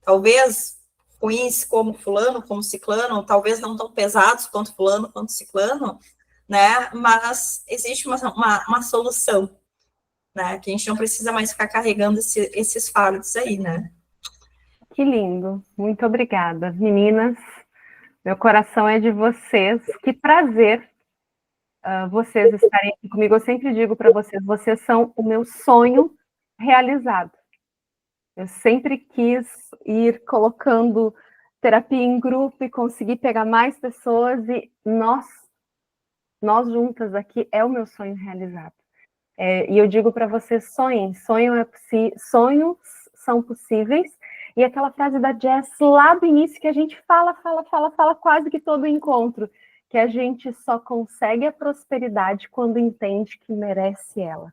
talvez ruins como fulano, como ciclano, talvez não tão pesados quanto fulano, quanto ciclano, né? Mas existe uma solução, né? Que a gente não precisa mais ficar carregando esses fardos aí, né? Que lindo. Muito obrigada. Meninas, meu coração é de vocês. Que prazer vocês estarem aqui comigo. Eu sempre digo para vocês, vocês são o meu sonho realizado. Eu sempre quis ir colocando terapia em grupo e conseguir pegar mais pessoas e nós juntas aqui é o meu sonho realizado. E eu digo para vocês, sonhos são possíveis. E aquela frase da Jess lá do início que a gente fala quase que todo encontro, que a gente só consegue a prosperidade quando entende que merece ela.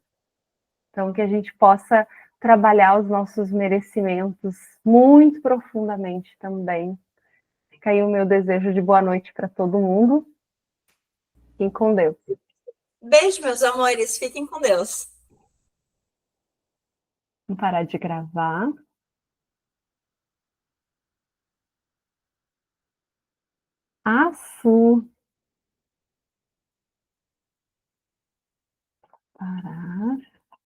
Então, que a gente possa trabalhar os nossos merecimentos muito profundamente também. Fica aí o meu desejo de boa noite para todo mundo. Fiquem com Deus. Beijo, meus amores. Fiquem com Deus. Vou parar de gravar. A Su. Parar.